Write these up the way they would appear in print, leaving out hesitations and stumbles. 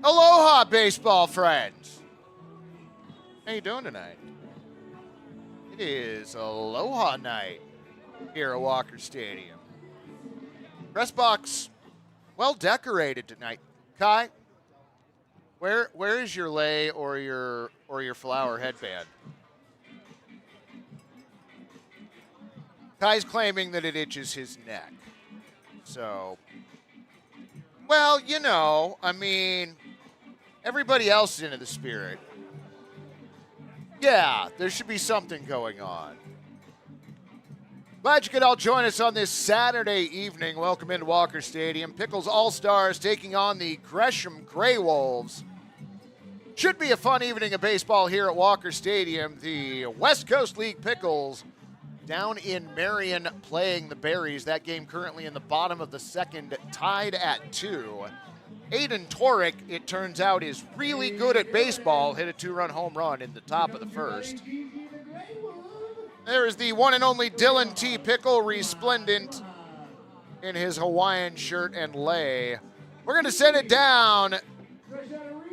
Aloha, baseball friends. How you doing tonight? It is Aloha night here at Walker Stadium. Press box, well decorated tonight. Kai, where is your lei or your flower headband? Kai's claiming that it itches his neck. So, well, you know, I mean, everybody else is into the spirit. Yeah, there should be something going on. Glad you could all join us on this Saturday evening. Welcome into Walker Stadium. Pickles All-Stars taking on the Gresham Greywolves. Should be a fun evening of baseball here at Walker Stadium. The West Coast League Pickles down in Marion playing the Berries. That game currently in the bottom of the second, tied at 2. Aiden Torek, it turns out, is really good at baseball. Hit a 2-run home run in the top of the first. There is the one and only Dillon T. Pickle, resplendent in his Hawaiian shirt and lei. We're going to send it down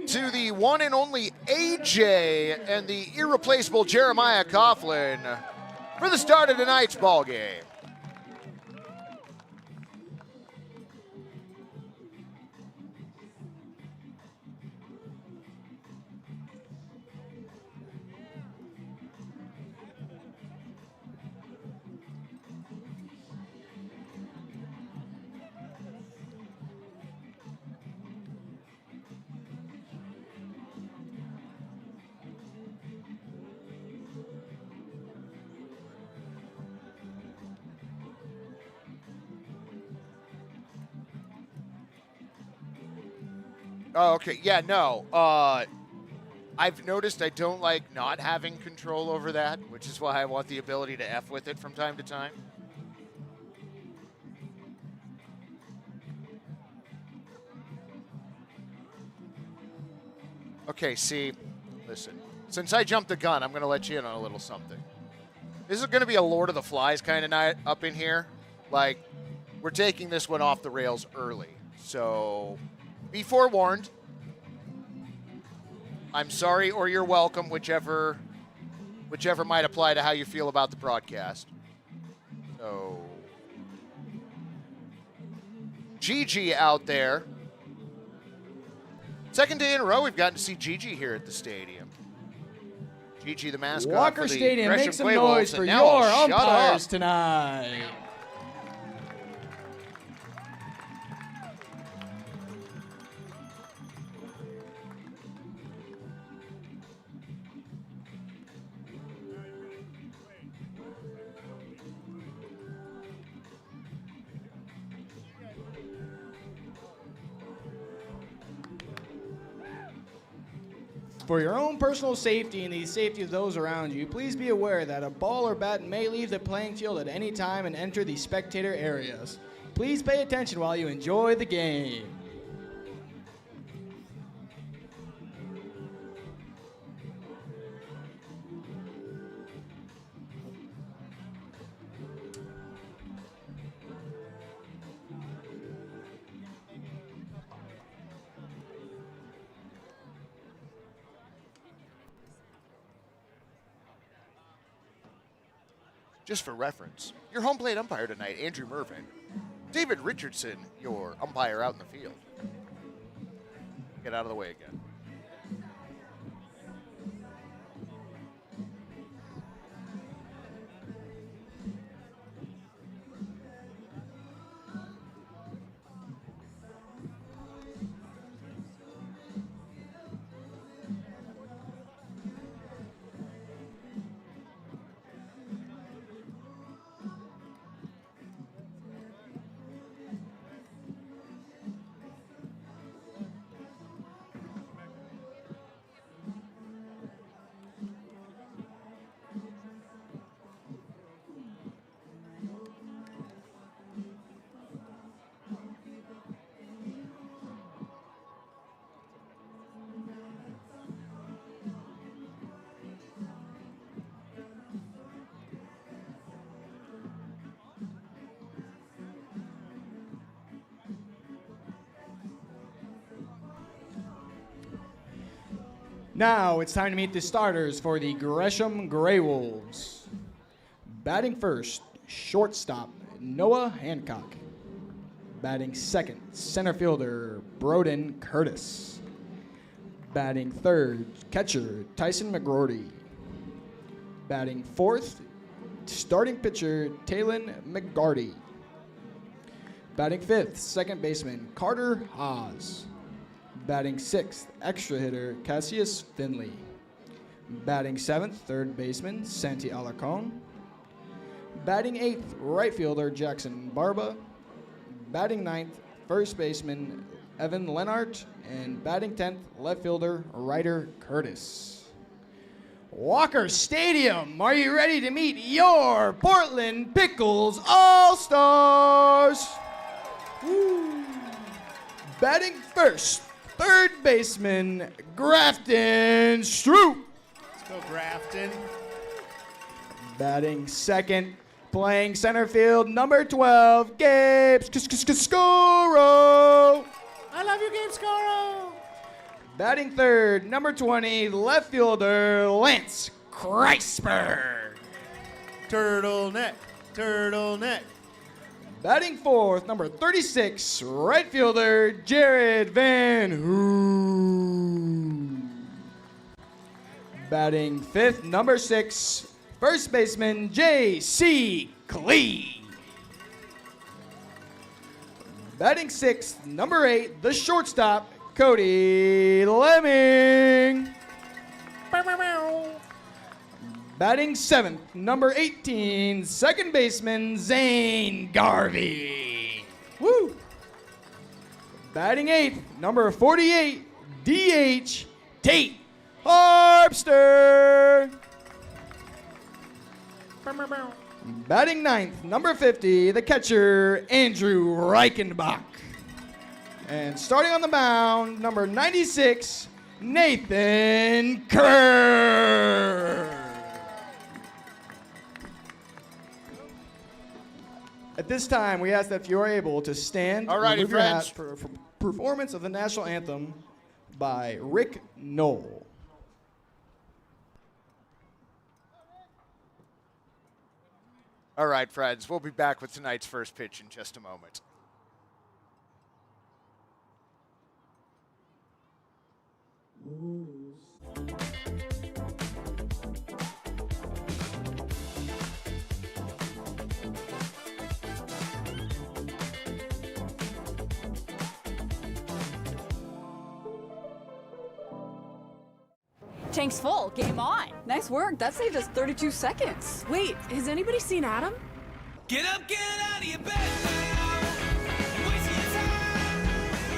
to the one and only AJ and the irreplaceable Jeremiah Coughlin for the start of tonight's ball game. Oh, okay. Yeah, no. I've noticed I don't like not having control over that, which is why I want the ability to F with it from time to time. Okay, see, listen. Since I jumped the gun, I'm going to let you in on a little something. This is going to be a Lord of the Flies kind of night up in here. Like, we're taking this one off the rails early. So, be forewarned. I'm sorry or you're welcome, whichever might apply to how you feel about the broadcast. So, Gigi out there. Second day in a row we've gotten to see Gigi here at the stadium. Gigi, the mascot Walker for the Stadium, Gresham make some Greywolves, noise for your umpires tonight. For your own personal safety and the safety of those around you, please be aware that a ball or bat may leave the playing field at any time and enter the spectator areas. Please pay attention while you enjoy the game. Just for reference, your home plate umpire tonight, Andrew Mervin. David Richardson, your umpire out in the field. Get out of the way again. Now it's time to meet the starters for the Gresham Greywolves. Batting first, shortstop, Noah Hancock. Batting second, center fielder, Broden Curtis. Batting third, catcher, Tyson McGroarty. Batting fourth, starting pitcher, Talon McGarty. Batting fifth, second baseman, Carter Haas. Batting sixth, extra hitter, Cassius Finley. Batting seventh, third baseman, Santi Alarcon. Batting eighth, right fielder, Jackson Barba. Batting ninth, first baseman, Evan Lennart. And batting 10th, left fielder, Ryder Curtis. Walker Stadium, are you ready to meet your Portland Pickles All-Stars? Woo. Batting first, third baseman, Grafton Stroop. Let's go, Grafton. Batting second, playing center field, number 12, Gabe Scoro. I love you, Gabe Scoro. Batting third, number 20, left fielder, Lance Kreisberg. Turtleneck, turtleneck. Batting fourth, number 36, right fielder, Jared Van Hoo. Batting fifth, number 6, first baseman, J.C. Clee. Batting sixth, number 8, the shortstop, Cody Lemming. Batting seventh, number 18, second baseman, Zane Garvey. Woo! Batting eighth, number 48, DH, Tate Harpster. Batting ninth, number 50, the catcher, Andrew Reichenbach. And starting on the mound, number 96, Nathan Kerr. At this time, we ask that if you are able to stand All righty, and remove your hat friends. for performance of the national anthem by Rick Knoll. All right, friends, we'll be back with tonight's first pitch in just a moment. Tank's full. Game on. Nice work. That saved us 32 seconds. Wait, has anybody seen Adam? Get up, get out of your bed now. Waste your time.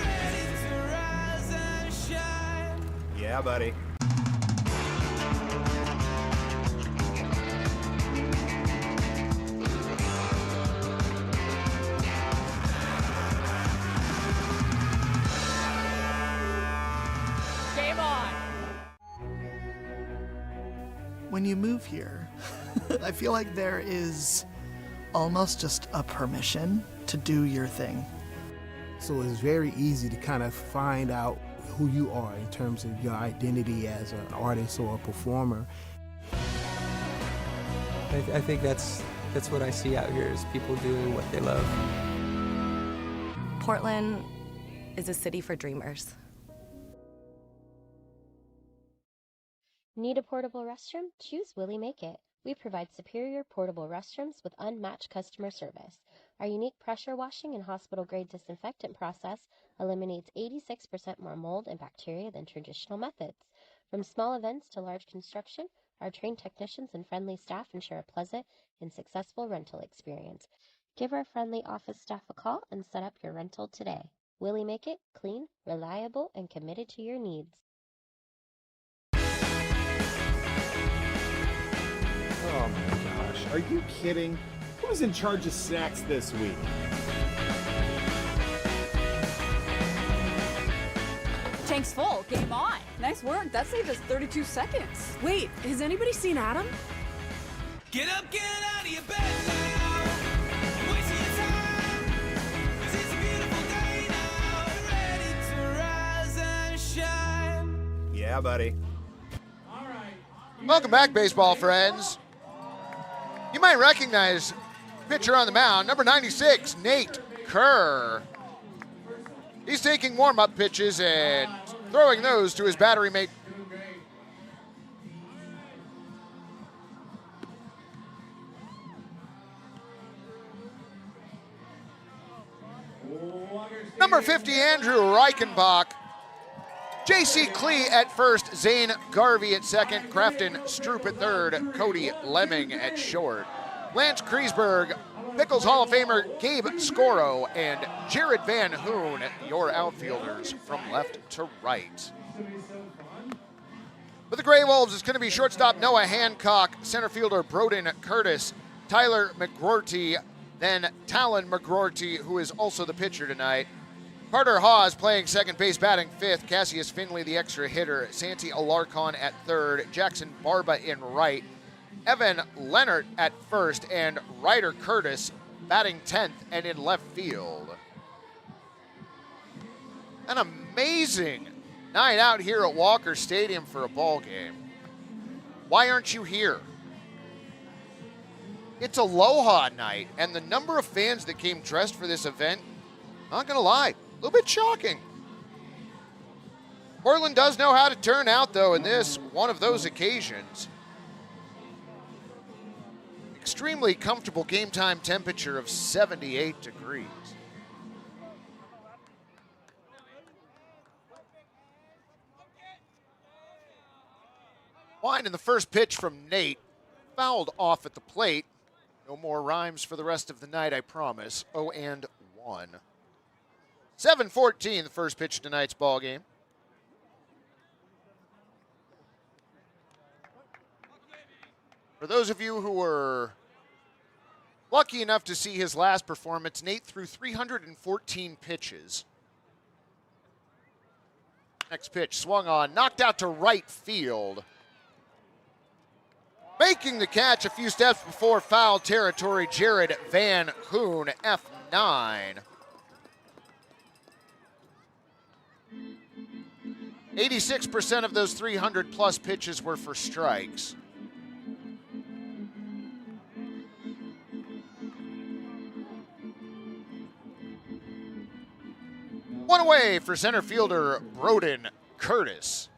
Ready to rise and shine. Yeah, buddy. Game on. When you move here, I feel like there is almost just a permission to do your thing. So it's very easy to kind of find out who you are in terms of your identity as an artist or a performer. I think that's what I see out here is people doing what they love. Portland is a city for dreamers. Need a portable restroom? Choose Willie Make It. We provide superior portable restrooms with unmatched customer service. Our unique pressure washing and hospital-grade disinfectant process eliminates 86% more mold and bacteria than traditional methods. From small events to large construction, our trained technicians and friendly staff ensure a pleasant and successful rental experience. Give our friendly office staff a call and set up your rental today. Willie Make It, clean, reliable, and committed to your needs. Oh my gosh, are you kidding? Who's in charge of snacks this week? Tank's full. Game on. Nice work. That saved us 32 seconds. Wait, has anybody seen Adam? Get up, get out of your bed now. Waste your time. 'Cause it's a beautiful day now. Ready to rise and shine. Yeah, buddy. Welcome back, baseball friends. You might recognize pitcher on the mound, number 96, Nate Kerr. He's taking warm-up pitches and throwing those to his battery mate. Number 50, Andrew Reichenbach. J.C. Klee at first, Zane Garvey at second, Crafton Stroop at third, Cody Lemming at short. Lance Kreisberg, Pickles Hall of Famer Gabe Scoro, and Jared Van Hoon, your outfielders from left to right. For the Greywolves, it's going to be shortstop Noah Hancock, center fielder Broden Curtis, Tyler McGroarty, then Talon McGroarty, who is also the pitcher tonight. Carter Hawes playing second base, batting fifth. Cassius Finley, the extra hitter. Santi Alarcon at third. Jackson Barba in right. Evan Leonard at first. And Ryder Curtis batting 10th and in left field. An amazing night out here at Walker Stadium for a ball game. Why aren't you here? It's Aloha night, and the number of fans that came dressed for this event, not gonna lie, a little bit shocking. Portland does know how to turn out, though, in this one of those occasions. Extremely comfortable game time temperature of 78 degrees. Wind in the first pitch from Nate, fouled off at the plate. No more rhymes for the rest of the night, I promise. 0-1. 7-14, the first pitch of tonight's ball game. For those of you who were lucky enough to see his last performance, Nate threw 314 pitches. Next pitch swung on, knocked out to right field. Making the catch a few steps before foul territory, Jared Van Hoon, F9. 86% of those 300-plus pitches were for strikes. One away for center fielder Broden Curtis.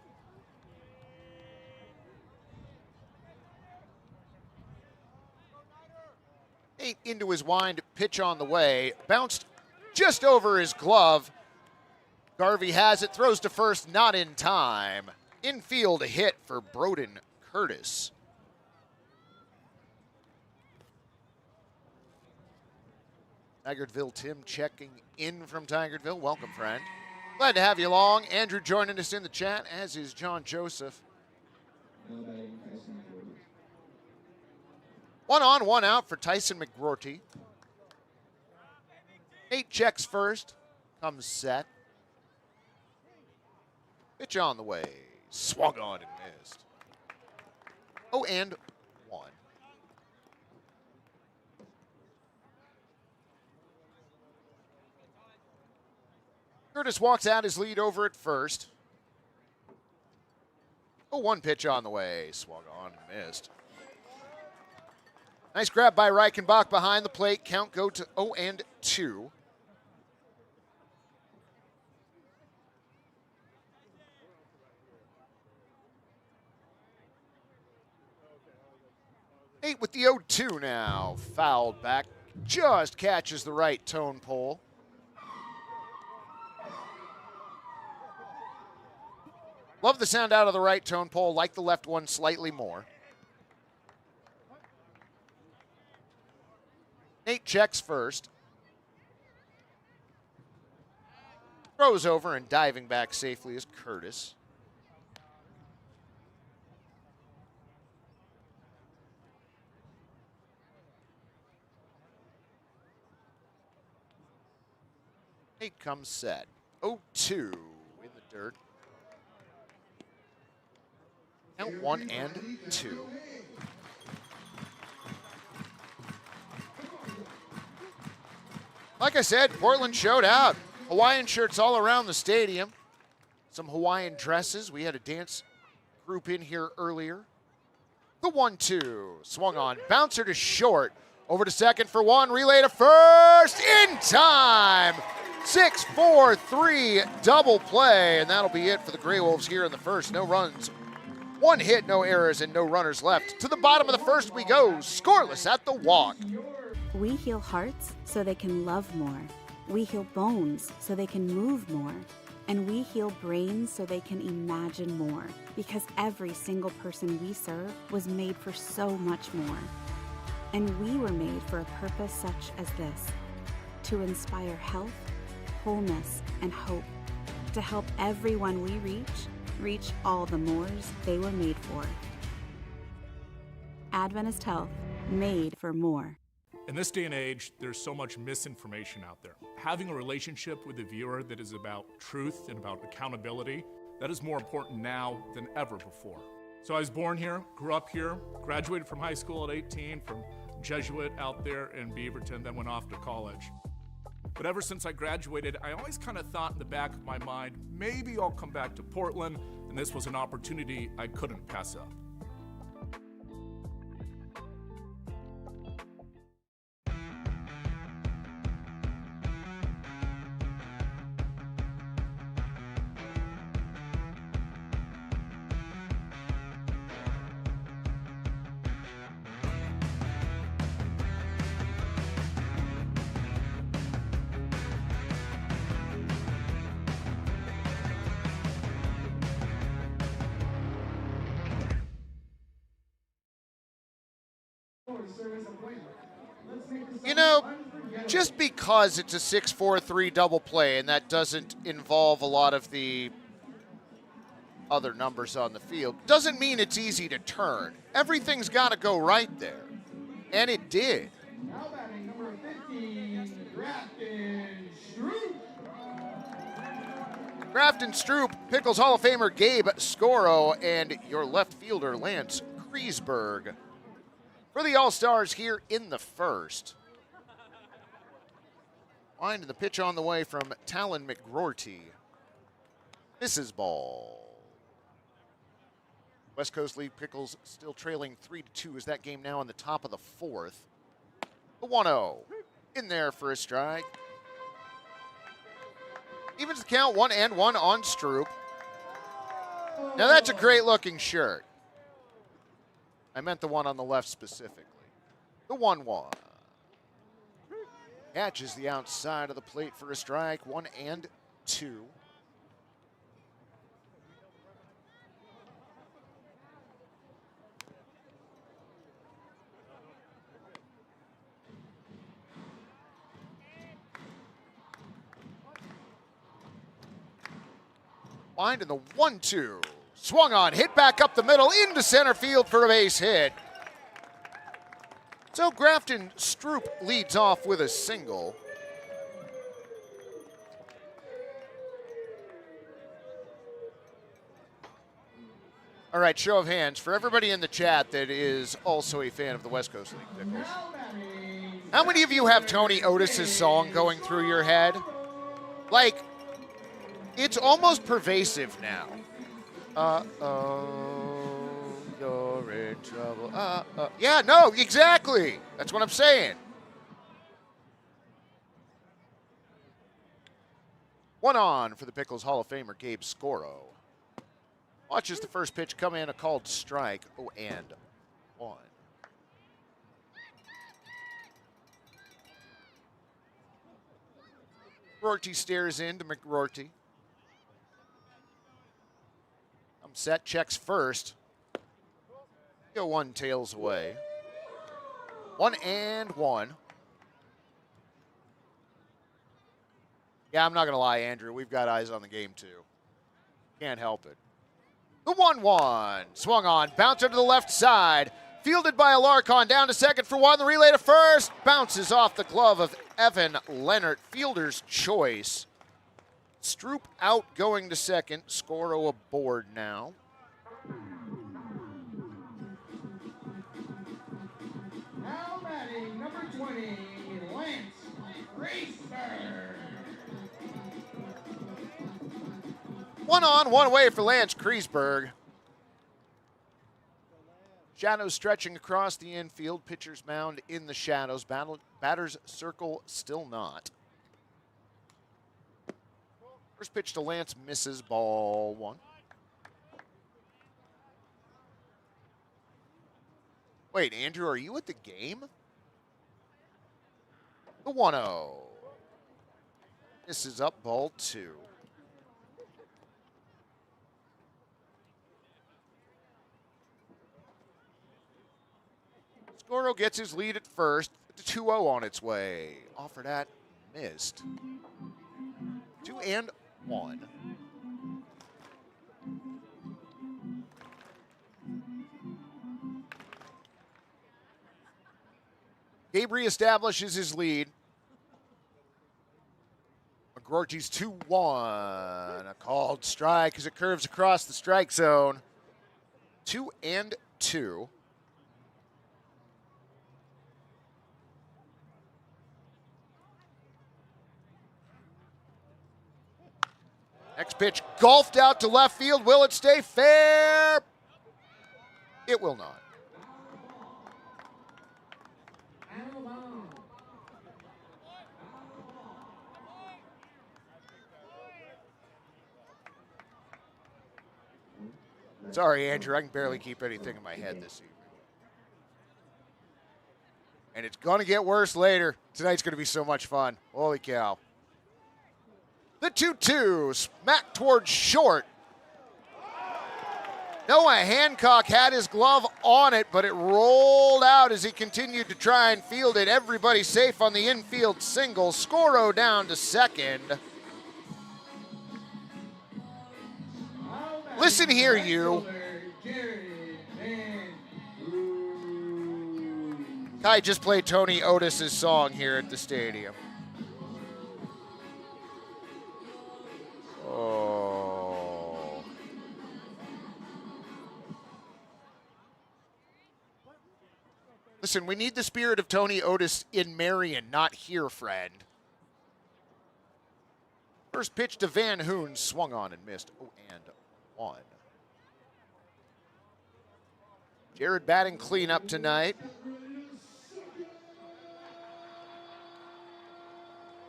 Nate into his wind, pitch on the way, bounced just over his glove. Garvey has it, throws to first, not in time. Infield hit for Broden Curtis. Tigardville Tim checking in from Tigardville. Welcome, friend. Glad to have you along. Andrew joining us in the chat, as is John Joseph. 1 on, 1 out for Tyson McGroarty. Nate checks first, comes set. Pitch on the way, swung on and missed. 0-1. Curtis walks out his lead over at first. 0-1 pitch on the way, swung on and missed. Nice grab by Reichenbach behind the plate. Count go to 0-2. Nate with the 0-2 now. Fouled back. Just catches the right tone pole. Love the sound out of the right tone pole. Like the left one slightly more. Nate checks first. Throws over and diving back safely is Curtis. Nate comes set. 0-2 in the dirt. Count 1-2. Like I said, Portland showed out. Hawaiian shirts all around the stadium. Some Hawaiian dresses. We had a dance group in here earlier. The 1-2. Swung on. Bouncer to short. Over to second for one. Relay to first. In time. 6-4-3 double play. And that'll be it for the Greywolves here in the first. No runs. One hit, no errors, and no runners left. To the bottom of the first we go. Scoreless at the walk. We heal hearts so they can love more. We heal bones so they can move more. And we heal brains so they can imagine more. Because every single person we serve was made for so much more. And we were made for a purpose such as this. To inspire health, wholeness, and hope. To help everyone we reach all the mores they were made for. Adventist Health, made for more. In this day and age, there's so much misinformation out there. Having a relationship with the viewer that is about truth and about accountability, that is more important now than ever before. So I was born here, grew up here, graduated from high school at 18 from Jesuit out there in Beaverton, then went off to college. But ever since I graduated, I always kind of thought in the back of my mind, maybe I'll come back to Portland, and this was an opportunity I couldn't pass up. You know, just because it's a 6-4-3 double play and that doesn't involve a lot of the other numbers on the field, doesn't mean it's easy to turn. Everything's got to go right there. And it did. Now batting number 15, Grafton Stroop. Grafton Stroop, Pickles Hall of Famer Gabe Scoro, and your left fielder Lance Kreisberg for the All-Stars here in the first. Wind the pitch on the way from Talon McGroarty. Misses ball. West Coast League Pickles still trailing 3-2 as that game now in the top of the fourth. The 1-0 in there for a strike. Evens the count, 1-1 on Stroop. Now that's a great looking shirt. I meant the one on the left specifically. The 1-1. Catches the outside of the plate for a strike, 1-2. Wind in the 1-2. Swung on, hit back up the middle into center field for a base hit. So Grafton Stroop leads off with a single. All right, show of hands for everybody in the chat that is also a fan of the West Coast League Pickles. How many of you have Tony Otis's song going through your head? Like, it's almost pervasive now. You're in trouble. Yeah, no, exactly. That's what I'm saying. One on for the Pickles Hall of Famer Gabe Scoro. Watches the first pitch come in, a called strike. 0-1. Rorty stares into McRorty. I'm set, checks first. Go 1 tails away. 1-1. Yeah, I'm not going to lie, Andrew. We've got eyes on the game, too. Can't help it. The 1-1. Swung on. Bouncer to the left side. Fielded by Alarcon. Down to second for one. The relay to first. Bounces off the glove of Evan Leonard. Fielder's choice. Stroop out going to second. Scoro aboard now. Now batting number 20, Lance Kreisberg. 1 on, 1 away for Lance Kreisberg. Shadows stretching across the infield. Pitcher's mound in the shadows. Batter's circle still not. First pitch to Lance misses, ball one. Wait, Andrew, are you at the game? The 1-0. This is up, ball two. Scoro gets his lead at first. The 2-0 on its way. Offered at, missed. 2-1. Gabe reestablishes his lead. McGroarty's 2-1. A called strike as it curves across the strike zone. 2-2. Next pitch golfed out to left field. Will it stay fair? It will not. Sorry, Andrew, I can barely keep anything in my head this evening. And it's going to get worse later. Tonight's going to be so much fun. Holy cow. The 2-2, smack towards short. Noah Hancock had his glove on it, but it rolled out as he continued to try and field it. Everybody safe on the infield single. Scoro down to second. Listen here, you. Kai just played Tony Otis's song here at the stadium. Oh. Listen, we need the spirit of Tony Otis in Marion, not here, friend. First pitch to Van Hoon, swung on and missed. 0-1. Jared batting cleanup tonight.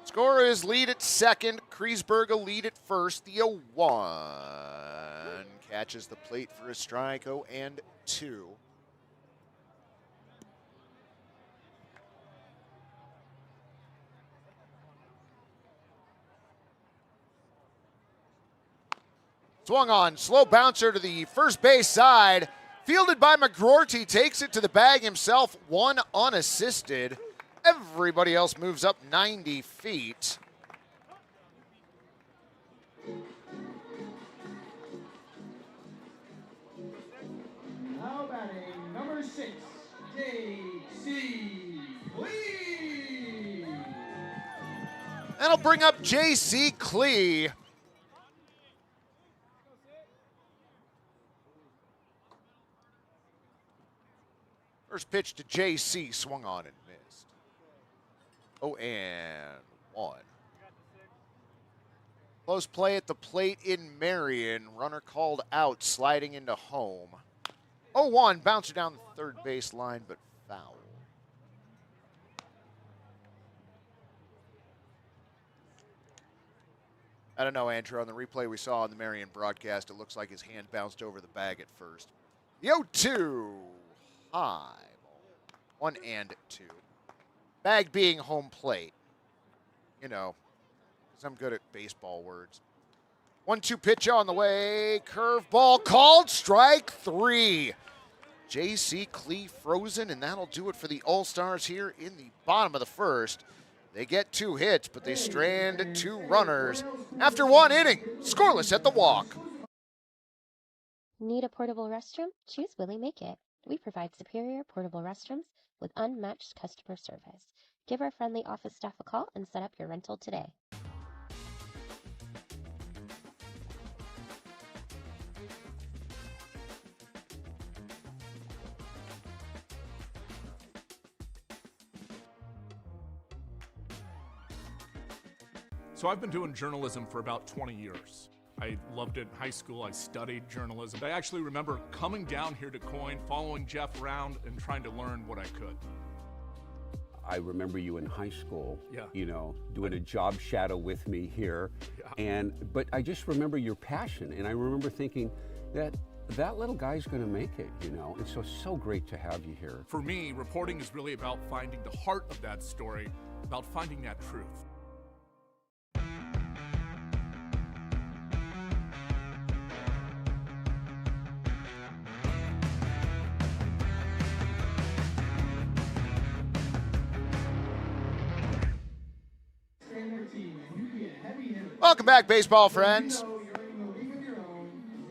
Scorer is lead at second. Kreisberg a lead at first. The 0-1. Catches the plate for a strike. 0-2. Swung on. Slow bouncer to the first base side. Fielded by McGroarty. Takes it to the bag himself. One unassisted. Everybody else moves up 90 feet. Now batting number 6, J.C. Clee. That'll bring up J.C. Clee. First pitch to J.C. swung on and missed. 0-1. Close play at the plate in Marion. Runner called out, sliding into home. 0-1, bouncer down the third base line, but foul. I don't know, Andrew. On the replay we saw on the Marion broadcast, it looks like his hand bounced over the bag at first. The 0-2. High ball. 1-2. Bag being home plate. You know, because I'm good at baseball words. 1-2 pitch on the way. Curveball called. Strike 3. J.C. Clee frozen, and that'll do it for the All-Stars here in the bottom of the first. They get 2 hits, but they strand 2 runners. After 1 inning, scoreless at the walk. Need a portable restroom? Choose Willie Make It. We provide superior portable restrooms with unmatched customer service. Give our friendly office staff a call and set up your rental today. So I've been doing journalism for about 20 years. I loved it in high school. I studied journalism. I actually remember coming down here to Coin, following Jeff around, and trying to learn what I could. I remember you in high school, Yeah. you know, doing a job shadow with me here. Yeah. But I just remember your passion, and I remember thinking that little guy's gonna make it, you know. And so great to have you here. For me, reporting is really about finding the heart of that story, about finding that truth. Welcome back, baseball friends.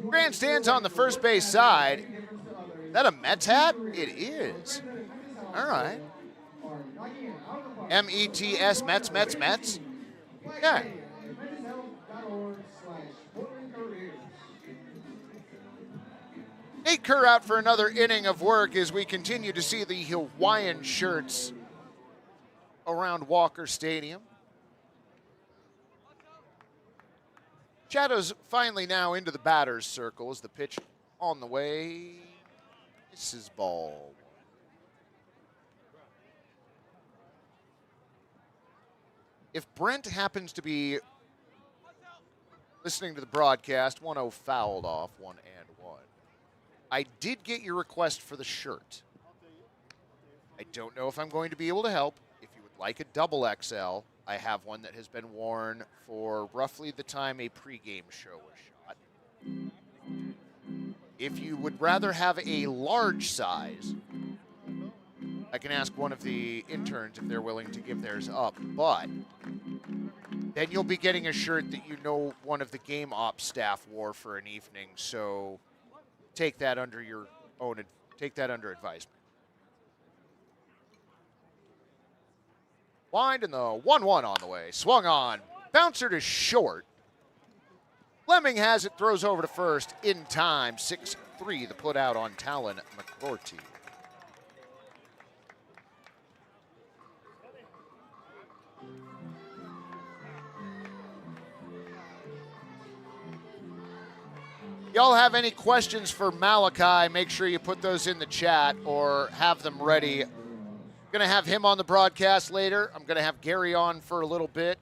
Grandstands on the first base side. Is that a Mets hat? It is. All right. M-E-T-S, Mets, Mets, Mets. Yeah. Nate Kerr out for another inning of work as we continue to see the Hawaiian shirts around Walker Stadium. Shadow's finally now into the batter's circle as the pitch on the way. This is ball. If Brent happens to be listening to the broadcast, 1-0 fouled off, 1-1. I did get your request for the shirt. I don't know if I'm going to be able to help. If you would like a double XL, I have one that has been worn for roughly the time a pregame show was shot. If you would rather have a large size, I can ask one of the interns if they're willing to give theirs up. But then you'll be getting a shirt that you know one of the game ops staff wore for an evening. So take that under your own, take that under advisement. Wind and the 1-1 on the way. Swung on. Bouncer to short. Fleming has it, throws over to first in time. 6-3, the put out on Talon McCourty. Y'all have any questions for Malichi, make sure you put those in the chat or have them ready. Going to have him on the broadcast later. I'm going to have Gary on for a little bit.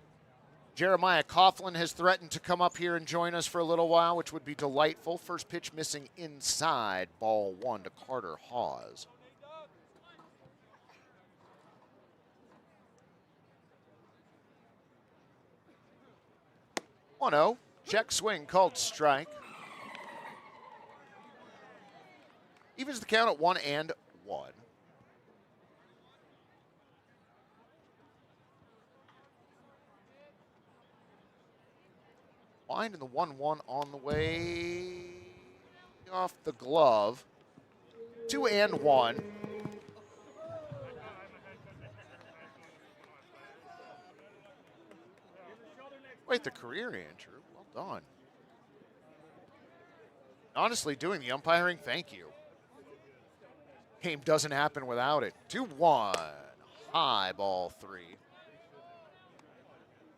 Jeremiah Coughlin has threatened to come up here and join us for a little while, which would be delightful. First pitch missing inside. Ball 1 to Carter Hawes. One-0. Check swing called strike. Evens the count at 1-1. Wind and the 1-1 on the way off the glove. 2-1. Wait, the career, Andrew. Well done. Honestly, doing the umpiring, thank you. Game doesn't happen without it. 2-1. High ball 3.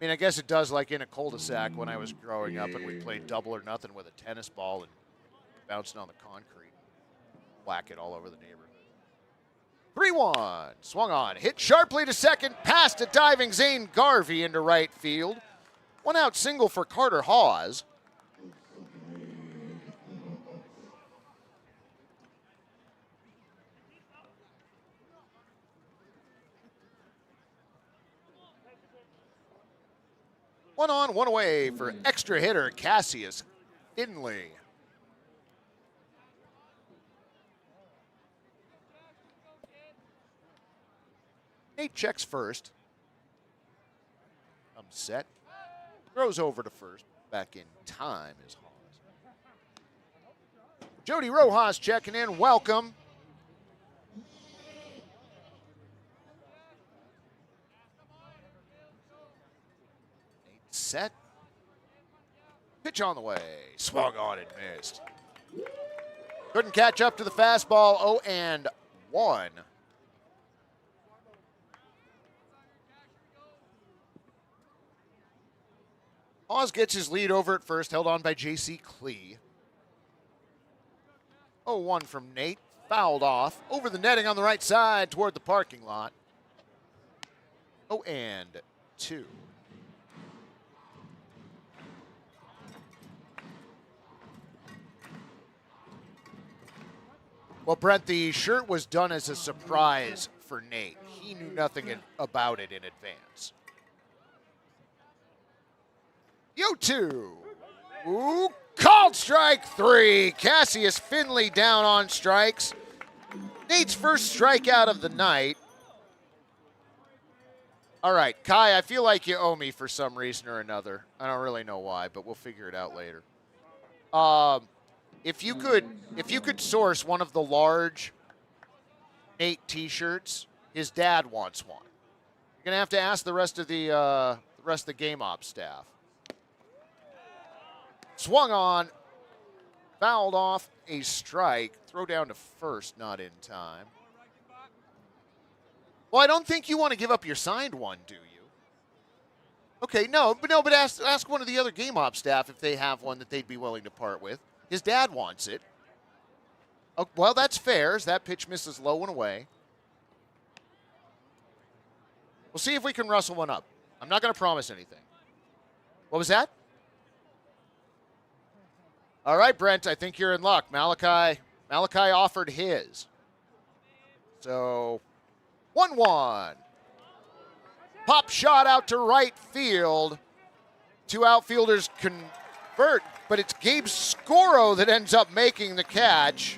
I mean, I guess it does like in a cul-de-sac when I was growing up and we played double or nothing with a tennis ball and bouncing on the concrete. Whack it all over the neighborhood. 3-1. Swung on. Hit sharply to second. Past a diving Zane Garvey into right field. One out single for Carter Hawes. One on, one away for extra hitter Cassius Finley. Nate checks first. I'm set. Throws over to first. Back in time is Hawes. Jody Rojas checking in. Welcome. Set. Pitch on the way. Swung on and missed. Couldn't catch up to the fastball. 0-1. Hawes gets his lead over at first, held on by J.C. Klee. 0-1 from Nate. Fouled off. Over the netting on the right side toward the parking lot. 0-2. Well, Brent, the shirt was done as a surprise for Nate. He knew nothing about it in advance. 0-2. Ooh, called strike 3. Cassius Finley down on strikes. Nate's first strikeout of the night. All right, Kai, I feel like you owe me for some reason or another. I don't really know why, but we'll figure it out later. If you could source one of the large Nate T-shirts, his dad wants one. You're gonna have to ask the rest of the game ops staff. Swung on, fouled off, a strike. Throw down to first, not in time. Well, I don't think you want to give up your signed one, do you? Okay, but ask one of the other game ops staff if they have one that they'd be willing to part with. His dad wants it. Oh, well, that's fair as that pitch misses low and away. We'll see if we can rustle one up. I'm not going to promise anything. What was that? All right, Brent, I think you're in luck. Malichi offered his. So, 1-1. Pop shot out to right field. Two outfielders convert, but it's Gabe Scoro that ends up making the catch.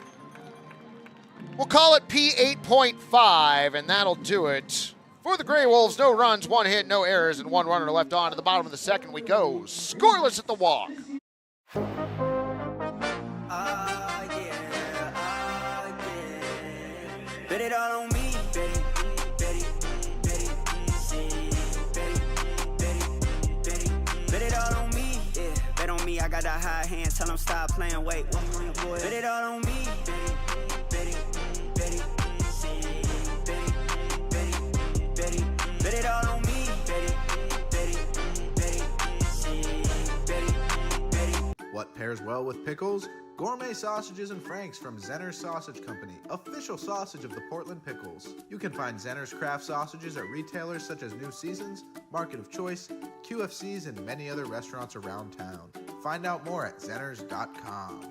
We'll call it P8.5, and that'll do it. For the Greywolves, no runs, one hit, no errors, and one runner left on. To the bottom of the second we go. Scoreless at the walk. Bet it all on me. Bet it all on me. Yeah, bet on me. I got that high hand. Tell them stop playing. Wait, bet it all on me. Bet it all on me. What pairs well with pickles? Gourmet sausages and franks from Zenner's Sausage Company, official sausage of the Portland Pickles. You can find Zenner's craft sausages at retailers such as New Seasons, Market of Choice, QFCs, and many other restaurants around town. Find out more at zenners.com.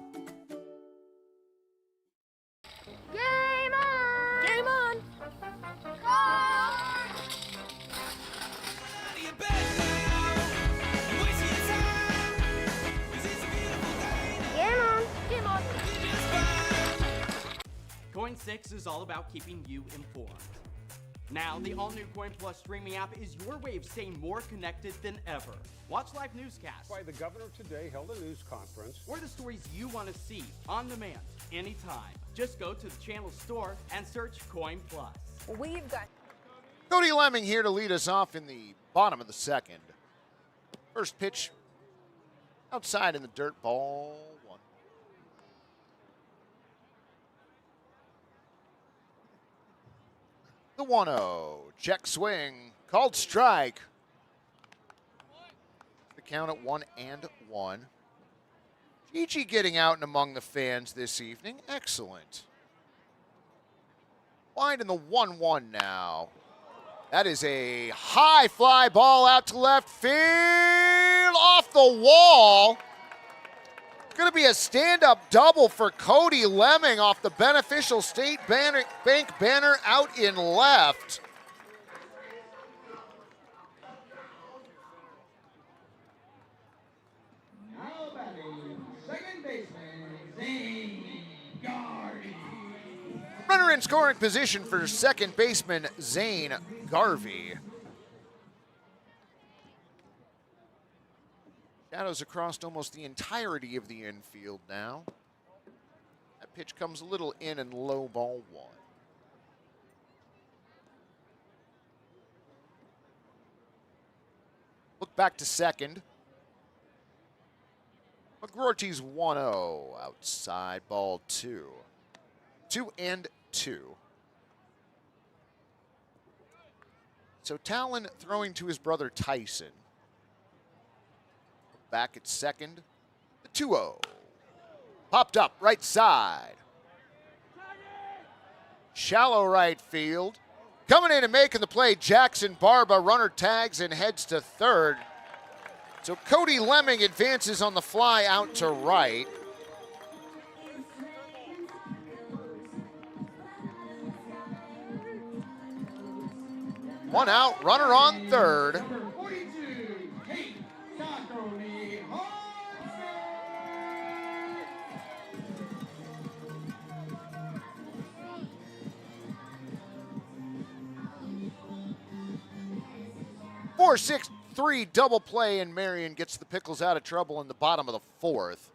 Game on! Game on! Game on! Coin 6 is all about keeping you informed. Now, the all-new Coin Plus streaming app is your way of staying more connected than ever. Watch live newscasts. Why the governor today held a news conference. Or the stories you want to see on demand, anytime. Just go to the channel store and search Coin Plus. We've got Cody Lemming here to lead us off in the bottom of the second. First pitch outside in the dirt, ball one. The 1-0. Check swing. Called strike. The count at 1-1. Gigi getting out and among the fans this evening. Excellent. Wide in the 1-1 now. That is a high fly ball out to left field. Off the wall. Going to be a stand-up double for Cody Lemming off the Beneficial State Bank banner out in left. Now batting, second baseman, Zane Garvey. Runner in scoring position for second baseman Zane Garvey. Shadows across almost the entirety of the infield now. That pitch comes a little in and low, ball one. Look back to second. McGroarty's 1-0 outside, ball two. 2-2. So Talon throwing to his brother Tyson. back at second. The 2-0. Popped up right side. Shallow right field. Coming in and making the play, Jackson Barba. Runner tags and heads to third. So Cody Lemming advances on the fly out to right. One out, runner on third. 4-6-3 double play, and Marion gets the Pickles out of trouble in the bottom of the fourth.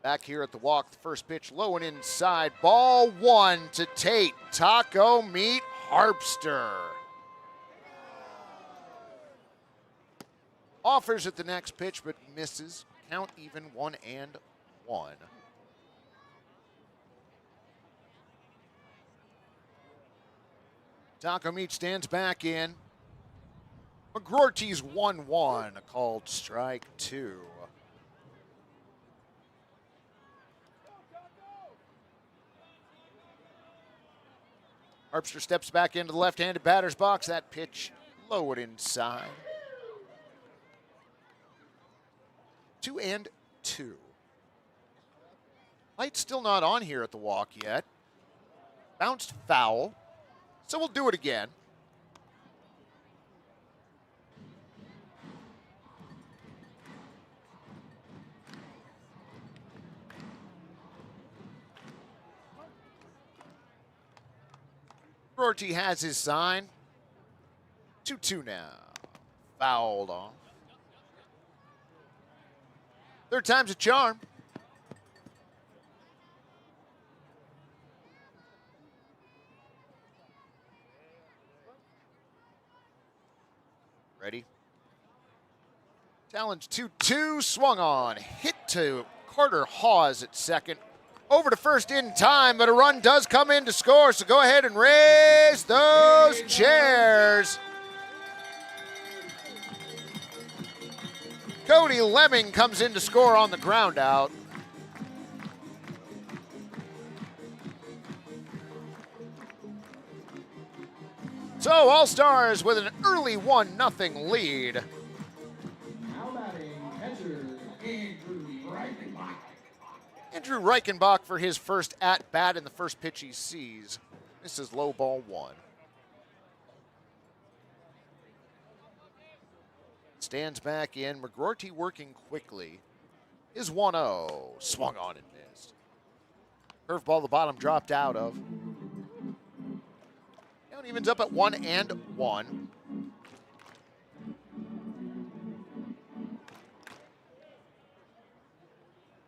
Back here at the walk, the first pitch low and inside. Ball one to Tate. Taco meet Harpster. Offers at the next pitch, but misses. Count even 1-1. Taco Meat stands back in. McGroarty's 1-1, called strike two. Harpster steps back into the left-handed batter's box. That pitch low and inside. 2-2. Light's still not on here at the walk yet. Bounced foul. So we'll do it again. McGroarty has his sign. 2-2 now. Fouled off. Third time's a charm. Ready? Challenge 2-2, swung on. Hit to Carter Hawes at second. Over to first in time, but a run does come in to score, so go ahead and raise those chairs. Cody Lemming comes in to score on the ground out. So All-Stars with an early 1-0 lead. Now batting, catcher, Andrew Reichenbach. Andrew Reichenbach for his first at-bat in the first pitch he sees. This is low ball one. Stands back in. McGroarty working quickly. Is 1-0. Swung on and missed. Curveball the bottom dropped out of. Count evens up at 1-1.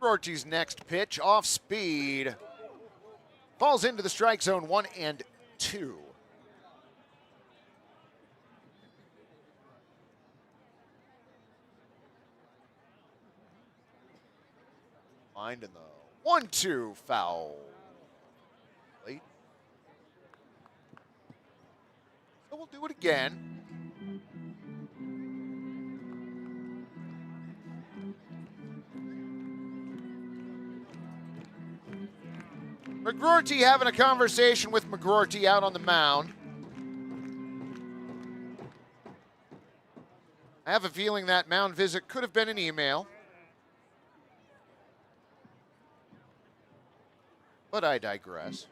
McGroarty's next pitch off speed. Falls into the strike zone, 1-2. Finding the 1-2 foul. Late. So we'll do it again. McGroarty having a conversation with McGroarty out on the mound. I have a feeling that mound visit could have been an email. But I digress.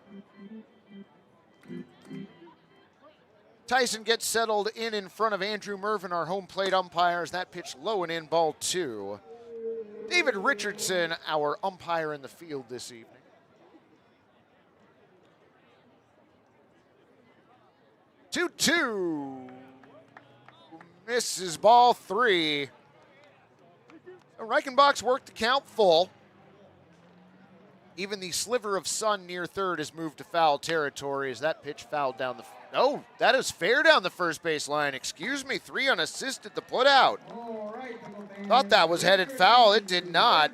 Tyson gets settled in front of Andrew Mervin, our home plate umpires. That pitch low and in, ball two. David Richardson, our umpire in the field this evening. Two. Misses ball three. Reichenbach's worked the count full. Even the sliver of sun near third has moved to foul territory as that pitch fouled down the... Oh, that is fair down the first base line. Excuse me, 3 unassisted to put out. Thought that was headed foul. It did not.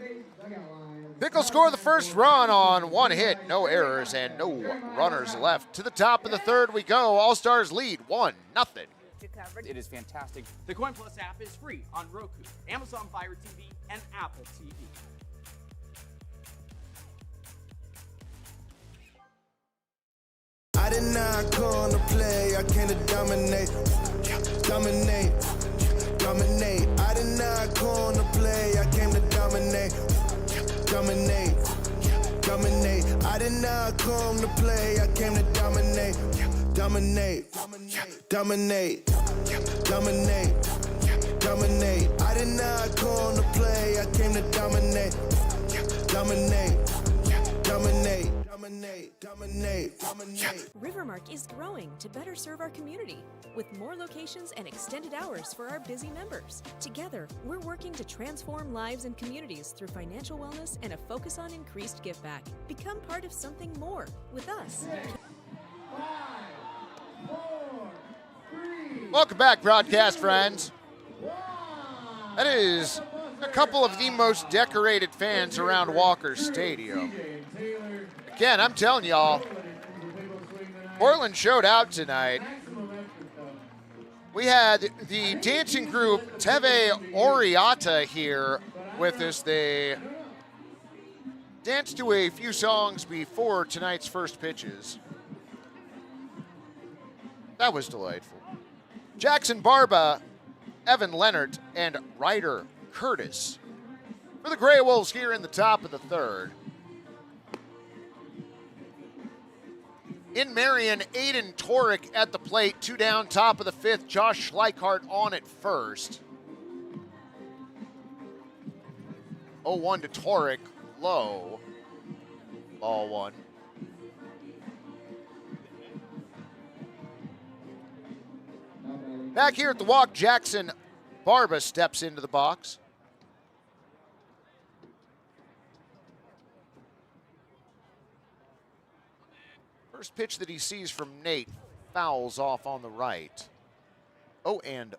Pickles score the first run on one hit. No errors and no runners left. To the top of the third we go. All-Stars lead 1-0. you covered. It is fantastic. The Coin Plus app is free on Roku, Amazon Fire TV, and Apple TV. I did not come to play, I came to dominate. Dominate, dominate. I did not come to play, I came to dominate. Dominate, dominate. I did not come to play, I came to dominate. Dominate, dominate, dominate, dominate. I did not come to play, I came to dominate. Dominate, dominate. Rivermark is growing to better serve our community with more locations and extended hours for our busy members. Together, we're working to transform lives and communities through financial wellness and a focus on increased give back. Become part of something more with us. Welcome back, broadcast friends. That is a couple of the most decorated fans around Walker Stadium. Again, I'm telling y'all, Portland showed out tonight. We had the dancing group Teve Oriata here with us. They danced to a few songs before tonight's first pitches. That was delightful. Jackson Barba, Evan Leonard, and Ryder Curtis for the Greywolves here in the top of the third. In Marion, Aiden Torek at the plate, 2 down, top of the fifth. Josh Schleichart on at first. 0-1 to Torek, low. Ball one. Back here at the walk, Jackson Barba steps into the box. First pitch that he sees from Nate fouls off on the right. 0-1.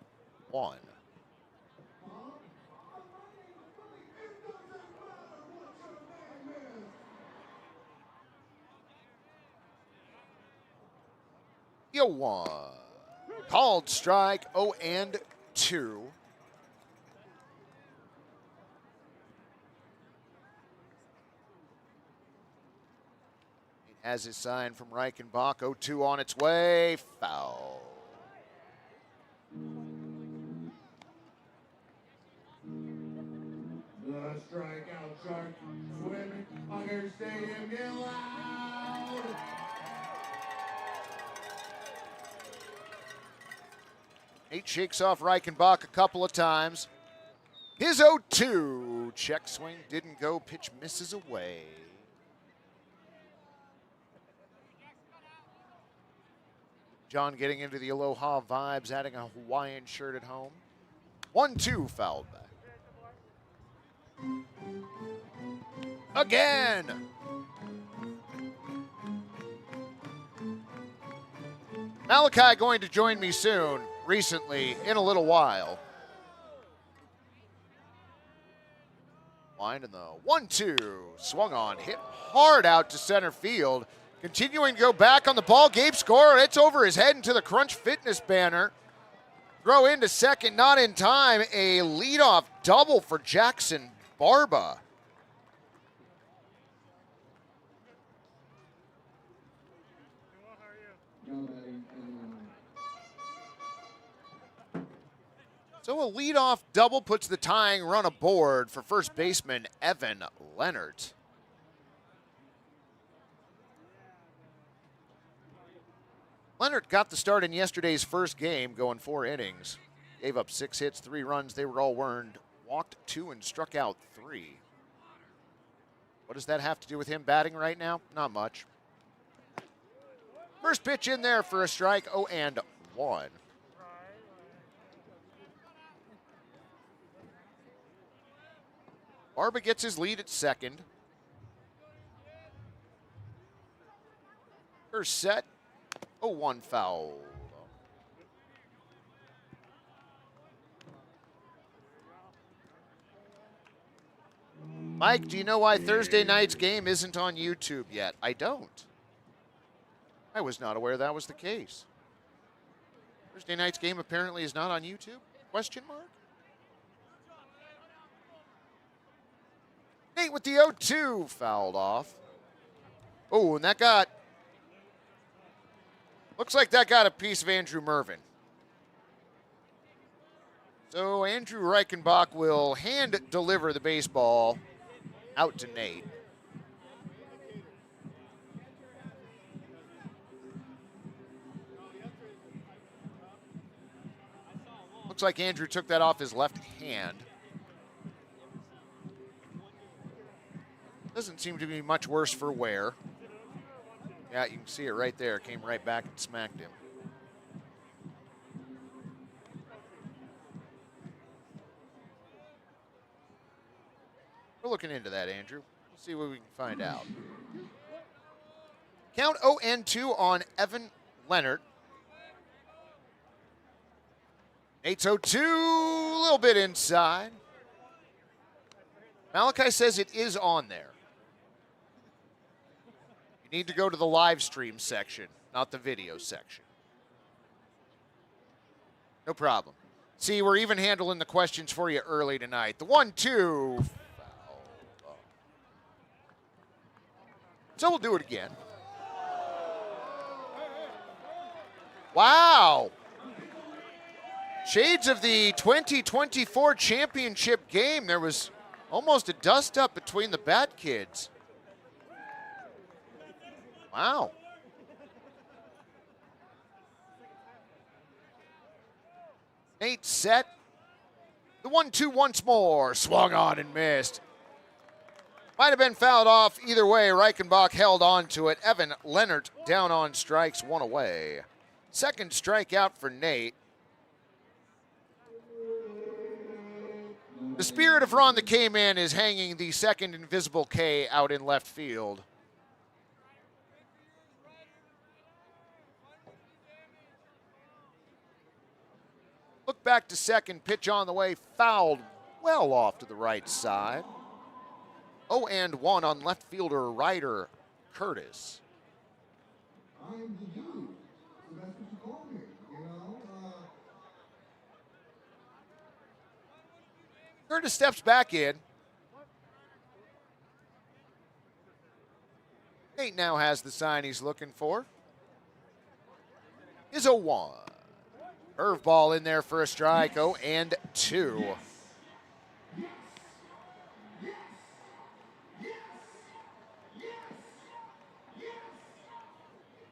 Yo, 1. Called strike, 0-2. Has his sign from Reichenbach. 0-2 on its way. Foul. The strikeout shark swimming Walker Stadium, get loud. Nate shakes off Reichenbach a couple of times. His 0-2. Check swing didn't go. Pitch misses away. John getting into the Aloha vibes, adding a Hawaiian shirt at home. 1-2 fouled back. Again. Malichi going to join me soon, recently, in a little while. Line in the 1-2. Swung on, hit hard out to center field. Continuing to go back on the ball. Gabe scorer. It's over his head into the Crunch Fitness banner. Throw into second, not in time. A leadoff double for Jackson Barba. So a leadoff double puts the tying run aboard for first baseman Evan Leonard. Leonard got the start in yesterday's first game, going 4 innings. Gave up 6 hits, 3 runs. They were all earned. Walked 2 and struck out 3. What does that have to do with him batting right now? Not much. First pitch in there for a strike, 0-1. Barba gets his lead at second. First set, 0-1 foul. Mike, do you know why Thursday night's game isn't on YouTube yet? I don't. I was not aware that was the case. Thursday night's game apparently is not on YouTube? Question mark? Nate with the 0-2 fouled off. Oh, and that got, looks like that got a piece of Andrew Mervin. So Andrew Reichenbach will hand deliver the baseball out to Nate. Looks like Andrew took that off his left hand. Doesn't seem to be much worse for wear. Yeah, you can see it right there. Came right back and smacked him. We're looking into that, Andrew. We'll see what we can find out. Count 0-2 on Evan Leonard. Nate's 0-2, a little bit inside. Malichi says it is on there. You need to go to the live stream section, not the video section. No problem. See, we're even handling the questions for you early tonight. The 1-2. So we'll do it again. Wow. Shades of the 2024 championship game. There was almost a dust-up between the Bat Kids. Wow. Nate set. The 1-2 once more. Swung on and missed. Might have been fouled off either way. Reichenbach held on to it. Evan Leonard down on strikes, one away. Second strikeout for Nate. The spirit of Ron the K-Man is hanging the second invisible K out in left field. Look back to second, pitch on the way, fouled well off to the right side. 0-1 on left fielder Ryder Curtis. I'm the dude, so that's what you call me, you know? Curtis steps back in. Nate now has the sign he's looking for. Is 0-1. Curveball in there for a strike. 0-2.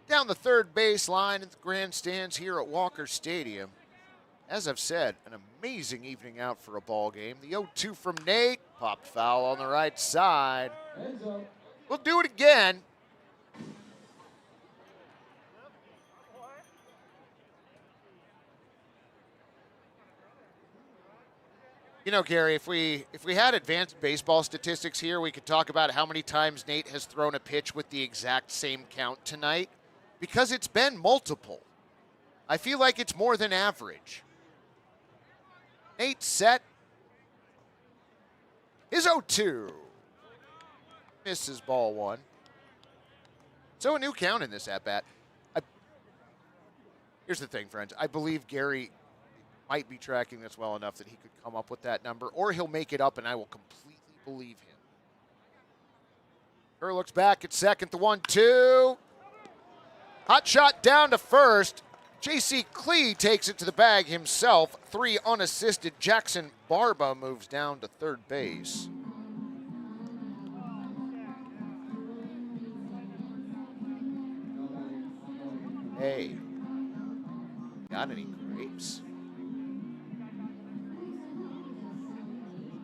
Down the third baseline at the grandstands here at Walker Stadium. As I've said, an amazing evening out for a ball game. The 0-2 from Nate. Popped foul on the right side. We'll do it again. You know, Gary, if we had advanced baseball statistics here, we could talk about how many times Nate has thrown a pitch with the exact same count tonight, because it's been multiple. I feel like it's more than average. Nate set. Is 0-2. Misses ball one. So a new count in this at-bat. Here's the thing, friends. I believe Gary might be tracking this well enough that he could come up with that number, or he'll make it up and I will completely believe him. Kerr looks back at second, the 1-2. Hot shot down to first. J.C. Klee takes it to the bag himself. 3 unassisted. Jackson Barba moves down to third base. Hey, got any grapes?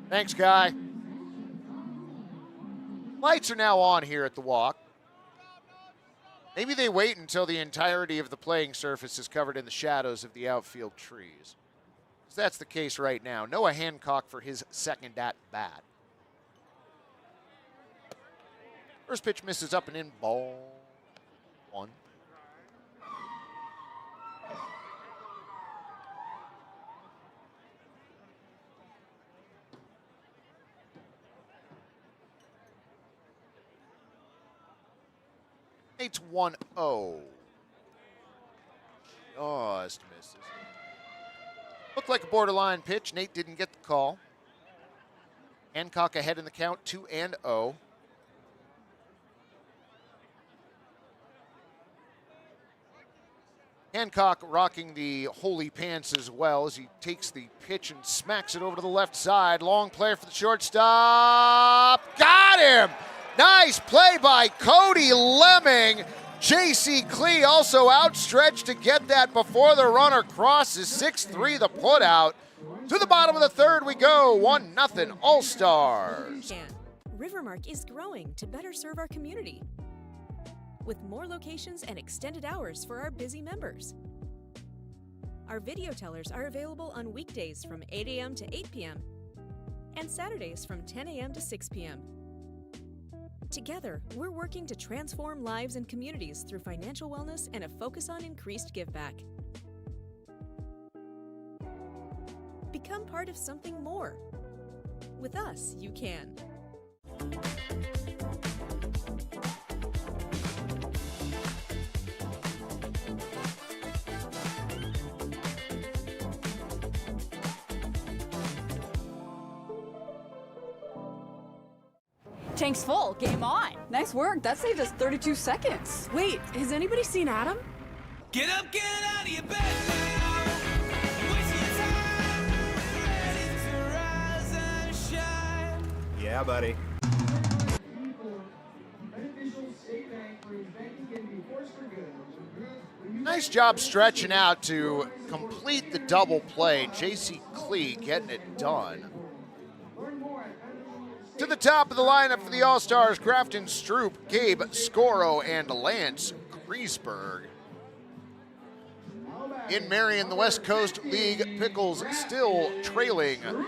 Thanks, Guy. Lights are now on here at the Walk. Maybe they wait until the entirety of the playing surface is covered in the shadows of the outfield trees. So that's the case right now. Noah Hancock for his second at bat. First pitch misses up and in, ball one. It's 1-0. Just misses. Looked like a borderline pitch. Nate didn't get the call. Hancock ahead in the count, 2-0. Hancock rocking the holy pants as well as he takes the pitch and smacks it over to the left side. Long play for the shortstop. Got him! Nice play by Cody Lemming. J.C. Klee also outstretched to get that before the runner crosses. 6-3 the putout. To the bottom of the third we go. 1-0 All-Stars. Rivermark is growing to better serve our community with more locations and extended hours for our busy members. Our video tellers are available on weekdays from 8 a.m. to 8 p.m. and Saturdays from 10 a.m. to 6 p.m. Together, we're working to transform lives and communities through financial wellness and a focus on increased giveback. Become part of something more. With us, you can. Tank's full. Game on. Nice work. That saved us 32 seconds. Wait, has anybody seen Adam? Get up, get out of your bed now. Waste your time. Ready to rise and shine. Yeah, buddy. Nice job stretching out to complete the double play. J.C. Klee getting it done. To the top of the lineup for the All-Stars, Grafton Stroop, Gabe Scoro, and Lance Griesberg. In Marion, the West Coast League, Pickles still trailing the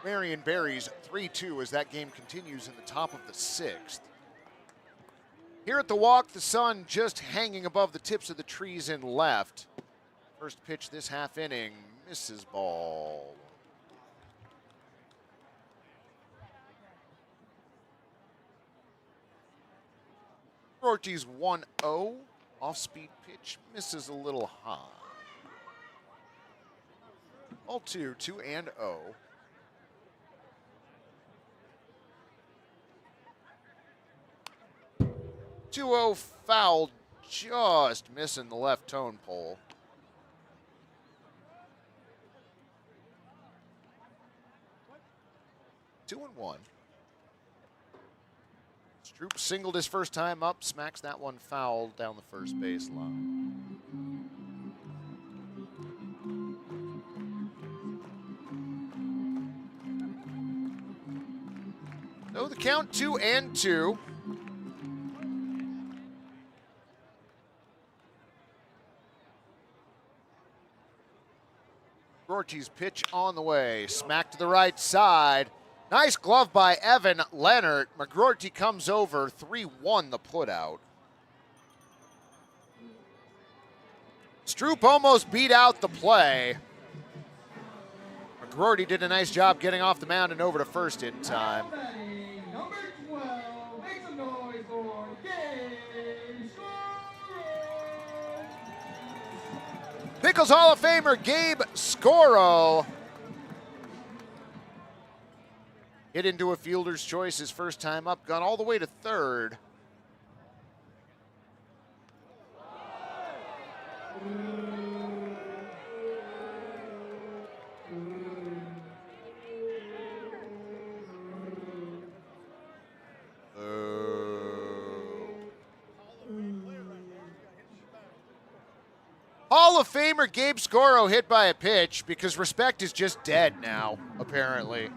Marion Berries 3-2 as that game continues in the top of the sixth. Here at the Walk, the sun just hanging above the tips of the trees in left. First pitch this half inning, misses ball. Ortiz 1-0. Off-speed pitch misses a little high. All 2, 2-0. Two-0 foul, just missing the left tone pole. Two and one. Stroop singled his first time up, smacks that one foul down the first base line. So the count 2-2. Ortiz pitch on the way, smack to the right side. Nice glove by Evan Leonard. McGroarty comes over, 3-1 the putout. Stroop almost beat out the play. McGroarty did a nice job getting off the mound and over to first in time. Number 12, make some noise for Gabe Scoro. Pickles Hall of Famer Gabe Scoro hit into a fielder's choice his first time up, got all the way to third. Hall of Famer Gabe Scoro hit by a pitch because respect is just dead now, apparently.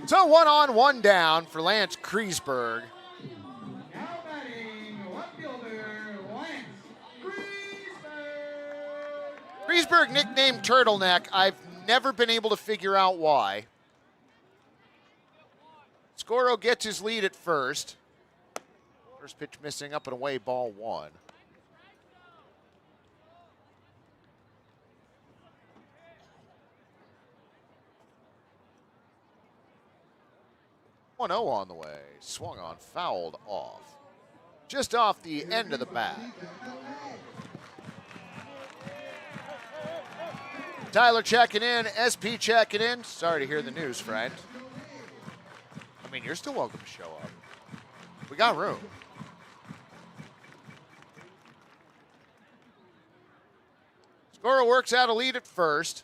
So 1 on, 1 down for Lance Griesberg. Now batting, left fielder, Lance Griesberg. Griesberg nicknamed Turtleneck. I've never been able to figure out why. Scoro gets his lead at first. First pitch missing, up and away, ball 1. 1-0 on the way. Swung on, fouled off. Just off the end of the bat. Tyler checking in, SP checking in. Sorry to hear the news, friend. I mean, you're still welcome to show up. We got room. Scorer works out a lead at first.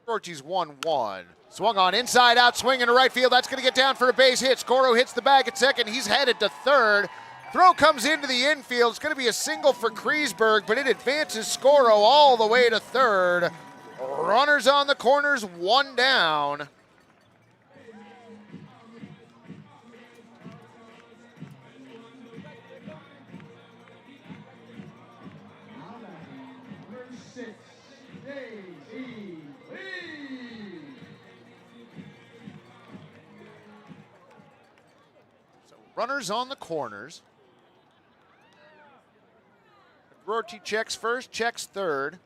Ortiz 1-1. Swung on inside out, swinging to right field. That's going to get down for a base hit. Scoro hits the bag at second. He's headed to third. Throw comes into the infield. It's going to be a single for Kreisberg, but it advances Scoro all the way to third. Runners on the corners, one down. Runners on the corners. Rorty checks first, checks third.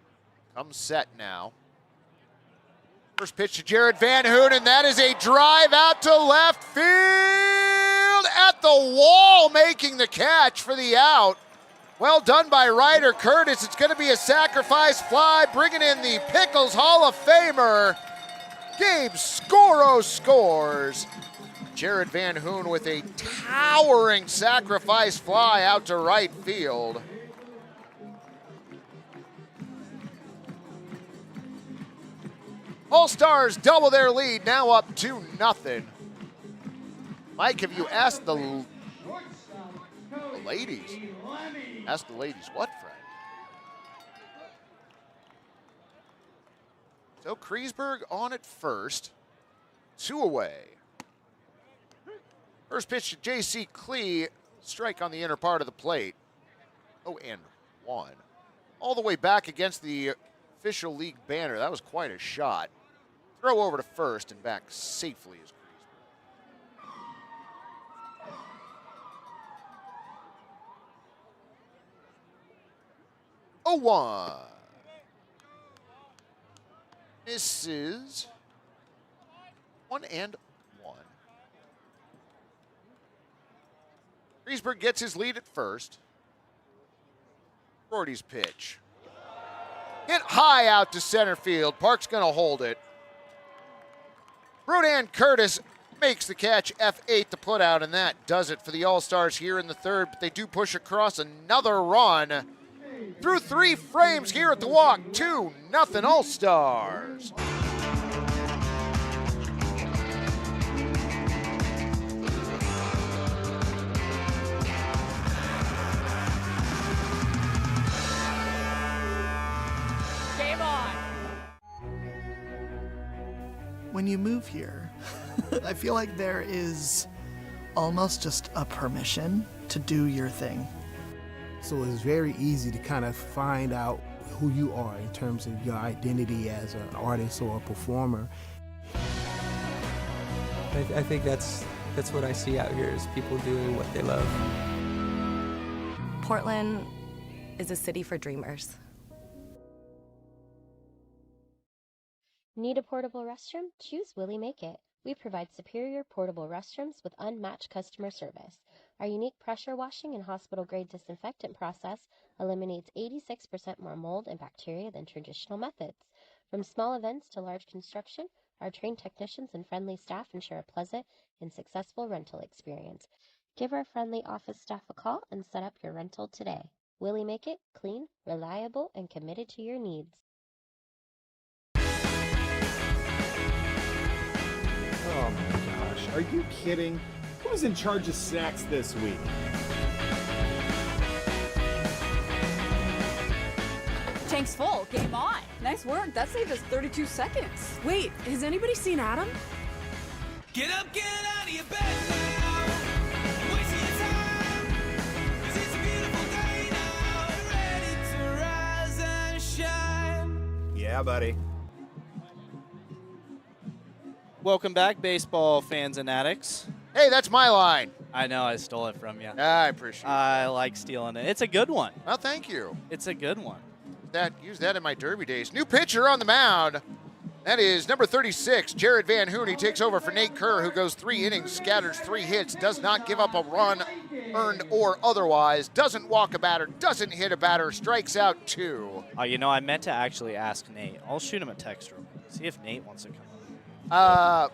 Comes set now. First pitch to Jared Van Hoon, and that is a drive out to left field at the wall, making the catch for the out. Well done by Ryder Curtis. It's going to be a sacrifice fly, bringing in the Pickles Hall of Famer. Gabe Scoro scores. Jared Van Hoon with a towering sacrifice fly out to right field. All-Stars double their lead, now up 2-0. Mike, have you asked the ladies? Ask the ladies what, friend? So Kreisberg on at first. 2 away. First pitch to J.C. Klee, strike on the inner part of the plate. 0-1. All the way back against the official league banner. That was quite a shot. Throw over to first and back safely is Kreisberg. 0-1. Misses. 1-1. Kreisberg gets his lead at first. Rorty's pitch. Hit high out to center field. Park's going to hold it. Rodan Curtis makes the catch, F8 to put out, and that does it for the All-Stars here in the third. But they do push across another run through 3 frames here at the walk. 2-0 All-Stars. When you move here, I feel like there is almost just a permission to do your thing. So it's very easy to kind of find out who you are in terms of your identity as an artist or a performer. I think that's what I see out here is people doing what they love. Portland is a city for dreamers. Need a portable restroom? Choose Willie Make It. We provide superior portable restrooms with unmatched customer service. Our unique pressure washing and hospital-grade disinfectant process eliminates 86% more mold and bacteria than traditional methods. From small events to large construction, our trained technicians and friendly staff ensure a pleasant and successful rental experience. Give our friendly office staff a call and set up your rental today. Willie Make It, clean, reliable, and committed to your needs. Oh my gosh, are you kidding? Who's in charge of sacks this week? Tank's full. Game on. Nice work. That saved us 32 seconds. Wait, has anybody seen Adam? Get up, get out of your bed now. Wasting your time. 'Cause it's a beautiful day now. Ready to rise and shine. Yeah, buddy. Welcome back, baseball fans and addicts. Hey, that's my line. I know, I stole it from you. I appreciate it. I like stealing it. It's a good one. Well, thank you. It's a good one. Use that in my derby days. New pitcher on the mound. That is number 36, Jared Van Hoon. He takes over for Nate Kerr, who goes 3 innings, scatters 3 hits, does not give up a run, earned or otherwise, doesn't walk a batter, doesn't hit a batter, strikes out 2. I meant to actually ask Nate. I'll shoot him a text real quick. See if Nate wants to come up.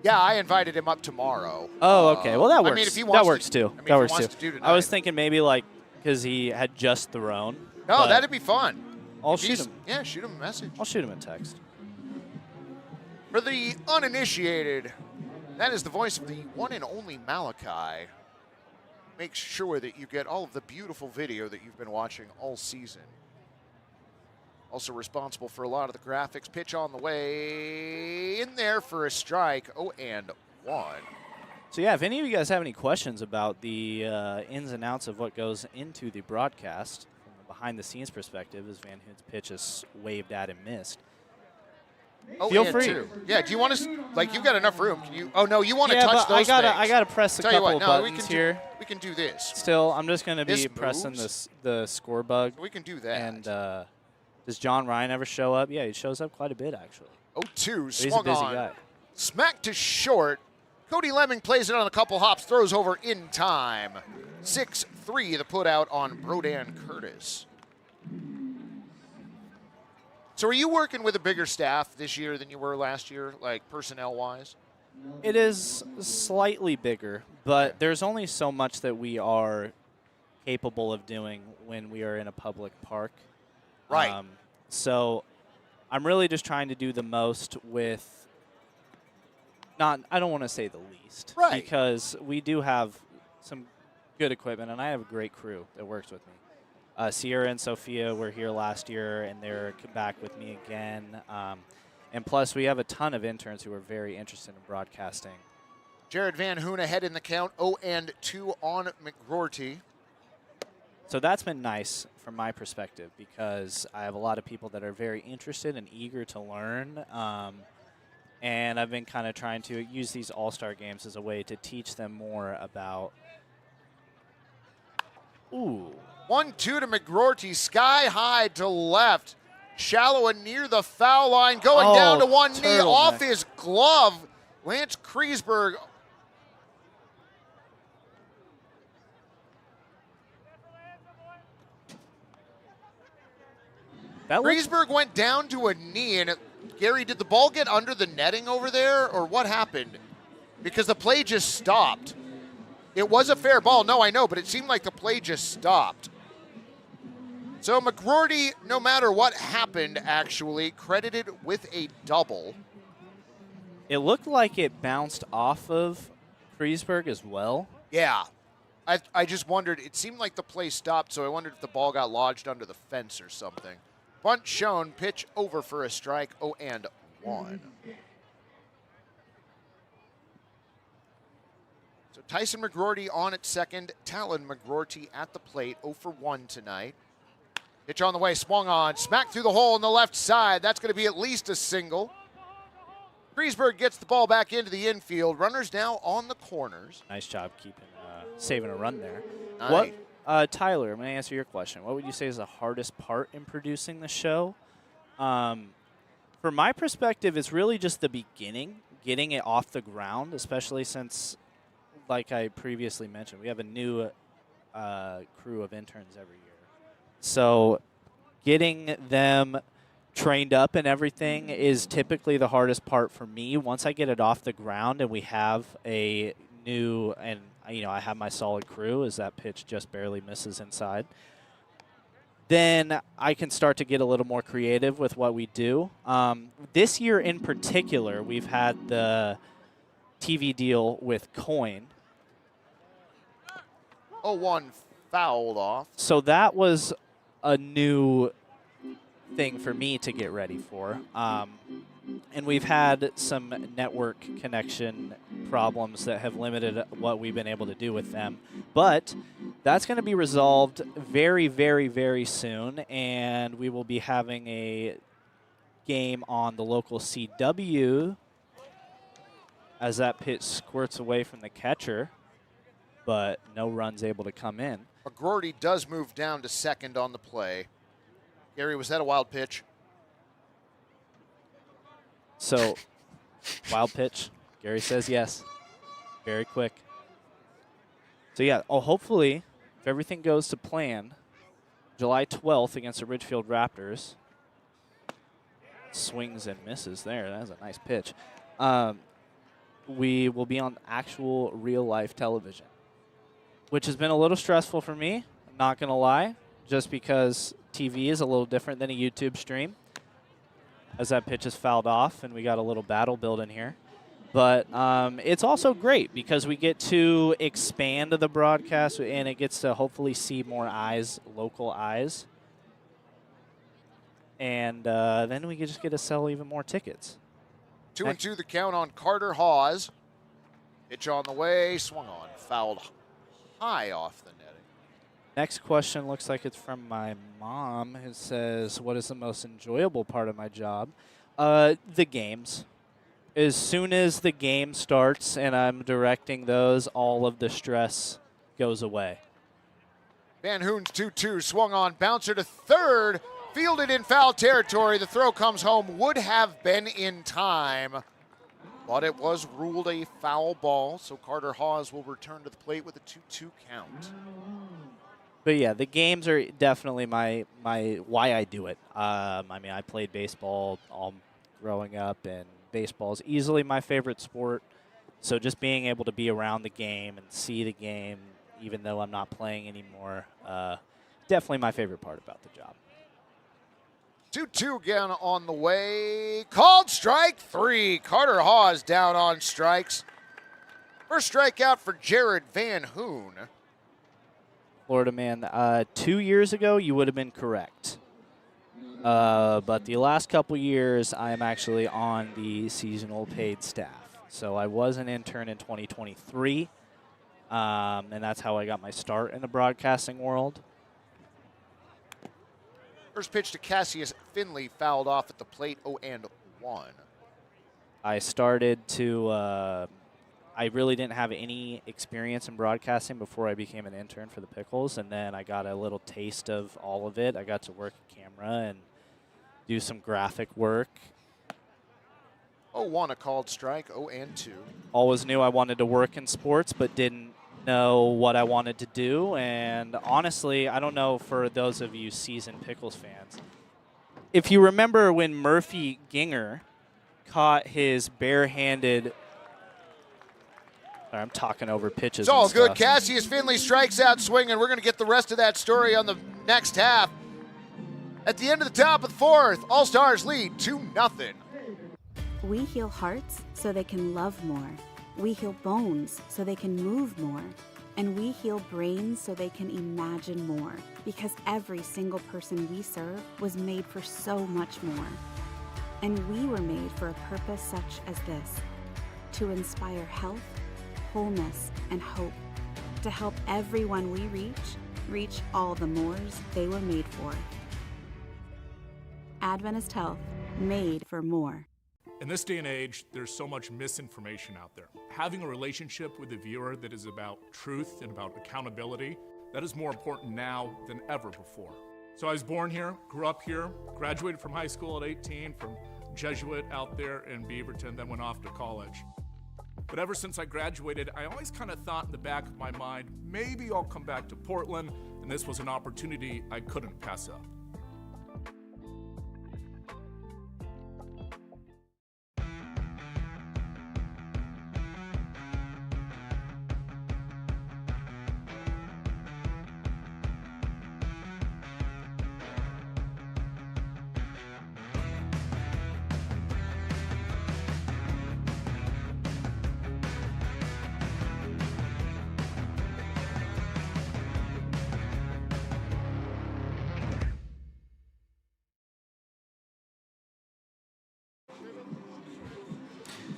Yeah, I invited him up tomorrow. Oh, okay. Well, that works. I mean, if he wants that works too. if That he works wants too. to do I was tonight. thinking maybe because he had just thrown. No, but that'd be fun. I'll If shoot he's- him. Yeah, shoot him a message. I'll shoot him a text. For the uninitiated, that is the voice of the one and only Malichi. Make sure that you get all of the beautiful video that you've been watching all season. Also responsible for a lot of the graphics. Pitch on the way in there for a strike. 0-1. So yeah, if any of you guys have any questions about the ins and outs of what goes into the broadcast from the behind-the-scenes perspective, as Van Hoon's pitch is waved at and missed, feel free. 2. Yeah, do you want to, you've got enough room. Can you? Oh, no, you want to Yeah, touch but those I things. gotta press a Tell you couple what, no, buttons here. We can do this. Still, I'm just gonna This be pressing moves. the score bug. We can do that. And does John Ryan ever show up? Yeah, he shows up quite a bit actually. 0-2, He's a swung busy on. guy. Smack to short. Cody Lemming plays it on a couple hops, throws over in time. 6-3, the put out on Brodan Curtis. So are you working with a bigger staff this year than you were last year, like personnel-wise? It is slightly bigger, but there's only so much that we are capable of doing when we are in a public park. Right. So I'm really just trying to do the most with I don't want to say the least. Right. Because we do have some good equipment, and I have a great crew that works with me. Sierra and Sophia were here last year, and they're back with me again. And plus, we have a ton of interns who are very interested in broadcasting. Jared Van Hoon ahead in the count, 0-2 on McGroarty. So that's been nice from my perspective because I have a lot of people that are very interested and eager to learn. And I've been kind of trying to use these all-star games as a way to teach them more about. Ooh. 1-2 to McGroarty, sky high to left. Shallow and near the foul line, going down to one knee off his glove. Lance Kreisberg. Kreisberg went down to a knee, and Gary, did the ball get under the netting over there, or what happened? Because the play just stopped. It was a fair ball, no, I know, but it seemed like the play just stopped. So McGroarty, no matter what happened, actually, credited with a double. It looked like it bounced off of Kreisberg as well. Yeah. I just wondered, it seemed like the play stopped, so I wondered if the ball got lodged under the fence or something. Bunt shown, pitch over for a strike, 0-1. So Tyson McGroarty on at second, Talon McGroarty at the plate, 0-for-1 tonight. Pitch on the way, swung on, smacked through the hole on the left side. That's going to be at least a single. Kreisberg gets the ball back into the infield. Runners now on the corners. Nice job keeping saving a run there. Nice. Tyler, I'm going to answer your question. What would you say is the hardest part in producing the show? From my perspective, it's really just the beginning, getting it off the ground, especially since, like I previously mentioned, we have a new crew of interns every year. So getting them trained up and everything is typically the hardest part for me. Once I get it off the ground and we have a new, and I have my solid crew as that pitch just barely misses inside, then I can start to get a little more creative with what we do. This year in particular, we've had the TV deal with Coin. 0-1 fouled off. So that was a new thing for me to get ready for. And we've had some network connection problems that have limited what we've been able to do with them. But that's going to be resolved very, very, very soon. And we will be having a game on the local CW as that pitch squirts away from the catcher, but no runs able to come in. McGroarty does move down to second on the play. Gary, was that a wild pitch? So, wild pitch. Gary says yes. Very quick. So, yeah, hopefully, if everything goes to plan, July 12th against the Ridgefield Raptors. Swings and misses there. That was a nice pitch. We will be on actual real-life television, which has been a little stressful for me, not going to lie, just because TV is a little different than a YouTube stream, as that pitch is fouled off, and we got a little battle building here. But it's also great because we get to expand the broadcast, and it gets to hopefully see more eyes, local eyes. And then we just get to sell even more tickets. 2-2 the count on Carter Hawes. Pitch on the way, swung on, fouled high off the netting. Next question looks like it's from my mom, who says, what is the most enjoyable part of my job? The games. As soon as the game starts and I'm directing those, all of the stress goes away. Van Hoon's 2-2, swung on, bouncer to third, fielded in foul territory. The throw comes home, would have been in time, but it was ruled a foul ball, so Carter Hawes will return to the plate with a 2-2 count. But yeah, the games are definitely my why I do it. I mean, I played baseball all growing up, and baseball is easily my favorite sport. So just being able to be around the game and see the game, even though I'm not playing anymore, definitely my favorite part about the job. 2-2 again on the way. Called strike three. Carter Hawes down on strikes. First strikeout for Jared Van Hoon. Florida man, 2 years ago, you would have been correct. But the last couple years, I am actually on the seasonal paid staff. So I was an intern in 2023, and that's how I got my start in the broadcasting world. First pitch to Cassius Finley, fouled off at the plate, 0-1. I started to, I really didn't have any experience in broadcasting before I became an intern for the Pickles, and then I got a little taste of all of it. I got to work a camera and do some graphic work. 0-1, a called strike, 0-2. Always knew I wanted to work in sports, but didn't know what I wanted to do. And honestly, I don't know for those of you seasoned Pickles fans, if you remember when Murphy Ginger caught his barehanded, I'm talking over pitches. It's all and good. stuff. Cassius Finley strikes out swinging. We're going to get the rest of that story on the next half. At the end of the top of the fourth, All-Stars lead 2-0. We heal hearts so they can love more. We heal bones so they can move more. And we heal brains so they can imagine more. Because every single person we serve was made for so much more. And we were made for a purpose such as this: to inspire health, wholeness, and hope. To help everyone we reach all the mores they were made for. Adventist Health, made for more. In this day and age, there's so much misinformation out there. Having a relationship with the viewer that is about truth and about accountability, that is more important now than ever before. So I was born here, grew up here, graduated from high school at 18 from Jesuit out there in Beaverton, then went off to college. But ever since I graduated, I always kind of thought in the back of my mind, maybe I'll come back to Portland, and this was an opportunity I couldn't pass up.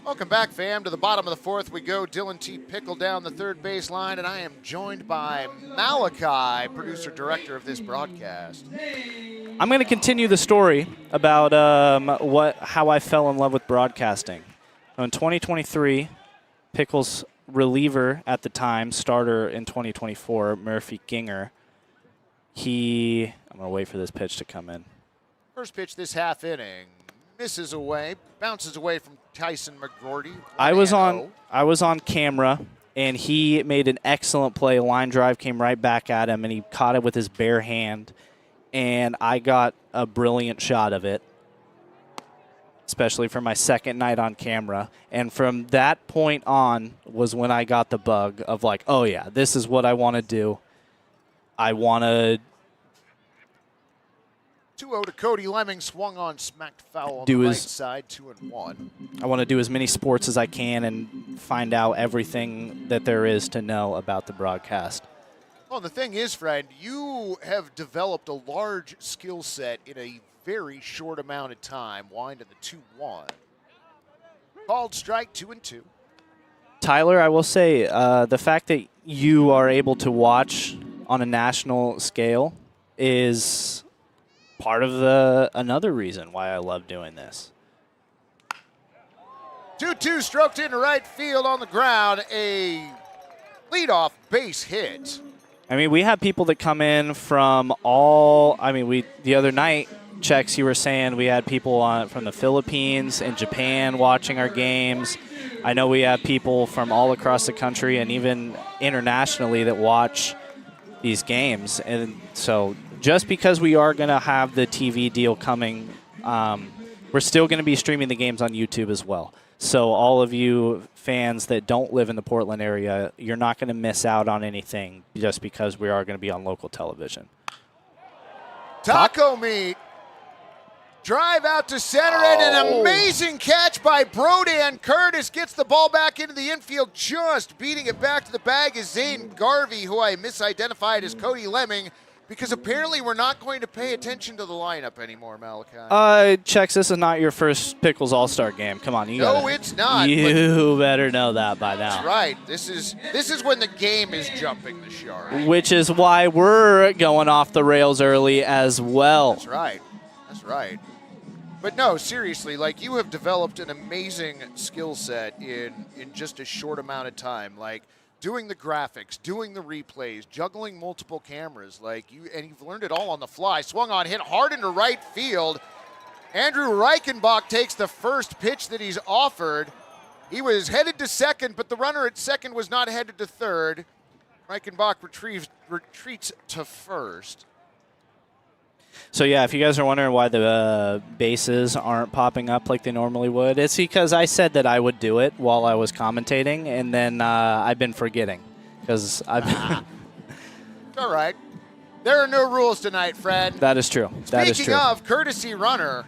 Welcome back, fam. To the bottom of the fourth we go. Dillon T. Pickle down the third base line, and I am joined by Malichi, producer-director of this broadcast. I'm going to continue the story about how I fell in love with broadcasting. In 2023, Pickles reliever at the time, starter in 2024, Murphy Ginger. I'm going to wait for this pitch to come in. First pitch this half inning. misses away, bounces away from Tyson McGordy. I was on camera, and he made an excellent play. Line drive came right back at him, and he caught it with his bare hand, and I got a brilliant shot of it, especially for my second night on camera. And from that point on was when I got the bug of like, oh, yeah, this is what I want to do. I want to 2-0 to Cody Lemming, swung on, smacked foul on Do the right his- side, 2-1. I want to do as many sports as I can and find out everything that there is to know about the broadcast. Well, the thing is, friend, you have developed a large skill set in a very short amount of time. Wind to the 2-1. Called strike, 2-2. Tyler, I will say the fact that you are able to watch on a national scale is part of another reason why I love doing this. 2-2 stroked into right field on the ground. A leadoff base hit. I mean, we have people that come in from the other night, Chexx, you were saying we had people from the Philippines and Japan watching our games. I know we have people from all across the country and even internationally that watch these games. And so just because we are going to have the TV deal coming, we're still going to be streaming the games on YouTube as well. So all of you fans that don't live in the Portland area, you're not going to miss out on anything just because we are going to be on local television. Taco meat. Drive out to center and an amazing catch by Brodan Curtis. Gets the ball back into the infield, just beating it back to the bag is Zane Garvey, who I misidentified as Cody Lemming, because apparently we're not going to pay attention to the lineup anymore, Malichi. Chexx, this is not your first Pickles All-Star game. Come on, it's not. You better know that by now. That's right. This is when the game is jumping the shark. Which is why we're going off the rails early as well. That's right. That's right. But no, seriously, like, you have developed an amazing skill set in just a short amount of time. Like, doing the graphics, doing the replays, juggling multiple cameras, and you've learned it all on the fly. Swung on, hit hard into right field. Andrew Reichenbach takes the first pitch that he's offered. He was headed to second, but the runner at second was not headed to third. Reichenbach retreats to first. So, yeah, if you guys are wondering why the bases aren't popping up like they normally would, it's because I said that I would do it while I was commentating, and then I've been forgetting because I've All right. There are no rules tonight, Fred. That is true. That is true. Speaking of courtesy runner.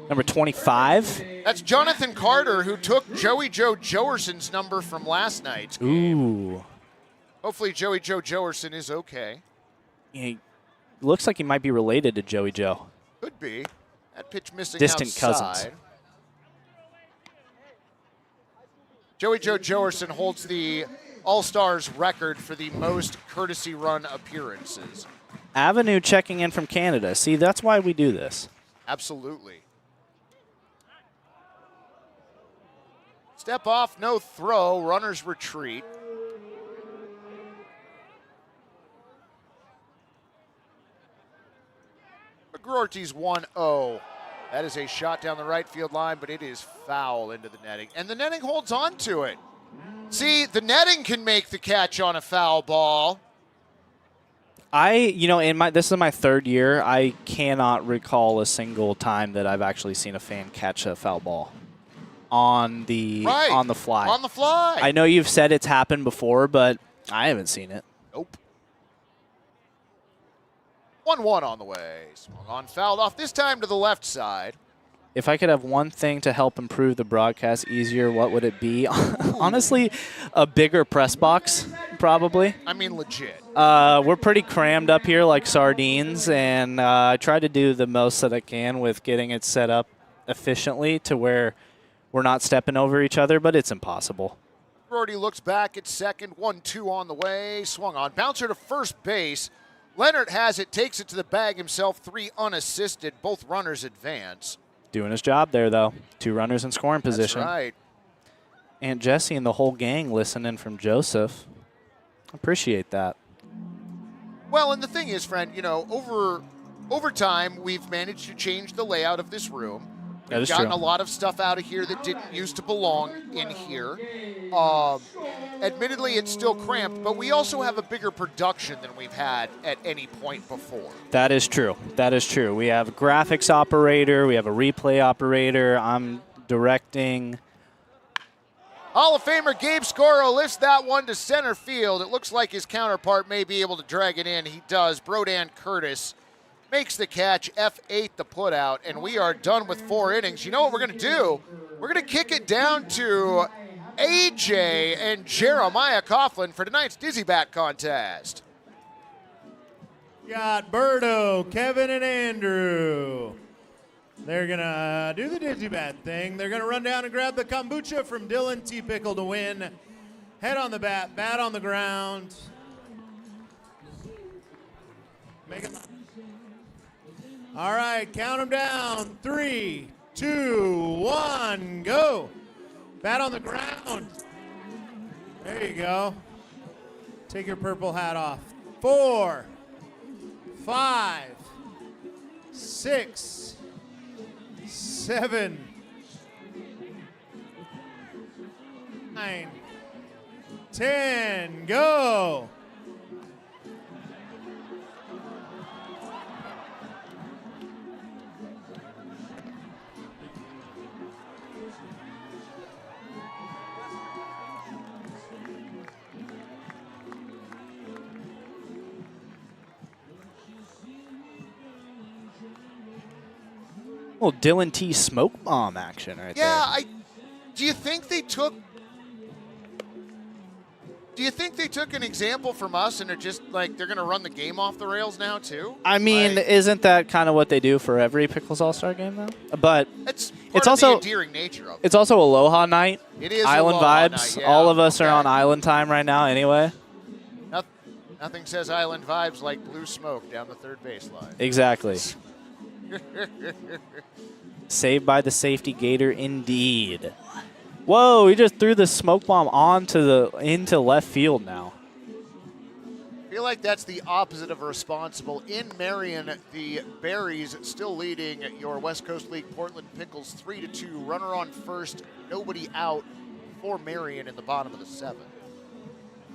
Number 25. That's Jonathan Carter, who took Joey Joe Joerson's number from last night's game. Ooh. Hopefully Joey Joe Joerson is okay. He looks like he might be related to Joey Joe. Could be. That pitch missing Distant outside. cousins. Joey Joe Joerson holds the All-Stars record for the most courtesy run appearances. Avenue checking in from Canada. See, that's why we do this. Absolutely. Step off, no throw. Runners retreat. McGroarty's 1-0. That is a shot down the right field line, but it is foul into the netting. And the netting holds on to it. See, the netting can make the catch on a foul ball. This is my third year. I cannot recall a single time that I've actually seen a fan catch a foul ball on the fly. On the fly. I know you've said it's happened before, but I haven't seen it. Nope. 1-1 on the way. Swung on, fouled off, this time to the left side. If I could have one thing to help improve the broadcast easier, what would it be? Honestly, a bigger press box, probably. I mean, legit. We're pretty crammed up here like sardines, and I try to do the most that I can with getting it set up efficiently to where we're not stepping over each other, but it's impossible. Brody looks back at second, 1-2 on the way, swung on. Bouncer to first base. Leonard has it, takes it to the bag himself, 3 unassisted. Both runners advance. Doing his job there, though. 2 runners in scoring position. That's right. Aunt Jessie and the whole gang listening from Joseph. Appreciate that. Well, and the thing is, friend, over over time, we've managed to change the layout of this room. That We've is gotten true. a lot of stuff out of here that didn't used to belong in here. Admittedly, it's still cramped, but we also have a bigger production than we've had at any point before. That is true. That is true. We have a graphics operator. We have a replay operator. I'm directing. Hall of Famer Gabe Scoro lifts that one to center field. It looks like his counterpart may be able to drag it in. He does. Brodan Curtis makes the catch, F8 the putout, and we are done with 4 innings. You know what we're going to do? We're going to kick it down to AJ and Jeremiah Coughlin for tonight's Dizzy Bat contest. Got Berto, Kevin, and Andrew. They're going to do the Dizzy Bat thing. They're going to run down and grab the kombucha from Dillon T. Pickle to win. Head on the bat, bat on the ground. Make it. All right, count them down. 3, 2, 1, go. Bat on the ground. There you go. Take your purple hat off. 4, 5, 6, 7, 9, 10, go. Well, Dillon T. smoke bomb action right there. Yeah, do you think they took an example from us and they're just like they're going to run the game off the rails now too? I mean, isn't that kind of what they do for every Pickles All-Star game, though? But it's also the endearing nature of it. It's also Aloha night. It is Island Aloha vibes. night, yeah. All of us are on island time right now anyway. Nothing says island vibes like blue smoke down the third baseline. Exactly. Saved by the safety gator, indeed. Whoa, he just threw the smoke bomb into left field now. I feel like that's the opposite of responsible. In Marion, the Berries still leading your West Coast League Portland Pickles 3-2. Runner on first, nobody out for Marion in the bottom of the 7th.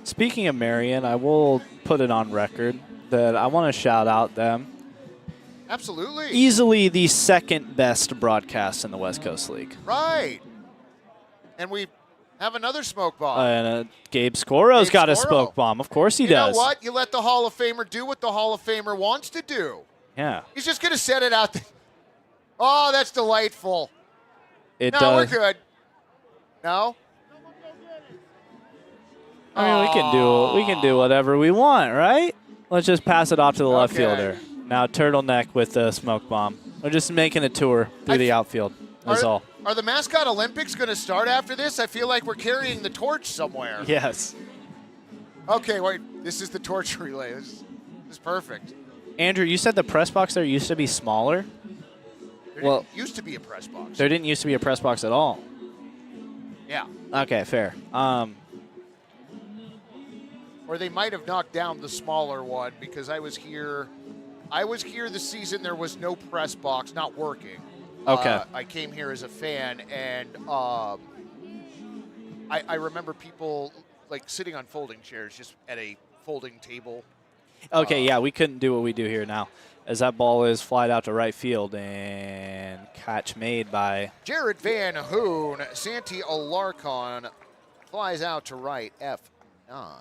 Speaking of Marion, I will put it on record that I want to shout out them. Absolutely. Easily the second best broadcast in the West Coast League. Right. And we have another smoke bomb. And Gabe Scoro's got a smoke bomb. Of course he does. You know what? You let the Hall of Famer do what the Hall of Famer wants to do. Yeah. He's just going to set it out there. Oh, that's delightful. It no, does. we're good. No? I mean, we can do whatever we want, right? Let's just pass it off to the left fielder. Now turtleneck with the smoke bomb. We're just making a tour through the outfield. That's all. Are the Mascot Olympics going to start after this? I feel like we're carrying the torch somewhere. Yes. Okay, wait. This is the torch relay. This is perfect. Andrew, you said the press box there used to be smaller? There didn't used to be a press box. There didn't used to be a press box at all. Yeah. Okay, fair. Or they might have knocked down the smaller one because I was here the season there was no press box, not working. Okay. I came here as a fan, and I remember people like sitting on folding chairs just at a folding table. Okay, yeah, we couldn't do what we do here now, as that ball is flied out to right field and catch made by Jared Van Hoon. Santi Alarcon flies out to right, F9.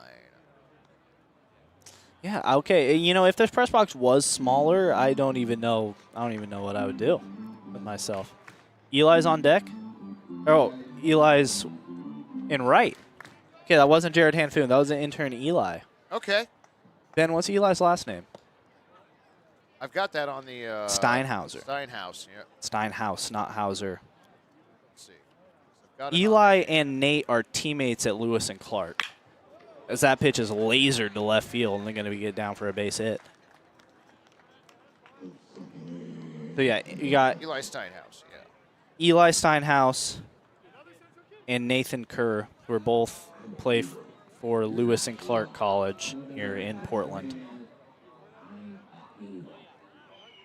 Yeah, okay. You know, if this press box was smaller, I don't even know what I would do with myself. Eli's on deck. Oh, Eli's in right. Okay, that wasn't Jared Hanfoon. That was an intern Eli. Okay. Ben, what's Eli's last name? I've got that on the Steinhauser. Steinhaus, yeah. Steinhaus, not Hauser. Let's see. Got it Eli and Nate are teammates at Lewis and Clark. As that pitch is lasered to left field, and they're going to get down for a base hit. So, yeah, you got Eli Steinhaus, yeah. Eli Steinhaus and Nathan Kerr, who are both play for Lewis and Clark College here in Portland.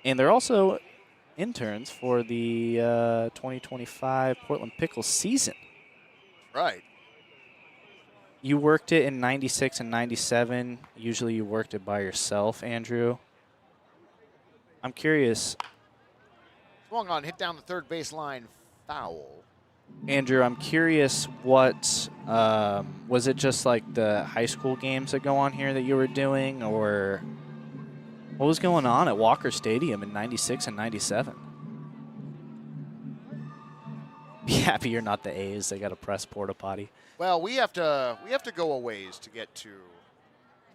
And they're also interns for the 2025 Portland Pickles season. Right. You worked it in 96 and 97. Usually you worked it by yourself, Andrew. I'm curious. Swung on, hit down the third baseline, foul. Andrew, I'm curious what, was it just like the high school games that go on here that you were doing, or what was going on at Walker Stadium in 96 and 97? Be happy you're not the A's. They got a press porta potty. Well, we have to go a ways to get to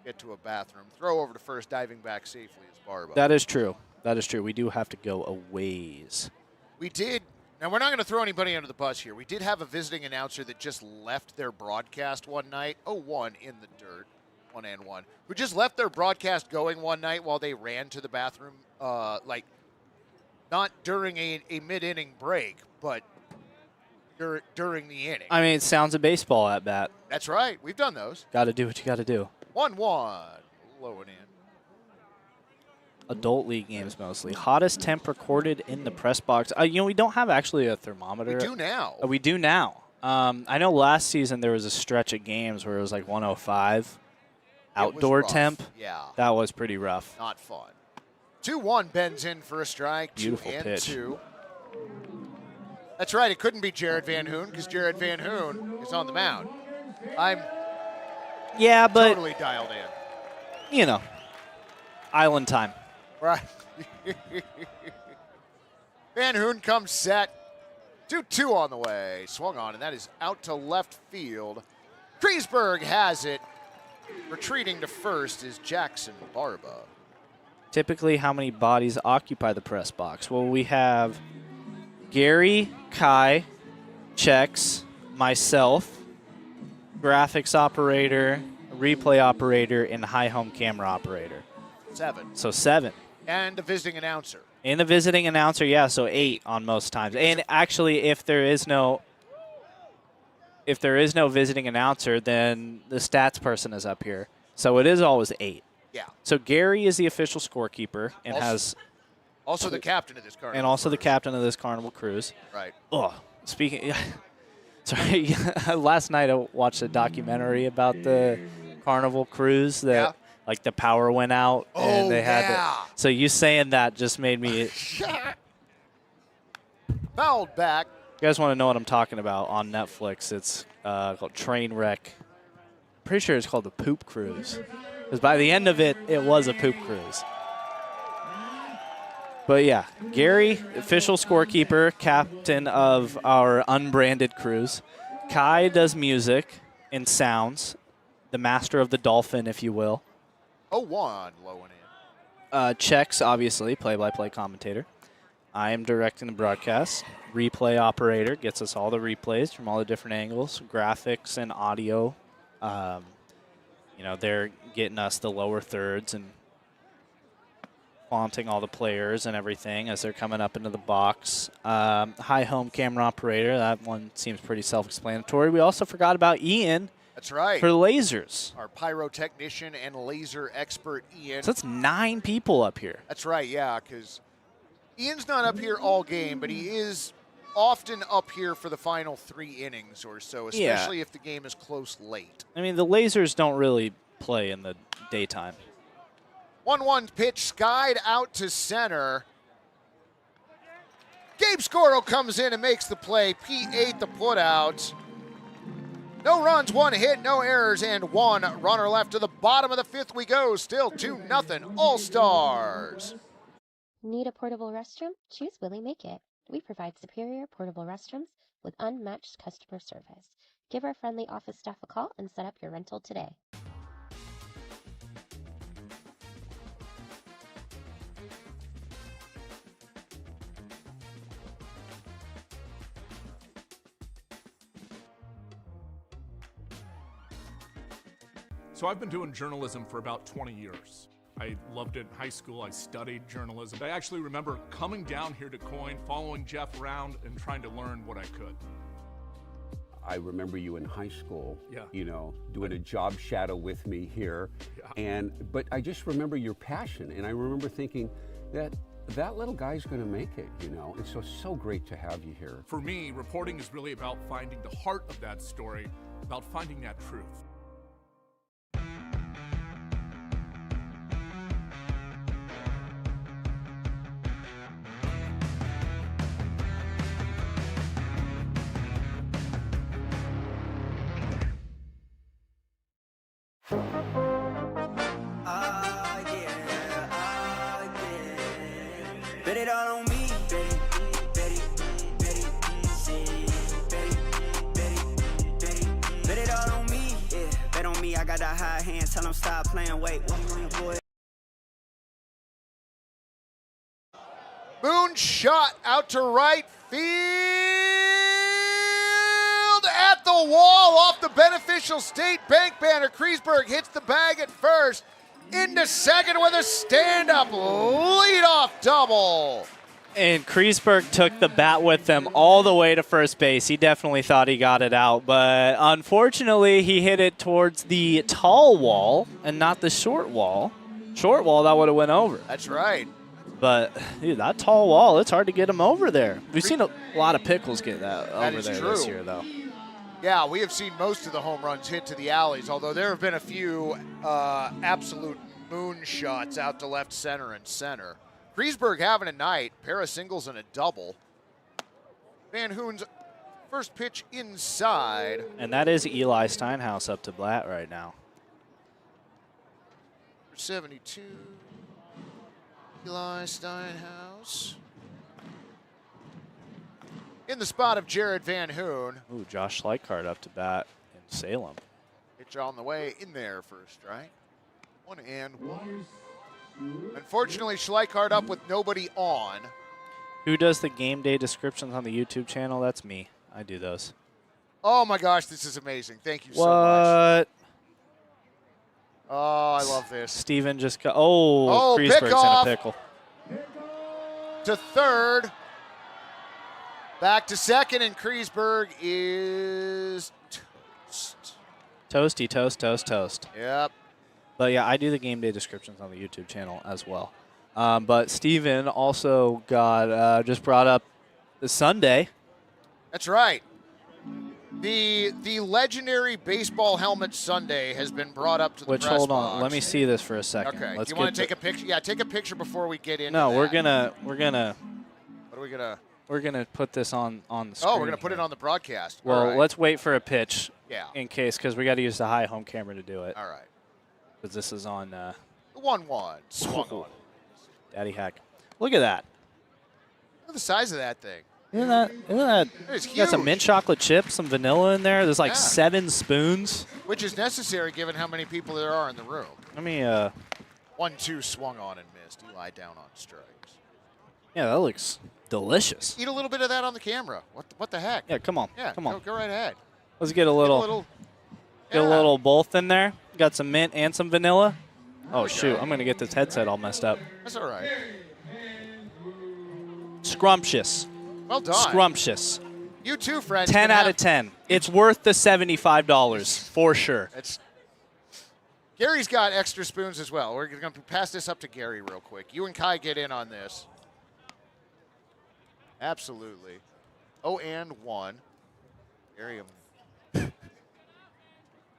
a bathroom. Throw over to first, diving back safely is Barba. That is true. That is true. We do have to go a ways. We did. Now, we're not going to throw anybody under the bus here. We did have a visiting announcer that just left their broadcast one night. 0-1 in the dirt, 1-1. Who just left their broadcast going one night while they ran to the bathroom, like not during a mid-inning break, but during the inning. I mean, it sounds a baseball at bat. That's right. We've done those. Got to do what you got to do. 1-1. Low and in. Adult league games mostly. Hottest temp recorded in the press box. We don't have actually a thermometer. We do now. We do now. I know last season there was a stretch of games where it was like 105 outdoor temp. Yeah. That was pretty rough. Not fun. 2-1 bends in for a strike. Beautiful 2 and pitch. 2. That's right. It couldn't be Jared Van Hoon because Jared Van Hoon is on the mound. I'm but totally dialed in. Island time. Right. Van Hoon comes set. 2-2 on the way. Swung on, and that is out to left field. Kreisberg has it. Retreating to first is Jackson Barba. Typically, how many bodies occupy the press box? Well, we have Gary, Kai, Chexx, myself, graphics operator, replay operator, and high home camera operator. 7. So 7. And the visiting announcer. And the visiting announcer, yeah, so 8 on most times. And actually, if there is no visiting announcer, then the stats person is up here. So it is always 8. Yeah. So Gary is the official scorekeeper and also the captain of this carnival. And also the captain of this carnival cruise. Right. Oh, speaking. Sorry, last night I watched a documentary about the carnival cruise that. Like the power went out and they had so you saying that just made me fouled back. You guys want to know what I'm talking about on Netflix? It's called Trainwreck. Pretty sure it's called the Poop Cruise. Because by the end of it, it was a poop cruise. But yeah, Gary, official scorekeeper, captain of our unbranded cruise. Kai does music and sounds, the master of the dolphin, if you will. 0-1, low and in. Chexx, obviously, play-by-play commentator. I am directing the broadcast. Replay operator gets us all the replays from all the different angles, graphics and audio. They're getting us the lower thirds and flaunting all the players and everything as they're coming up into the box. High home camera operator, that one seems pretty self-explanatory. We also forgot about Ian. That's right. For lasers. Our pyrotechnician and laser expert, Ian. So that's 9 people up here. That's right, yeah, because Ian's not up here all game, but he is often up here for the final 3 innings or so, especially if the game is close late. I mean, the lasers don't really play in the daytime. 1-1 pitch, skied out to center. Gabe Scoro comes in and makes the play. P8 the putout. No runs, 1 hit, no errors, and 1 runner left. To the bottom of the 5th we go. Still 2-0 All-Stars. Need a portable restroom? Choose Willie Make It. We provide superior portable restrooms with unmatched customer service. Give our friendly office staff a call and set up your rental today. So I've been doing journalism for about 20 years. I loved it in high school. I studied journalism. I actually remember coming down here to Coin, following Jeff around, and trying to learn what I could. I remember you in high school, Yeah. doing a job shadow with me here. Yeah. But I just remember your passion, and I remember thinking that that little guy's going to make it, you know. It's so great to have you here. For me, reporting is really about finding the heart of that story, about finding that truth. Bet it all on me. Bet it all on me. Yeah, bet on me. I got that high hand. Tell them stop playing. Wait, 1 million boy. Moon shot out to right field at the wall off the beneficial State Bank banner. Kreisberg hits the bag at first. Into second with a stand-up leadoff double. And Kreisberg took the bat with him all the way to first base. He definitely thought he got it out, but unfortunately he hit it towards the tall wall and not the short wall. Short wall, that would have went over. That's right. But dude, that tall wall, it's hard to get him over there. We've seen a lot of Pickles get that over there this year, though. Yeah, we have seen most of the home runs hit to the alleys, although there have been a few absolute moon shots out to left center and center. Kreisberg having a night, pair of singles and a double. Van Hoon's first pitch inside. And that is Eli Steinhaus up to bat right now. For 72, Eli Steinhaus. In the spot of Jared Van Hoon. Ooh, Josh Schleichard up to bat in Salem. Pitch on the way in there for a strike. 1-1. Unfortunately, Schleichard up with nobody on. Who does the game day descriptions on the YouTube channel? That's me. I do those. Oh my gosh, this is amazing. Thank you so much. Oh, I love this. Steven just got, Kreisberg's in a pickle. To third. Back to second, and Kreisberg is toast. Toasty, toast, toast, toast. Yep. But yeah, I do the game day descriptions on the YouTube channel as well. But Steven also got, just brought up the Sunday. That's right. The legendary baseball helmet Sunday has been brought up to the Which, press hold on, box. let me see this for a second. Okay. Let's you want to take a picture? Yeah, take a picture before we get into No, that. we're gonna. What are we gonna? We're gonna put this on the screen. Oh, we're gonna put it on the broadcast. Well, All right. let's wait for a pitch. Yeah. In case, because we got to use the high home camera to do it. All right. Because this is on. 1-1. Swung on. Daddy hack. Look at that. Look at the size of that thing. Isn't that? It's Got some huge. mint chocolate chips, some vanilla in there. There's like Yeah. 7 spoons. Which is necessary given how many people there are in the room. Let me. 1-2 swung on and missed. Eli down on strikes. Yeah, that looks delicious. Eat a little bit of that on the camera. What the heck? Yeah, come on. Yeah, come on. Go right ahead. Let's get a little. Get a little both in there. Got some mint and some vanilla. Oh shoot! I'm gonna get this headset all messed up. That's all right. Scrumptious. Well done. Scrumptious. You too, friends. 10 out of 10. It's worth the $75 for sure. Gary's got extra spoons as well. We're going to pass this up to Gary real quick. You and Kai get in on this. Absolutely. 0-1. Gary,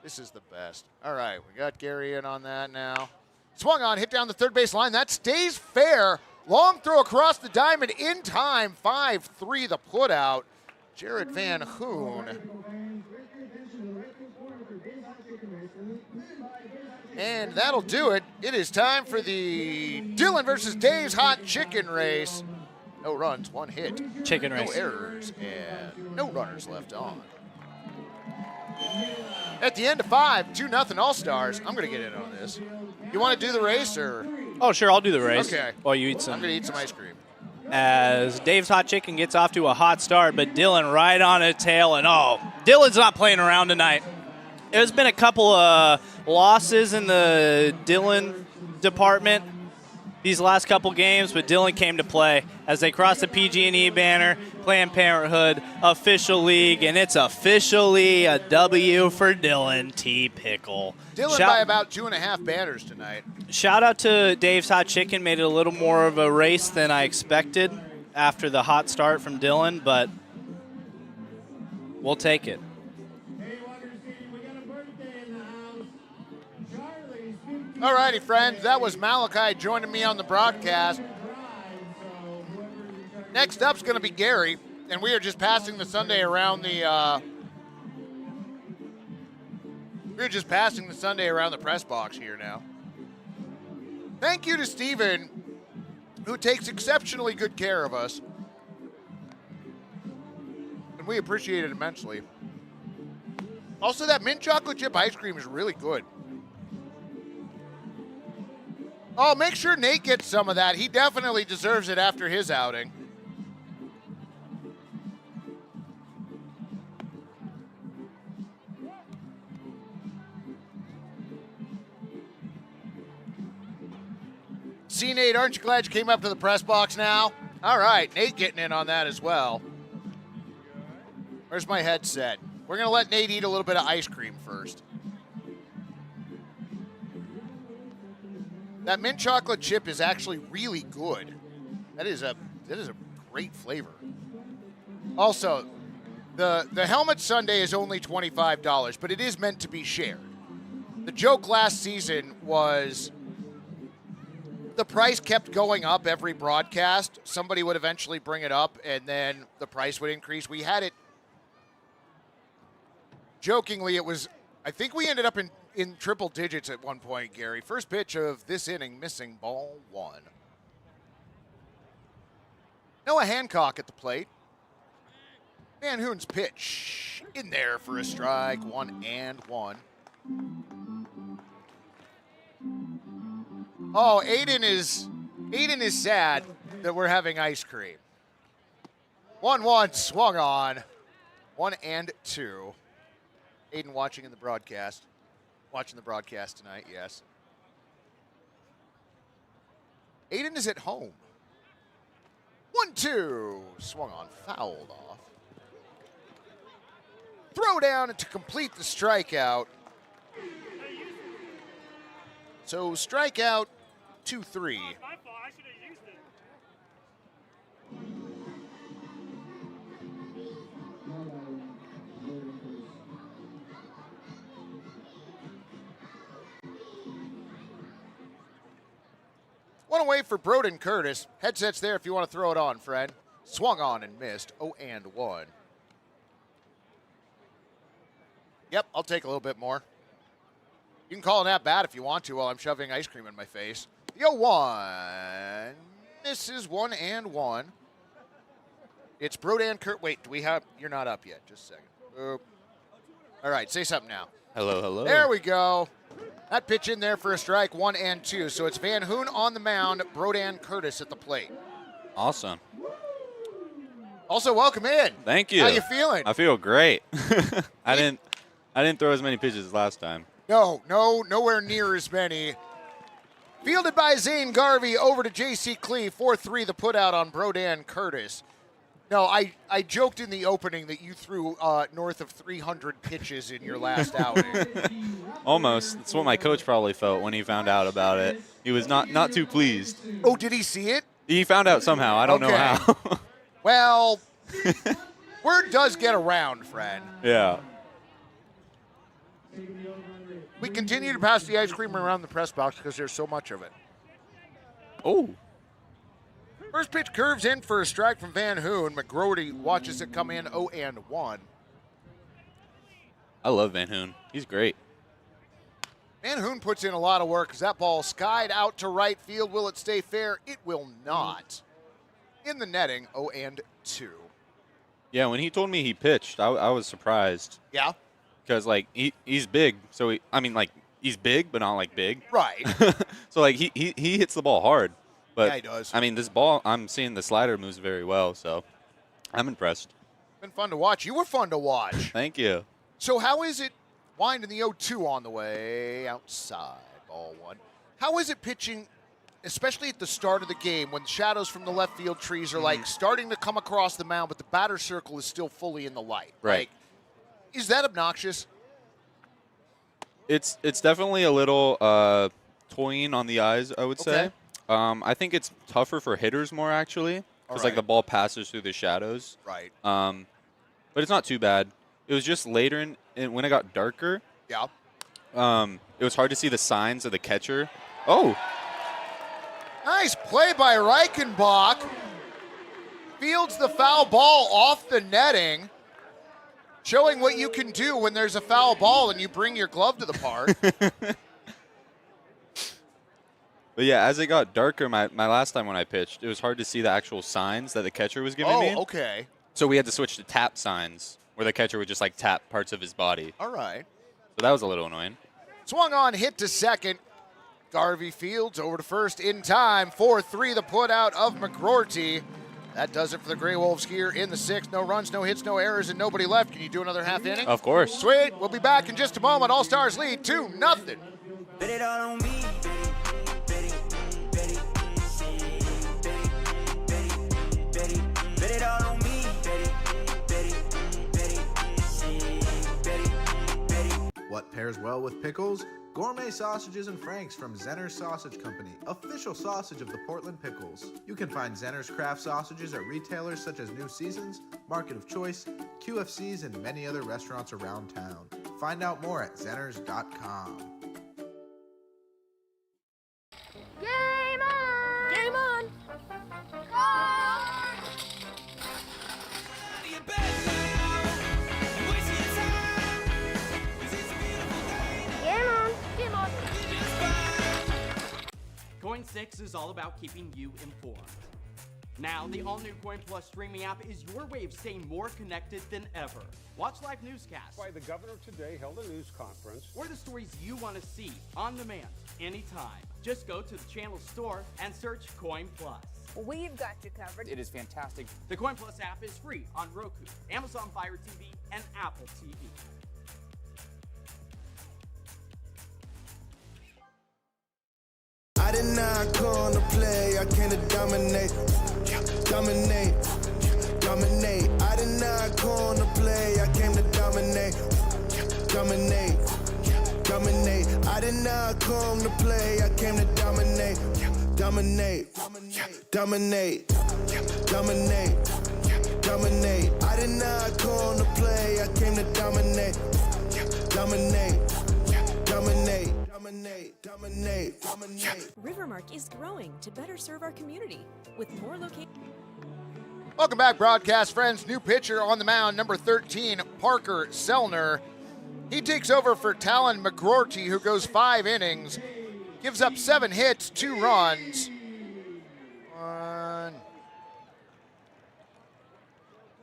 this is the best. All right, we got Gary in on that now. Swung on, hit down the third base line. That stays fair. Long throw across the diamond in time. 5-3 the put out. Jared Van Hoon. And that'll do it. It is time for the Dillon versus Dave's Hot Chicken Race. No runs, 1 hit. Chicken race. No errors, and no runners left on. At the end of 5, 2-0 All-Stars. I'm going to get in on this. You want to do the race, or? Oh, sure, I'll do the race. Okay. While you eat some. I'm going to eat some ice cream. As Dave's Hot Chicken gets off to a hot start, but Dillon right on a tail, and Dillon's not playing around tonight. There's been a couple of losses in the Dillon department. these last couple games, but Dillon came to play as they crossed the PG&E banner, Planned Parenthood official league, and it's officially a W for Dillon T. Pickle. Dillon by about 2.5 banners tonight. Shout out to Dave's Hot Chicken, made it a little more of a race than I expected after the hot start from Dillon, but we'll take it. All righty, friends. That was Malichi joining me on the broadcast. Next up's going to be Gary, and we are just passing the Sunday around the. We're just passing the Sunday around the press box here now. Thank you to Steven, who takes exceptionally good care of us, and we appreciate it immensely. Also, that mint chocolate chip ice cream is really good. Oh, make sure Nate gets some of that. He definitely deserves it after his outing. See, Nate, aren't you glad you came up to the press box now? All right, Nate getting in on that as well. Where's my headset? We're going to let Nate eat a little bit of ice cream first. That mint chocolate chip is actually really good. That is a great flavor. Also, the helmet sundae is only $25, but it is meant to be shared. The joke last season was the price kept going up every broadcast. Somebody would eventually bring it up, and then the price would increase. We had it, jokingly, it was, I think we ended up in triple digits at one point, Gary. First pitch of this inning, missing ball 1. Noah Hancock at the plate. Van Hoon's pitch in there for a strike, 1-1. Oh, Aiden is sad that we're having ice cream. 1-1 swung on. 1-2. Aiden watching the broadcast tonight, yes. Aiden is at home. 1-2. Swung on, fouled off. Throw down to complete the strikeout. So strikeout 2-3. One away for Broden Curtis. Headset's there if you want to throw it on, friend. Swung on and missed. 0-1. Yep, I'll take a little bit more. You can call it at bat if you want to while I'm shoving ice cream in my face. The 0-1. This is 1-1. It's Broden Curtis. Wait, do we have... You're not up yet. Just a second. Boop. All right, say something now. Hello, hello. There we go. That pitch in there for a strike, 1-2. So it's Van Hoon on the mound, Broden Curtis at the plate. Awesome. Also, welcome in. Thank you. How you feeling? I feel great. I didn't throw as many pitches as last time. No, nowhere near as many. Fielded by Zane Garvey, over to J.C. Clee, 4-3 the putout on Broden Curtis. No, I joked in the opening that you threw north of 300 pitches in your last outing. Almost. That's what my coach probably felt when he found out about it. He was not too pleased. Oh, did he see it? He found out somehow. I don't know how. Well, word does get around, friend. Yeah. We continue to pass the ice cream around the press box because there's so much of it. Oh. First pitch curves in for a strike from Van Hoon. McGroarty watches it come in 0-1. I love Van Hoon. He's great. Van Hoon puts in a lot of work because that ball skied out to right field. Will it stay fair? It will not. In the netting, 0-2. Yeah, when he told me he pitched, I was surprised. Yeah? Because, like, he's big. So, he's big, but not, like, big. Right. So, like, he hits the ball hard. But, yeah, he does. I mean, this ball, I'm seeing the slider moves very well, so I'm impressed. Been fun to watch. You were fun to watch. Thank you. So how is it winding the 0-2 on the way outside, ball 1? How is it pitching especially at the start of the game when shadows from the left field trees are like starting to come across the mound, but the batter circle is still fully in the light. Right. Like, is that obnoxious? It's definitely a little toying on the eyes, I would say. I think it's tougher for hitters more, actually, because like the ball passes through the shadows. Right. But it's not too bad. It was just later when it got darker. Yeah. It was hard to see the signs of the catcher. Oh. Nice play by Reichenbach. Fields the foul ball off the netting, showing what you can do when there's a foul ball and you bring your glove to the park. But yeah, as it got darker, my last time when I pitched, it was hard to see the actual signs that the catcher was giving me. Oh, okay. So we had to switch to tap signs, where the catcher would just like tap parts of his body. All right. So that was a little annoying. Swung on, hit to second. Garvey Fields over to first in time. 4-3 the put out of McGroarty. That does it for the Greywolves here in the sixth. No runs, no hits, no errors, and nobody left. Can you do another half inning? Of course. Sweet. We'll be back in just a moment. All-Stars lead 2-0. Bet it all on me. Bet it all on me. What pairs well with pickles? Gourmet sausages and franks from Zenner's Sausage Company, official sausage of the Portland Pickles. You can find Zenner's craft sausages at retailers such as New Seasons, Market of Choice, QFCs, and many other restaurants around town. Find out more at zenners.com. Game on! Game on! Game on! Coin 6 is all about keeping you informed. Now, the all-new Coin Plus streaming app is your way of staying more connected than ever. Watch live newscasts. Why the governor today held a news conference. Or the stories you want to see on demand, anytime. Just go to the channel store and search Coin Plus. We've got you covered. It is fantastic. The Coin Plus app is free on Roku, Amazon Fire TV, and Apple TV. I did not come to play, I came to dominate. Dominate, dominate. I did not come to play, I came to dominate. Dominate, dominate. I did not come to play, I came to dominate. Dominate, dominate, dominate, dominate. I did not come to play, I came to dominate. Dominate, dominate. Rivermark is growing to better serve our community with more locations. Welcome back, broadcast friends. New pitcher on the mound, number 13, Parker Selner. He takes over for Talon McGroarty, who goes 5 innings, gives up 7 hits, 2 runs.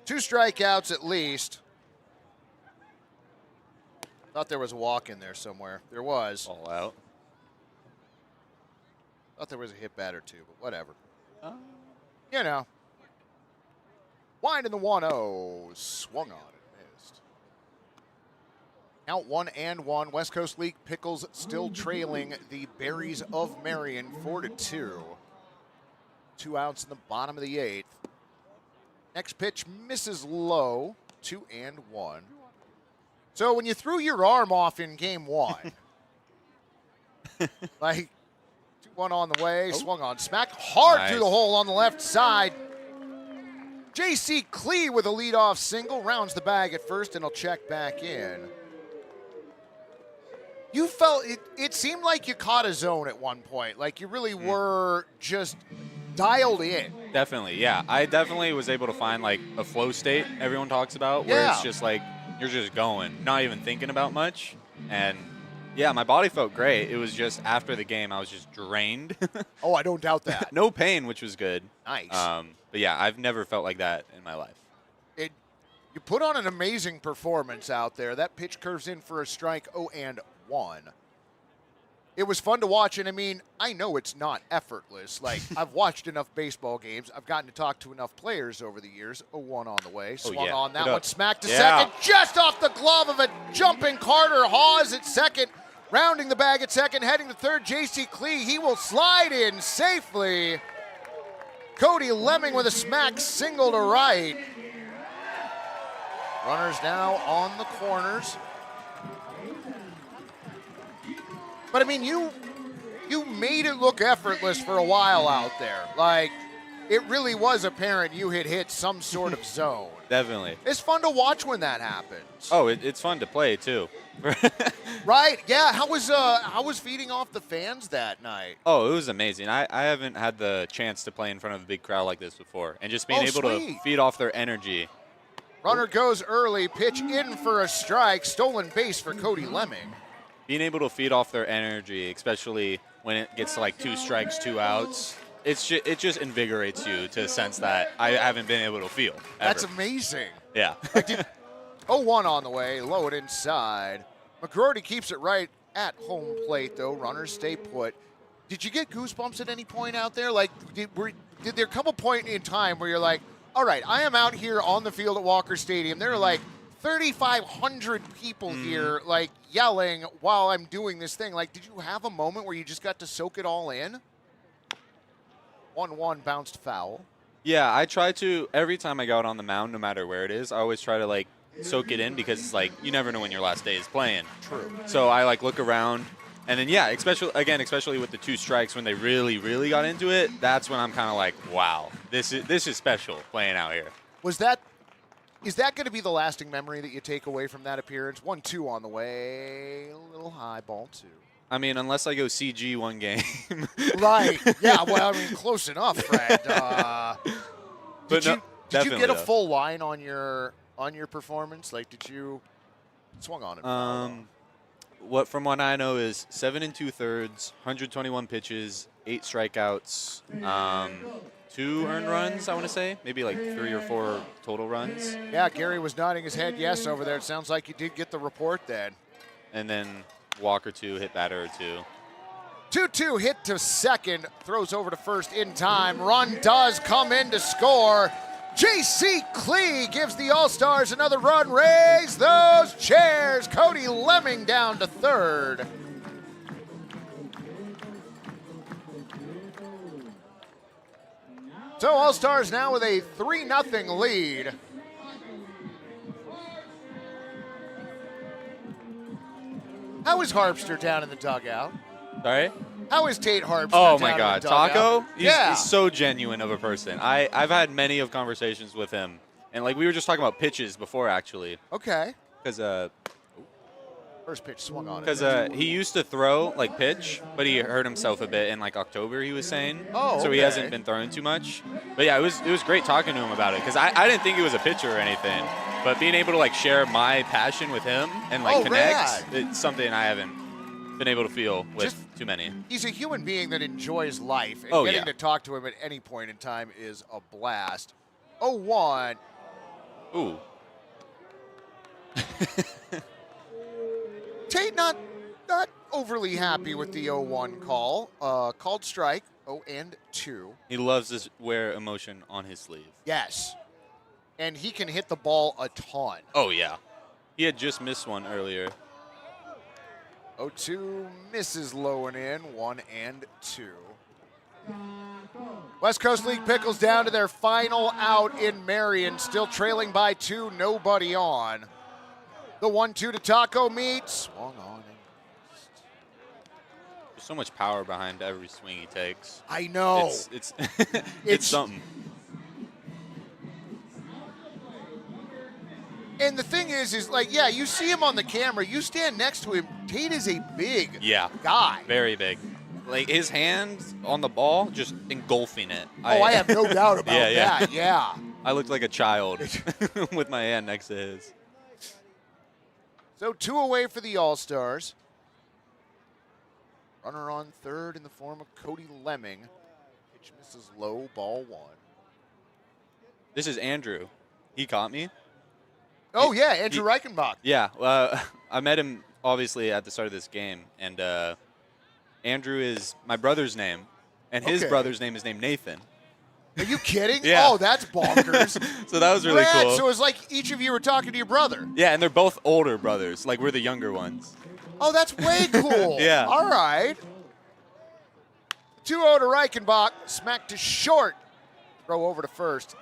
2 strikeouts at least. Thought there was a walk in there somewhere. There was. All out. Thought there was a hit bat or 2, but whatever. You know. Wind in the 1-0. Swung on it. Missed. Count 1-1. West Coast League Pickles still trailing the Berries of Marion 4-2. 2 outs in the bottom of the 8th. Next pitch misses low. 2-1. So when you threw your arm off in game 1, like 2-1 on the way, swung on, smack hard through the hole on the left side. J.C. Klee with a leadoff single, rounds the bag at first and he'll check back in. You felt, it seemed like you caught a zone at one point, like you really were just dialed in. Definitely, yeah. I definitely was able to find like a flow state everyone talks about where it's just like, you're just going, not even thinking about much. And yeah, my body felt great. It was just after the game, I was just drained. Oh, I don't doubt that. No pain, which was good. Nice. But yeah, I've never felt like that in my life. You put on an amazing performance out there. That pitch curves in for a strike, 0-1. It was fun to watch, and I mean, I know it's not effortless. Like, I've watched enough baseball games. I've gotten to talk to enough players over the years. 0-1 on the way. Swung on that one, smacked to second, just off the glove of a jumping Carter Hawes at second. Rounding the bag at second, heading to third, J.C. Klee. He will slide in safely. Cody Lemming with a smack single to right. Runners now on the corners. But I mean, you made it look effortless for a while out there. Like, it really was apparent you had hit some sort of zone. Definitely. It's fun to watch when that happens. Oh, it's fun to play too. Right? Yeah. How was feeding off the fans that night? Oh, it was amazing. I haven't had the chance to play in front of a big crowd like this before, and just being able to feed off their energy. Runner goes early, pitch in for a strike, stolen base for Cody Lemming. Being able to feed off their energy, especially when it gets to like 2 strikes, 2 outs, it just invigorates you to a sense that I haven't been able to feel. Ever. That's amazing. Yeah. 0-1 on the way, low and inside. McGroarty keeps it right at home plate, though. Runners stay put. Did you get goosebumps at any point out there? Like, did there come a point in time where you're like, all right, I am out here on the field at Walker Stadium. There are like 3,500 people here, like, yelling while I'm doing this thing. Like, did you have a moment where you just got to soak it all in? 1-1 bounced foul. Yeah, I try to, every time I go out on the mound, no matter where it is, I always try to, like, soak it in because it's like, you never know when your last day is playing. True. So I, like, look around. And then, yeah, especially with the 2 strikes when they really, really got into it, that's when I'm kind of like, wow, this is special playing out here. Is that going to be the lasting memory that you take away from that appearance? 1-2 on the way, a little high, ball 2. I mean, unless I go CG one game. Right. Yeah, well, I mean, close enough, Fred. Did you get a full line on your performance? Like, did you swung on it? From what I know is 7 2/3, 121 pitches, 8 strikeouts, 2 earned runs, I want to say. Maybe like 3 or 4 total runs. Yeah, Gary was nodding his head yes over there. It sounds like you did get the report then. And then walk or 2, hit batter or 2. 2-2 hit to second, throws over to first in time. Run does come in to score. J.C. Klee gives the All-Stars another run. Raise those chairs. Cody Lemming down to third. So All-Stars now with a 3-0 lead. How is Harpster down in the dugout? Sorry? How is Tate Harpster Oh, down my in God. the dugout? Taco? Yeah. He's so genuine of a person. I've had many of conversations with him. And, like, we were just talking about pitches before, actually. Okay. Because first pitch swung on it. Because he used to throw, like, pitch, but he hurt himself a bit in, like, October, he was saying. Oh, So he okay. hasn't been throwing too much. But, yeah, it was great talking to him about it. Because I didn't think he was a pitcher or anything. But being able to, like, share my passion with him and, like, connect, it's something I haven't been able to feel with too many. He's a human being that enjoys life, and Oh, getting yeah. to talk to him at any point in time is a blast. 0-1. Ooh. Tate not overly happy with the 0-1 call. Called strike, 0-2. He loves to wear emotion on his sleeve. Yes. And he can hit the ball a ton. Oh, yeah. He had just missed one earlier. 0-2 misses low and in, 1-2. West Coast League Pickles down to their final out in Marion, still trailing by 2, nobody on. The 1-2 to Taco meets. Swung on. There's so much power behind every swing he takes. I know. It's something. And the thing is like, yeah, you see him on the camera. You stand next to him. Tate is a big guy. Very big. Like, his hands on the ball, just engulfing it. I have no doubt about that, yeah. I looked like a child with my hand next to his. So 2 away for the All-Stars. Runner on third in the form of Cody Lemming. Pitch misses low, ball 1. This is Andrew. He caught me. Oh, yeah, Andrew Reichenbach. Yeah, I met him, obviously, at the start of this game. And Andrew is my brother's name. And his brother's name is named Nathan. Are you kidding? Yeah. Oh, that's bonkers. So that was really cool. So it was like each of you were talking to your brother. Yeah, and they're both older brothers. Like, we're the younger ones. Oh, that's way cool. Yeah. All right. 2-0 to Reichenbach. Smacked to short. Throw over to first.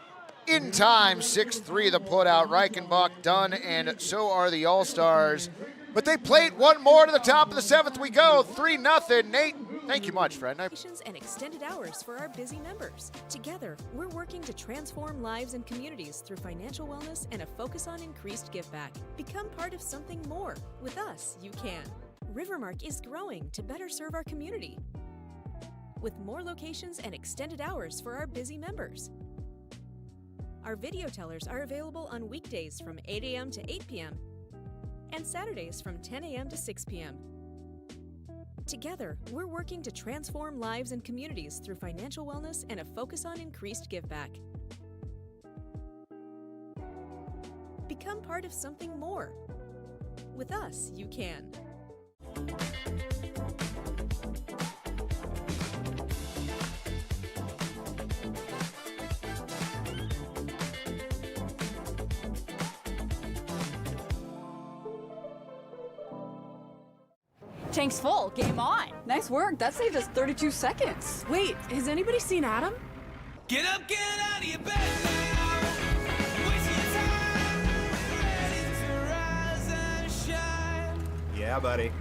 In time, 6-3 the putout. Reichenbach done, and so are the All-Stars. But they played one more to the top of the seventh. We go 3-0. Nate, thank you much, friend. And extended hours for our busy members. Together, we're working to transform lives and communities through financial wellness and a focus on increased give back. Become part of something more. With us, you can. Rivermark is growing to better serve our community, with more locations and extended hours for our busy members. Our video tellers are available on weekdays from 8 a.m. to 8 p.m. and Saturdays from 10 a.m. to 6 p.m. Together, we're working to transform lives and communities through financial wellness and a focus on increased give back. Become part of something more. With us, you can. Tank's full. Game on. Nice work. That saved us 32 seconds. Wait, has anybody seen Adam? Get up, get out of your bed now. Waste your time. Ready to rise and shine. Yeah, buddy.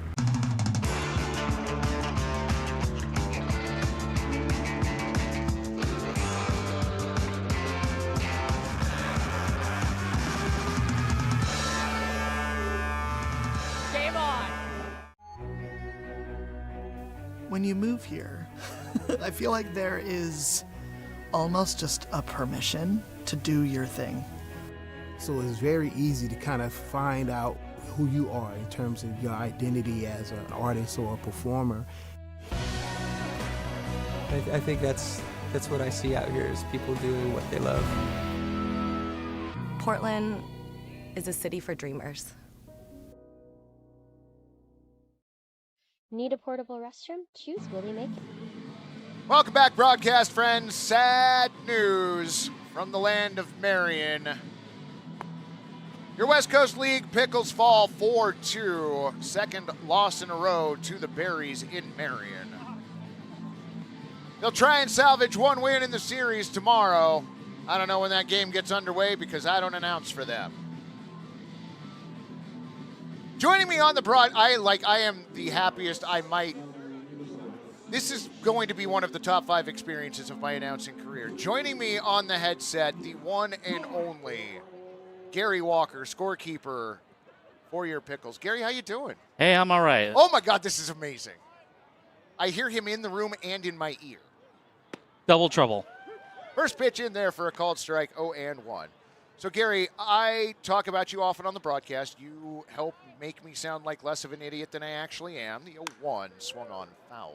Game on. When you move here, I feel like there is almost just a permission to do your thing. So it's very easy to kind of find out who you are in terms of your identity as an artist or a performer. I think that's what I see out here is people doing what they love. Portland is a city for dreamers. Need a portable restroom? Choose Willie Make It. Welcome back, broadcast friends. Sad news from the land of Marion. Your West Coast League Pickles fall 4-2. Second loss in a row to the Berries in Marion. They'll try and salvage one win in the series tomorrow. I don't know when that game gets underway because I don't announce for them. Joining me on the I am the happiest I might. This is going to be one of the top 5 experiences of my announcing career. Joining me on the headset, the one and only Gary Walker, scorekeeper for your Pickles. Gary, how you doing? Hey, I'm all right. Oh my God, this is amazing. I hear him in the room and in my ear. Double trouble. First pitch in there for a called strike, 0-1. So, Gary, I talk about you often on the broadcast. You help make me sound like less of an idiot than I actually am. The 0-1 swung on foul.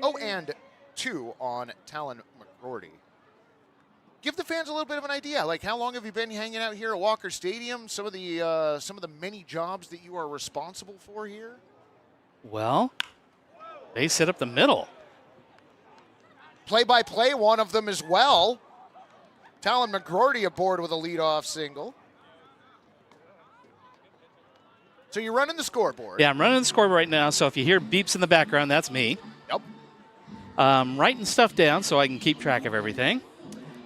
0-2 on Talon McGroarty. Give the fans a little bit of an idea. Like, how long have you been hanging out here at Walker Stadium? Some of the many jobs that you are responsible for here. Well, they set up the middle. Play-by-play, one of them as well. Talon McGroarty aboard with a leadoff single. So you're running the scoreboard. Yeah, I'm running the scoreboard right now, so if you hear beeps in the background, that's me. Yep. Writing stuff down so I can keep track of everything.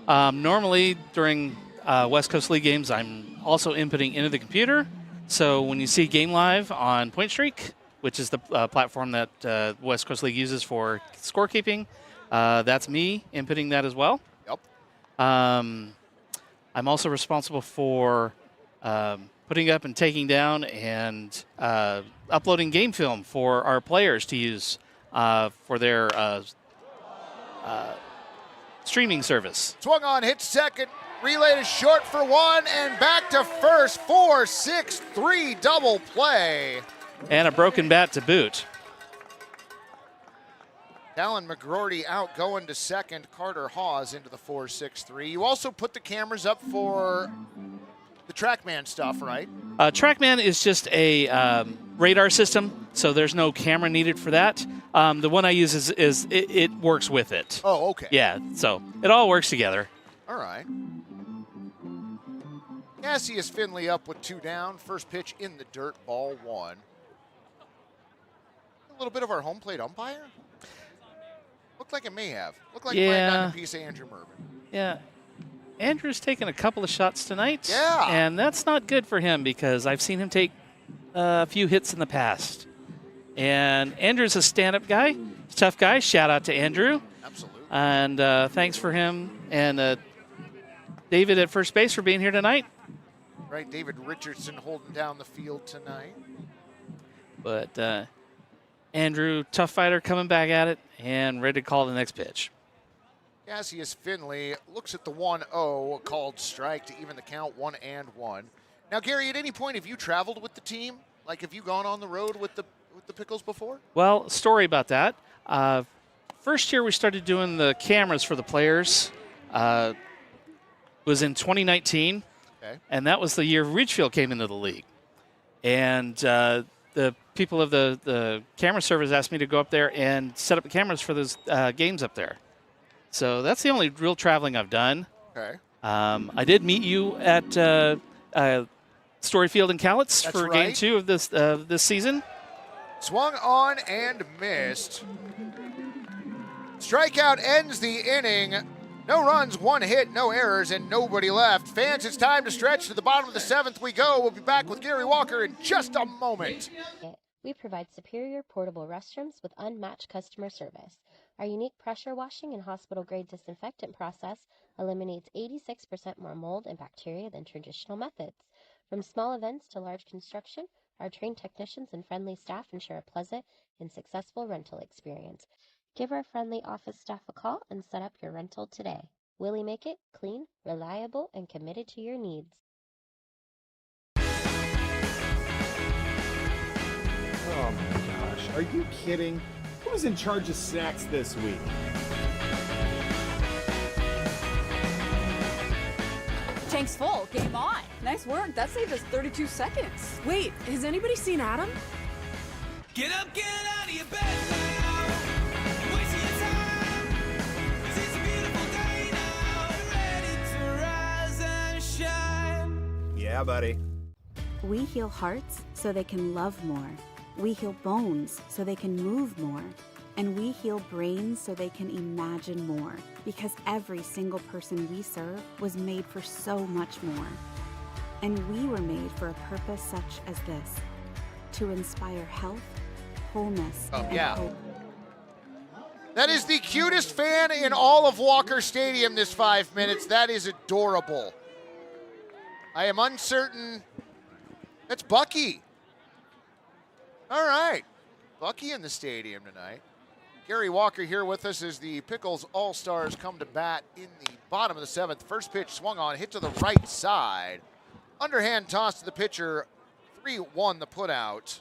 Normally, during West Coast League games, I'm also inputting into the computer. So when you see Game Live on Point Streak, which is the platform that West Coast League uses for scorekeeping, that's me inputting that as well. Yep. I'm also responsible for putting up and taking down and uploading game film for our players to use for their streaming service. Swung on, hit second, relay to short for one, and back to first. 4-6-3 double play. And a broken bat to boot. Talon McGroarty out going to second. Carter Hawes into the 4-6-3. You also put the cameras up for the TrackMan stuff, right? TrackMan is just a radar system, so there's no camera needed for that. The one I use is it works with it. Oh, okay. Yeah, so it all works together. All right. Cassius Finley up with 2 down. First pitch in the dirt, ball 1. A little bit of our home plate umpire? Looked like it may have. Looked like playing on a piece of Andrew Mervin. Yeah. Andrew's taken a couple of shots tonight. Yeah. And that's not good for him because I've seen him take a few hits in the past. And Andrew's a stand-up guy. He's a tough guy. Shout out to Andrew. Absolutely. And thanks for him. And David at first base for being here tonight. Right, David Richardson holding down the field tonight. But Andrew, tough fighter, coming back at it and ready to call the next pitch. Cassius Finley looks at the 1-0, called strike to even the count, 1-1. Now, Gary, at any point have you traveled with the team? Like, have you gone on the road with the Pickles before? Well, story about that. First year we started doing the cameras for the players was in 2019. Okay. And that was the year Ridgefield came into the league. And the people of the camera service asked me to go up there and set up the cameras for those games up there. So that's the only real traveling I've done. Okay. I did meet you at Storyfield and Cowlitz for right. Game 2 of this season. Swung on and missed. Strikeout ends the inning. No runs, 1 hit, no errors, and nobody left. Fans, it's time to stretch. To the bottom of the 7th we go. We'll be back with Gary Walker in just a moment. We provide superior portable restrooms with unmatched customer service. Our unique pressure washing and hospital-grade disinfectant process eliminates 86% more mold and bacteria than traditional methods. From small events to large construction, our trained technicians and friendly staff ensure a pleasant and successful rental experience. Give our friendly office staff a call and set up your rental today. Willie make it clean, reliable, and committed to your needs. Oh my gosh, are you kidding? Who's in charge of snacks this week? Tank's full. Game on. Nice work. That saved us 32 seconds. Wait, has anybody seen Adam? Get up, get out of your bed now. Wasting your time. 'Cause it's a beautiful day now. Ready to rise and shine. Yeah, buddy. We heal hearts so they can love more. We heal bones so they can move more. And we heal brains so they can imagine more. Because every single person we serve was made for so much more. And we were made for a purpose such as this. To inspire health, wholeness, and hope. That is the cutest fan in all of Walker Stadium this 5 minutes. That is adorable. I am uncertain. That's Bucky. All right. Bucky in the stadium tonight. Gary Walker here with us as the Pickles All-Stars come to bat in the bottom of the 7th. First pitch swung on, hit to the right side. Underhand toss to the pitcher. 3-1 the putout.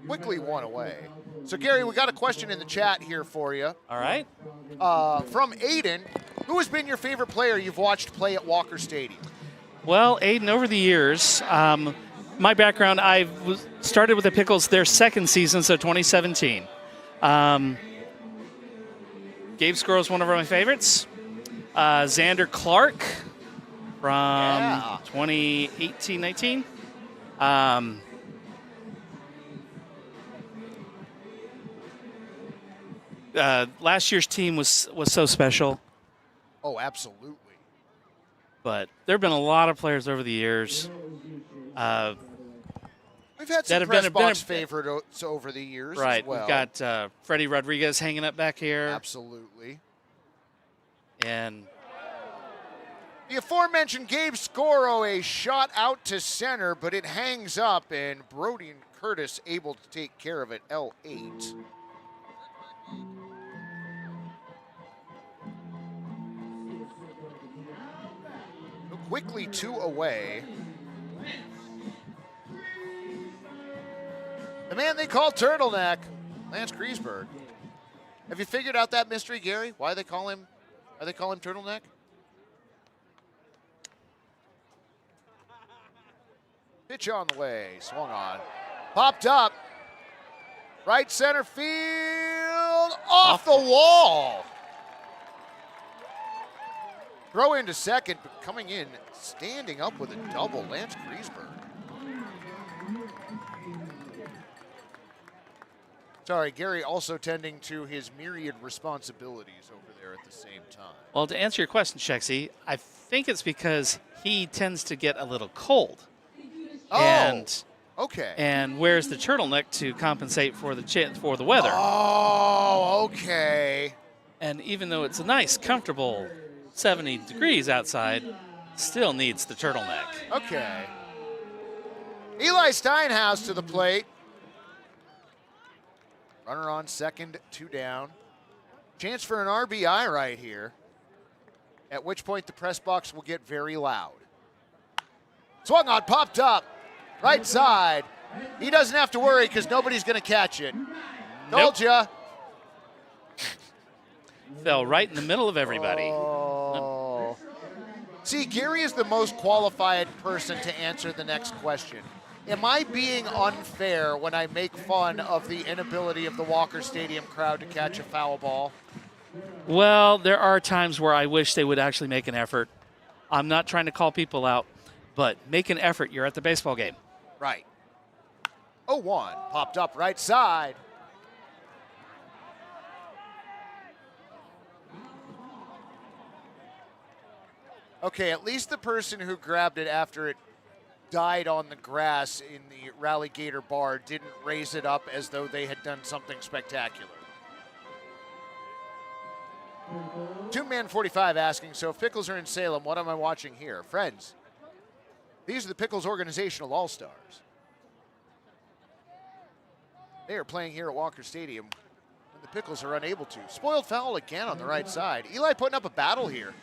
Quickly 1 away. So, Gary, we got a question in the chat here for you. All right. From Aiden. Who has been your favorite player you've watched play at Walker Stadium? Well, Aiden, over the years, my background, I started with the Pickles their second season, so 2017. Gabe Squirrel's one of my favorites. Xander Clark from 2018-19. Last year's team was so special. Oh, absolutely. But there have been a lot of players over the years. We've had some press box favorites over the years right, as well. We've got Freddie Rodriguez hanging up back here. Absolutely. And the aforementioned Gabe Scoro, a shot out to center, but it hangs up, and Brody and Curtis able to take care of it, L8. Quickly 2 away. The man they call Turtleneck, Lance Griesberg. Have you figured out that mystery, Gary? Why they call him Turtleneck? Pitch on the way, swung on. Popped up. Right center field, off the wall. Throw into second, but coming in, standing up with a double, Lance Griesberg. Sorry, Gary also tending to his myriad responsibilities over there at the same time. Well, to answer your question, Chexy, I think it's because he tends to get a little cold. Oh, okay. And wears the turtleneck to compensate for the weather. Oh, okay. And even though it's a nice, comfortable 70 degrees outside, still needs the turtleneck. Okay. Eli Steinhaus to the plate. Runner on second, 2 down. Chance for an RBI right here, at which point the press box will get very loud. Swung on, popped up, right side. He doesn't have to worry because nobody's going to catch it. Told ya. Fell right in the middle of everybody. Oh. See, Gary is the most qualified person to answer the next question. Am I being unfair when I make fun of the inability of the Walker Stadium crowd to catch a foul ball? Well, there are times where I wish they would actually make an effort. I'm not trying to call people out, but make an effort. You're at the baseball game. Right. 0-1, popped up right side. Okay, at least the person who grabbed it after it died on the grass in the Rally Gator bar didn't raise it up as though they had done something spectacular. 2-man 45 asking, so if Pickles are in Salem, what am I watching here? Friends, these are the Pickles Organizational All-Stars. They are playing here at Walker Stadium when the Pickles are unable to. Spoiled foul again on the right side. Eli putting up a battle here.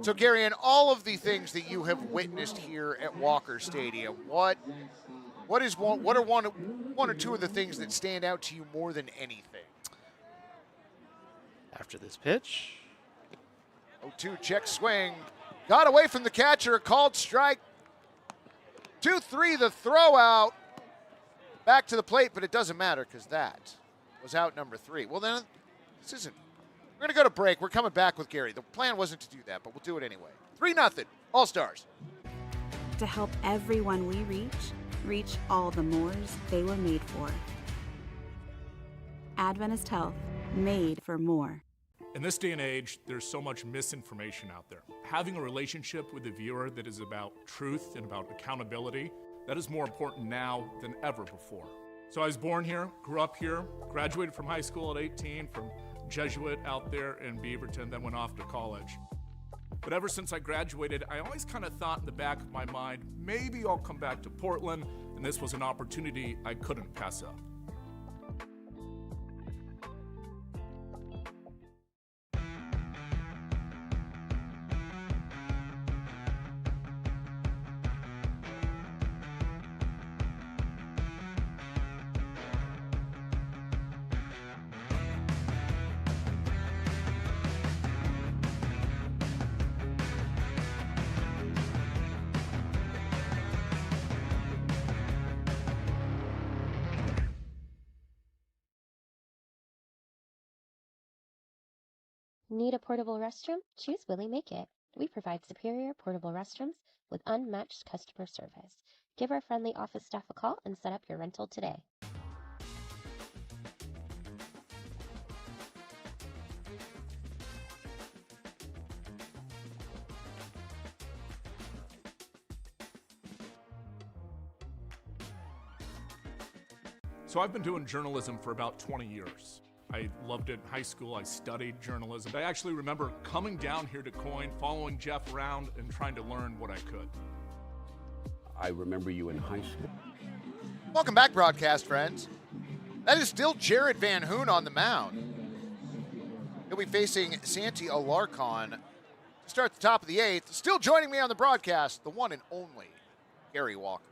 So, Gary, in all of the things that you have witnessed here at Walker Stadium, what are one or two of the things that stand out to you more than anything? After this pitch. 0-2 check swing. Got away from the catcher, called strike. 2-3 the throw out. Back to the plate, but it doesn't matter because that was out number 3. Well, then, this isn't. We're going to go to break. We're coming back with Gary. The plan wasn't to do that, but we'll do it anyway. 3-0, All-Stars. To help everyone we reach all the mores they were made for. Adventist Health, made for more. In this day and age, there's so much misinformation out there. Having a relationship with the viewer that is about truth and about accountability, that is more important now than ever before. So I was born here, grew up here, graduated from high school at 18 from Jesuit out there in Beaverton, then went off to college. But ever since I graduated, I always kind of thought in the back of my mind, maybe I'll come back to Portland, and this was an opportunity I couldn't pass up. Need a portable restroom? Choose Willie Make It. We provide superior portable restrooms with unmatched customer service. Give our friendly office staff a call and set up your rental today. So I've been doing journalism for about 20 years. I loved it in high school. I studied journalism. I actually remember coming down here to Coin, following Jeff around, and trying to learn what I could. I remember you in high school. Welcome back, broadcast friends. That is still Jared Van Hoon on the mound. He'll be facing Santi Alarcon to start the top of the 8th. Still joining me on the broadcast, the one and only Gary Walker.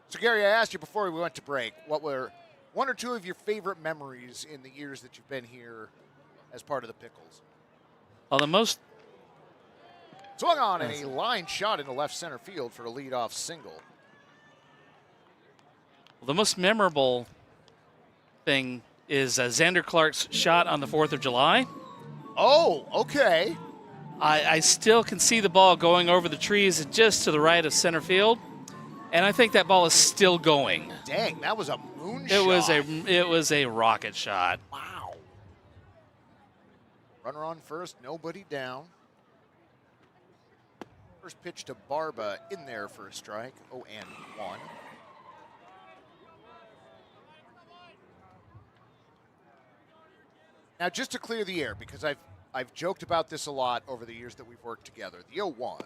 So, Gary, I asked you before we went to break, what were one or two of your favorite memories in the years that you've been here as part of the Pickles? Well, the most... Swung on and a line shot into left center field for a leadoff single. Well, the most memorable thing is Xander Clark's shot on the 4th of July. Oh, okay. I still can see the ball going over the trees just to the right of center field, and I think that ball is still going. Dang, that was a moon It shot. was a rocket shot. Wow. Runner on first, nobody down. First pitch to Barba in there for a strike. 0-1. Now, just to clear the air, because I've joked about this a lot over the years that we've worked together. The 0-1.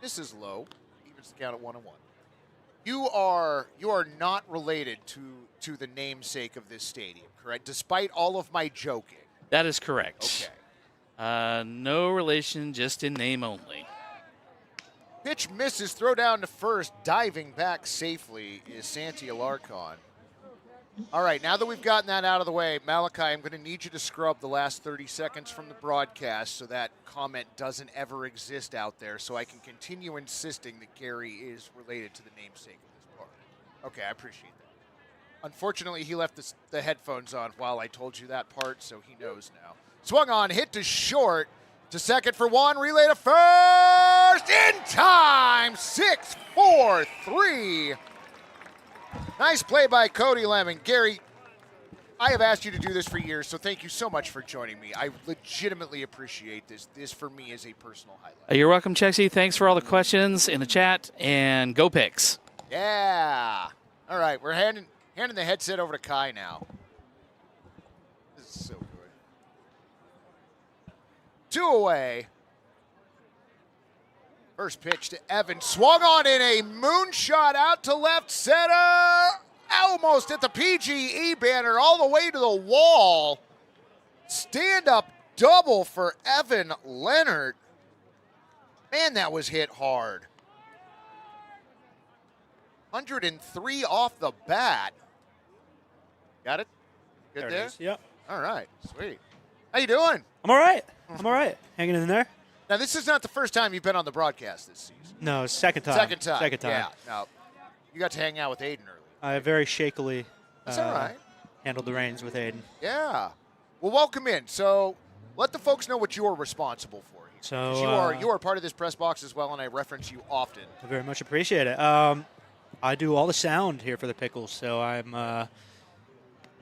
This is low. Evens the count at 1-1. You are not related to the namesake of this stadium, correct? Despite all of my joking. That is correct. Okay. No relation, just in name only. Pitch misses, throw down to first, diving back safely is Santi Alarcon. All right, now that we've gotten that out of the way, Malichi, I'm going to need you to scrub the last 30 seconds from the broadcast so that comment doesn't ever exist out there, so I can continue insisting that Gary is related to the namesake of this park. Okay, I appreciate that. Unfortunately, he left the headphones on while I told you that part, so he knows now. Swung on, hit to short, to second for one, relay to first, in time, 6-4-3. Nice play by Cody Lemon. Gary, I have asked you to do this for years, so thank you so much for joining me. I legitimately appreciate this. This, for me, is a personal highlight. You're welcome, Chexy. Thanks for all the questions in the chat, and go Picks. Yeah. All right, we're handing the headset over to Kai now. This is so good. 2 away. First pitch to Evan. Swung on in a moonshot out to left center. Almost at the PGE banner all the way to the wall. Stand-up double for Evan Leonard. Man, that was hit hard. 103 off the bat. Got it? Good there? It is. Yep. All right. Sweet. How you doing? I'm all right. I'm all right. Hanging in there. Now, this is not the first time you've been on the broadcast this season. No, second time. Second time. Second time. Yeah. No, you got to hang out with Aiden earlier. I very shakily That's all right. handled the reins with Aiden. Yeah. Well, welcome in. So let the folks know what you're responsible for here. So 'Cause you are part of this press box as well, and I reference you often. I very much appreciate it. I do all the sound here for the Pickles, so I'm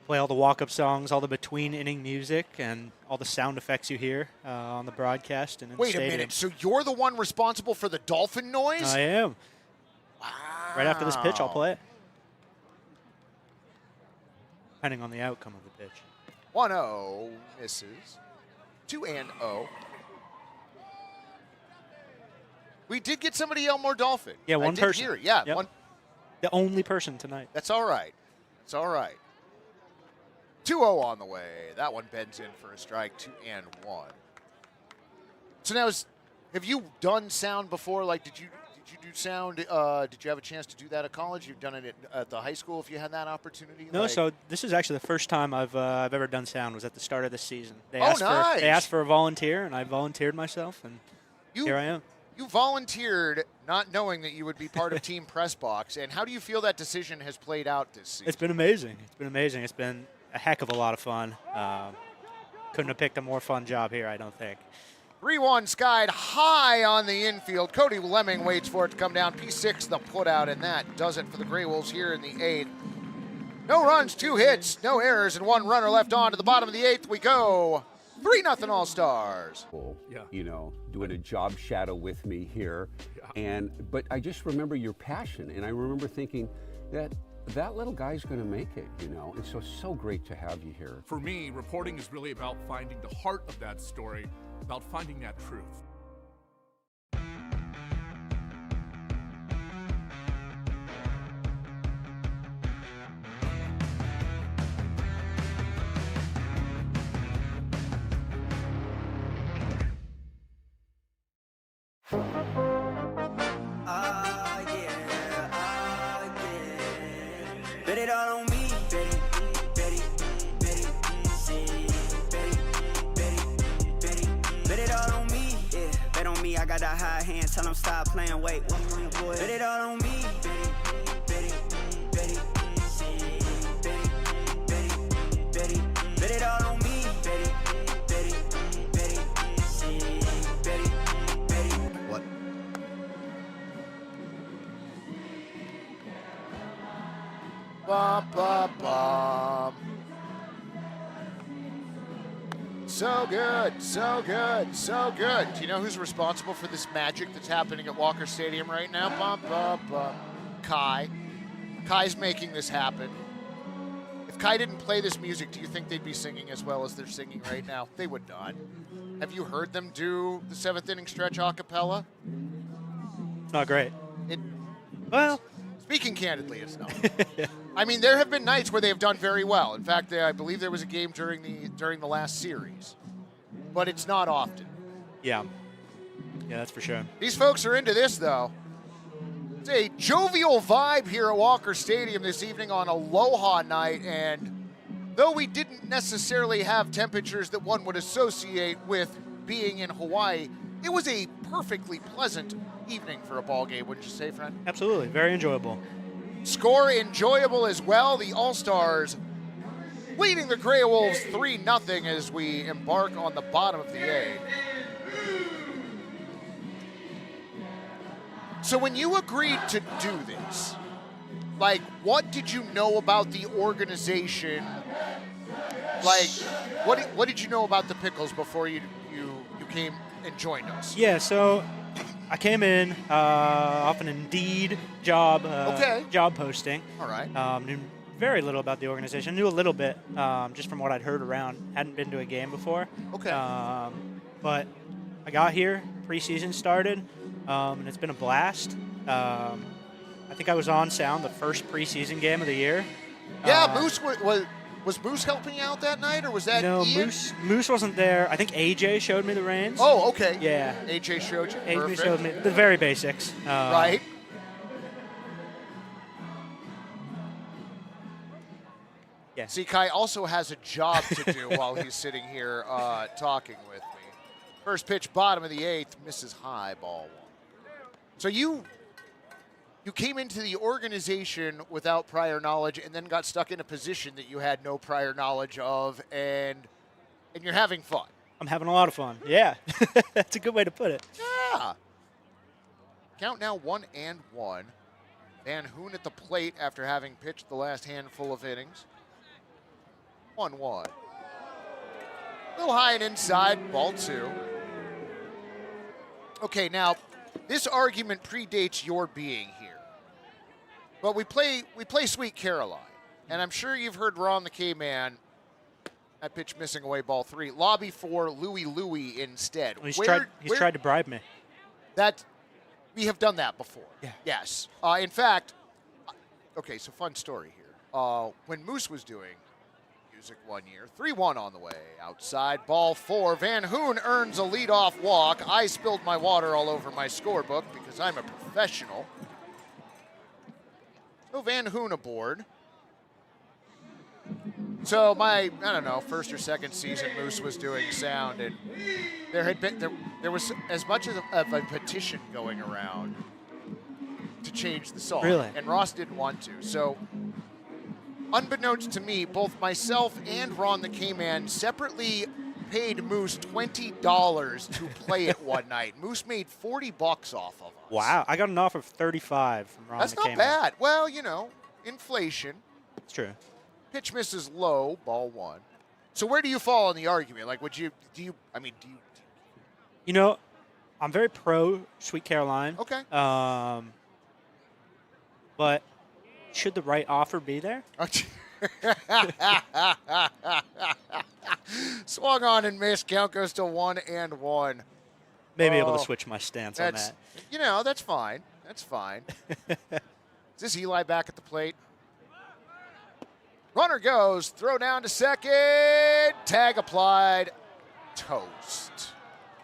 play all the walk-up songs, all the between-inning music, and all the sound effects you hear on the broadcast and in the Wait a stadium. minute. So you're the one responsible for the dolphin noise? I am. Wow. Right after this pitch, I'll play it. Depending on the outcome of the pitch. 1-0 misses. 2-0. We did get somebody Elmore Dolphin. Yeah, one I did person. Hear it. Yeah, Yep. one. The only person tonight. That's all right. It's all right. 2-0 on the way. That one bends in for a strike. 2-1. So now, have you done sound before? Like, did you do sound? Did you have a chance to do that at college? You've done it at the high school if you had that opportunity? No, like, so this is actually the first time I've ever done sound. Was at the start of this season. They nice. They asked for a volunteer, and I volunteered myself, and here I am. You volunteered not knowing that you would be part of Team Press Box. And how do you feel that decision has played out this season? It's been amazing. It's been amazing. It's been a heck of a lot of fun. Couldn't have picked a more fun job here, I don't think. 3-1 skied high on the infield. Cody Lemming waits for it to come down. P6 the putout, and that does it for the Greywolves here in the 8th. No runs, 2 hits, no errors, and 1 runner left on. To the bottom of the 8th we go. 3-0 All-Stars. Yeah. You know, doing a job shadow with me here. Yeah. But I just remember your passion, and I remember thinking that little guy's going to make it, you know. And so great to have you here. For me, reporting is really about finding the heart of that story, about finding that truth. Bet it all on me, bet it all on me, yeah. Bet on me, I got that high hand, tell them stop playing, wait, boy. Bet it all on me, bet it, bum, bum, bum. So good, so good, so good. Do you know who's responsible for this magic that's happening at Walker Stadium right now? Bum, bum, bum. Kai. Kai's making this happen. If Kai didn't play this music, do you think they'd be singing as well as they're singing right now? They would not. Have you heard them do the 7th inning stretch a cappella? Not great. Well, speaking candidly, it's not. I mean, there have been nights where they have done very well. In fact, I believe there was a game during the last series, but it's not often. Yeah, that's for sure. These folks are into this, though. It's a jovial vibe here at Walker Stadium this evening on Aloha night, and though we didn't necessarily have temperatures that one would associate with being in Hawaii, it was a perfectly pleasant evening for a ball game, wouldn't you say, friend? Absolutely, very enjoyable. Score enjoyable as well. The All-Stars leading the Greywolves 3-0 as we embark on the bottom of the 8th. So when you agreed to do this, like, what did you know about the organization? Like, what did you know about the Pickles before you came and joined us? Yeah, so I came in off an Indeed job posting. All right. Knew very little about the organization. Knew a little bit just from what I'd heard around. Hadn't been to a game before. Okay. But I got here, preseason started, and it's been a blast. I think I was on sound the first preseason game of the year. Yeah, was Moose helping out that night, or was that Ian? Moose wasn't there. I think AJ showed me the reins. Oh, okay. Yeah. AJ showed you? AJ Perfect. showed me the very basics. Right. Yeah. See, Kai also has a job to do while he's sitting here talking with me. First pitch, bottom of the 8th, misses high, ball 1. So you came into the organization without prior knowledge and then got stuck in a position that you had no prior knowledge of, and you're having fun. I'm having a lot of fun. Yeah. That's a good way to put it. Yeah. Count now 1-1. Van Hoon at the plate after having pitched the last handful of innings. 1-1. A little high and inside, ball 2. Okay, now, this argument predates your being here. But we play Sweet Caroline, and I'm sure you've heard Ron the K-Man, that pitch missing away, ball 3, lobby for Louie instead. He's tried to bribe me. We have done that before. Yeah. Yes. In fact, okay, so fun story here. When Moose was doing music one year, 3-1 on the way, outside, ball 4. Van Hoon earns a leadoff walk. I spilled my water all over my scorebook because I'm a professional. So Van Hoon aboard. So my, I don't know, first or second season, Moose was doing sound, and there was as much of a petition going around to change the song. Really? And Ross didn't want to. So unbeknownst to me, both myself and Ron the K-Man separately paid Moose $20 to play it one night. Moose made $40 off of us. Wow. I got an offer of $35 from Ron That's the not K-Man. bad. Well, you know, inflation. It's true. Pitch misses low, ball 1. So where do you fall on the argument? Like, do you? You know, I'm very pro Sweet Caroline. Okay. But should the right offer be there? Swung on and missed. Count goes to 1-1. Maybe able to switch my stance on that. You know, that's fine. That's fine. Is this Eli back at the plate? Runner goes. Throw down to second. Tag applied. Toast.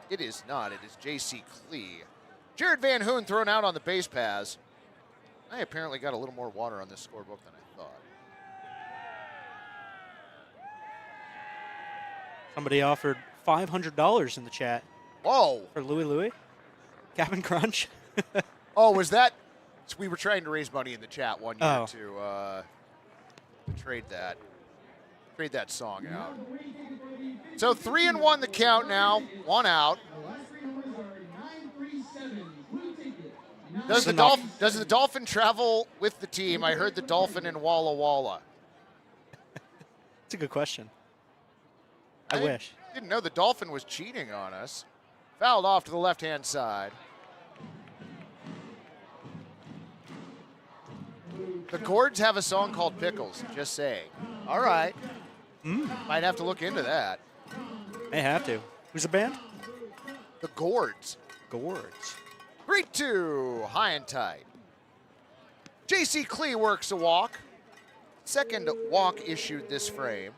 It is not. It is J.C. Klee. Jared Van Hoon thrown out on the base paths. I apparently got a little more water on this scorebook than I thought. Somebody offered $500 in the chat. Whoa. For Louie. Cap'n Crunch. Oh, was that? So we were trying to raise money in the chat one year to trade that song out. So 3-1 the count now. 1 out. Does the Dolphins? Does the Dolphin travel with the team? I heard the Dolphin in Walla Walla. It's a good question. I wish. Didn't know the Dolphin was cheating on us. Fouled off to the left-hand side. The Gourds have a song called Pickles, just saying. All right. Might have to look into that. May have to. Who's the band? The Gourds. Gourds. 3-2, high and tight. J.C. Klee works a walk. Second walk issued this frame.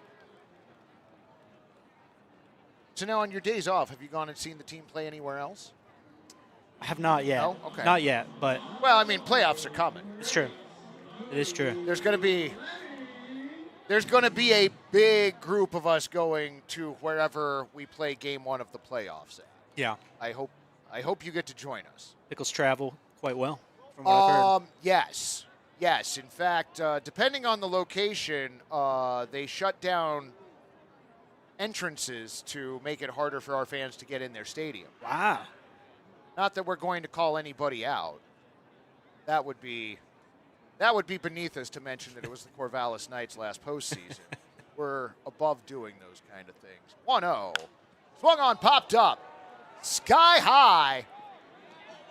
So now on your days off, have you gone and seen the team play anywhere else? I have not yet. No? Okay. Not yet, but... Well, I mean, playoffs are coming. It's true. It is true. There's going to be a big group of us going to wherever we play game one of the playoffs at. Yeah. I hope you get to join us. Pickles travel quite well, from what I've heard. Yes. Yes. In fact, depending on the location, they shut down entrances to make it harder for our fans to get in their stadium. Wow. Not that we're going to call anybody out. That would be beneath us to mention that it was the Corvallis Knights last postseason. We're above doing those kind of things. 1-0. Swung on, popped up. Sky high.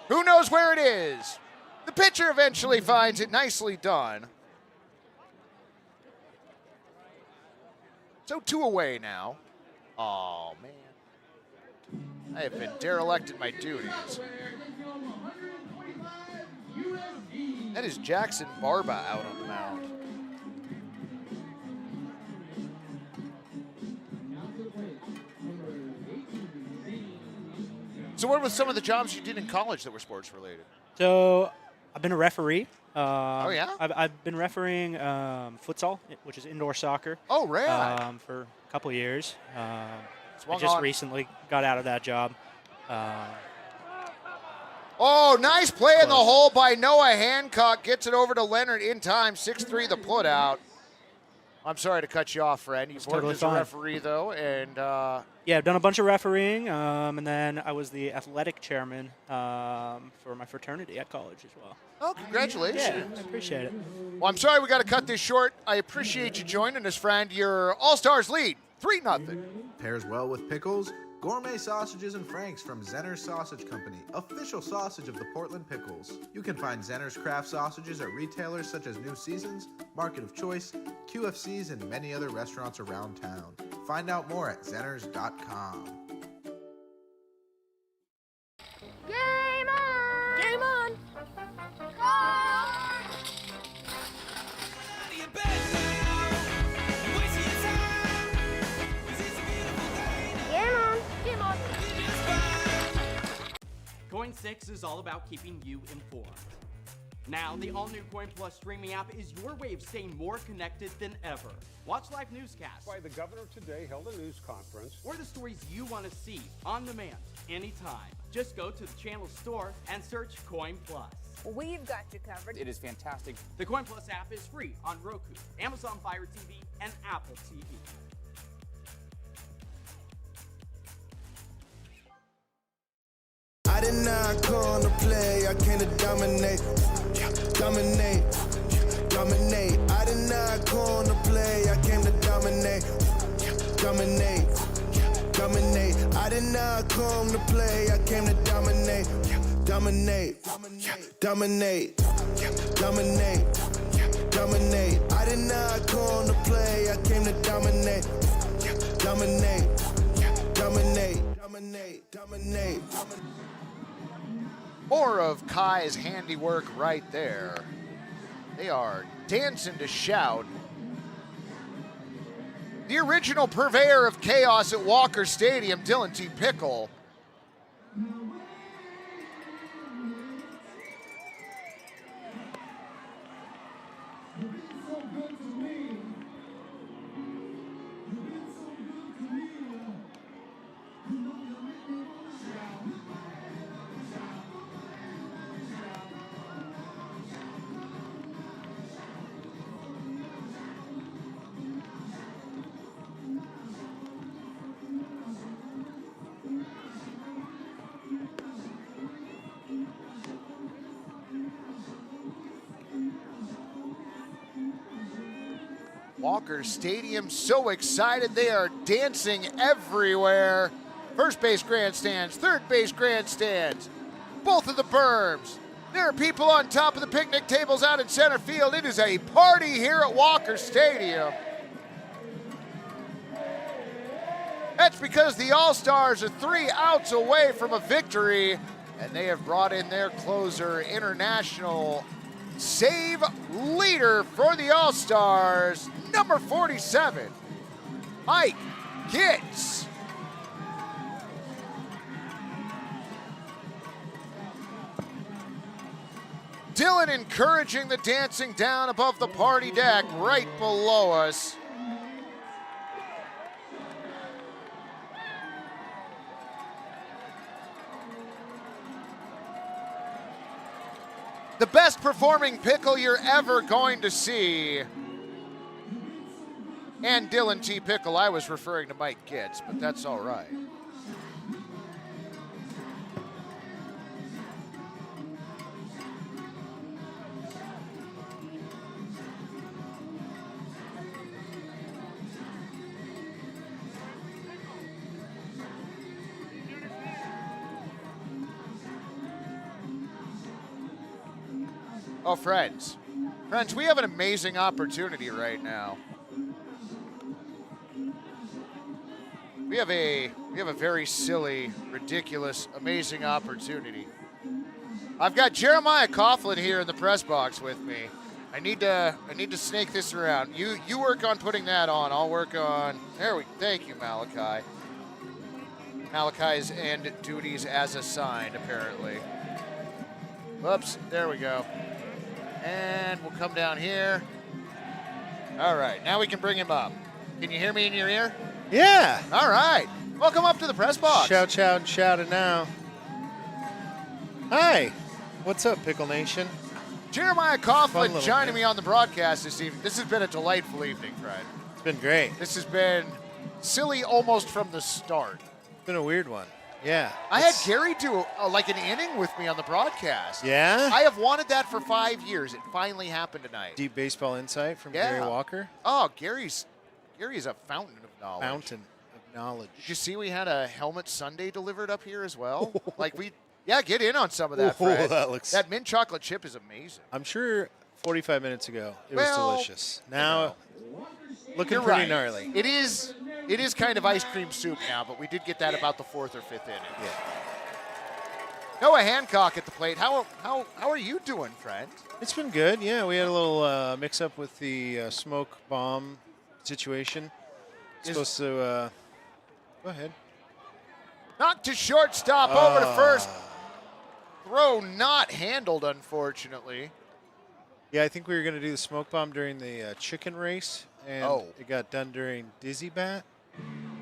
Who knows where it is? The pitcher eventually finds it. Nicely done. So 2 away now. Oh, man. I have been derelict in my duties. That is Jackson Barba out on the mound. So what were some of the jobs you did in college that were sports related? So I've been a referee. Oh, yeah? I've been refereeing futsal, which is indoor soccer. Oh, right. For a couple years. I Swung just on. recently got out of that job. Oh, nice play in the hole by Noah Hancock. Gets it over to Leonard in time. 6-3 the put out. I'm sorry to cut you off, friend. You've worked totally as fine. a referee, though, and yeah, I've done a bunch of refereeing, and then I was the athletic chairman for my fraternity at college as well. Oh, congratulations. Yeah, I appreciate it. Well, I'm sorry we got to cut this short. I appreciate you joining us, friend. Your All-Stars lead, 3-0. Pairs well with Pickles, gourmet sausages and franks from Zenner's Sausage Company, official sausage of the Portland Pickles. You can find Zenner's craft sausages at retailers such as New Seasons, Market of Choice, QFCs, and many other restaurants around town. Find out more at zenners.com. Game on! Game on! Game on! Coin 6 is all about keeping you informed. Now, the all-new Coin Plus streaming app is your way of staying more connected than ever. Watch live newscasts. Why the governor today held a news conference. Or the stories you want to see on demand, anytime. Just go to the channel store and search Coin Plus. We've got you covered. It is fantastic. The Coin Plus app is free on Roku, Amazon Fire TV, and Apple TV. I did not come to play, I came to dominate. Dominate, dominate. I did not come to play, I came to dominate. Dominate, dominate. I did not come to play, I came to dominate. Dominate, dominate, dominate, dominate. I did not come to play, I came to dominate. Dominate, dominate, dominate, dominate. More of Kai's handiwork right there. They are dancing to shout. The original purveyor of chaos at Walker Stadium, Dillon T. Pickle. Walker Stadium. So excited. They are dancing everywhere. First base grandstands, third base grandstands, both of the berms. There are people on top of the picnic tables out in center field. It is a party here at Walker Stadium. That's because the All-Stars are 3 outs away from a victory, and they have brought in their closer, international save leader for the All-Stars, number 47, Mike Chexx. Dillon encouraging the dancing down above the party deck right below us. The best performing pickle you're ever going to see. And Dillon T. Pickle, I was referring to Mike Chexx, but that's all right. Oh, friends, we have an amazing opportunity right now. We have a very silly, ridiculous, amazing opportunity. I've got Jeremiah Coughlin here in the press box with me. I need to snake this around. You work on putting that on. I'll work on. Thank you, Malichi. Malichi's end duties as assigned, apparently. Whoops, there we go. And we'll come down here. All right, now we can bring him up. Can you hear me in your ear? Yeah. All right. Welcome up to the press box. Shout it now. Hi. What's up, Pickle Nation? Jeremiah Coughlin joining me on the broadcast this evening. This has been a delightful evening, Fred. It's been great. This has been silly almost from the start. It's been a weird one. Yeah. I had Gary do like an inning with me on the broadcast. Yeah? I have wanted that for 5 years. It finally happened tonight. Deep baseball insight from Gary Walker. Oh, Gary's a fountain of knowledge. Fountain of knowledge. Did you see we had a helmet sundae delivered up here as well? Get in on some of that, Fred. That mint chocolate chip is amazing. I'm sure 45 minutes ago it was delicious. Now, looking pretty gnarly. It is kind of ice cream soup now, but we did get that about the 4th or 5th inning. Yeah. Noah Hancock at the plate. How are you doing, friend? It's been good. Yeah, we had a little mix-up with the smoke bomb situation. Supposed to go ahead. Knocked to shortstop, over to first. Throw not handled, unfortunately. Yeah, I think we were going to do the smoke bomb during the chicken race, and it got done during Dizzy Bat.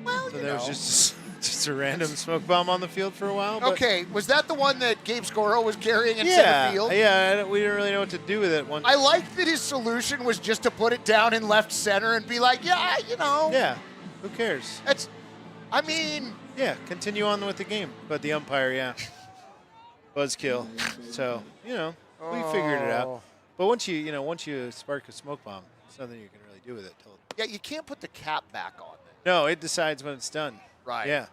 Well, so there was just a random smoke bomb on the field for a while. But okay, was that the one that Gabe Scoro was carrying in center field? Yeah, we didn't really know what to do with it. I liked that his solution was just to put it down in left center and be like, yeah, Yeah, who cares? Yeah, continue on with the game. But the umpire, buzzkill. So, we figured it out. But once you spark a smoke bomb, there's nothing you can really do with it. Yeah, you can't put the cap back on it. No, it decides when it's done. Right. Yeah.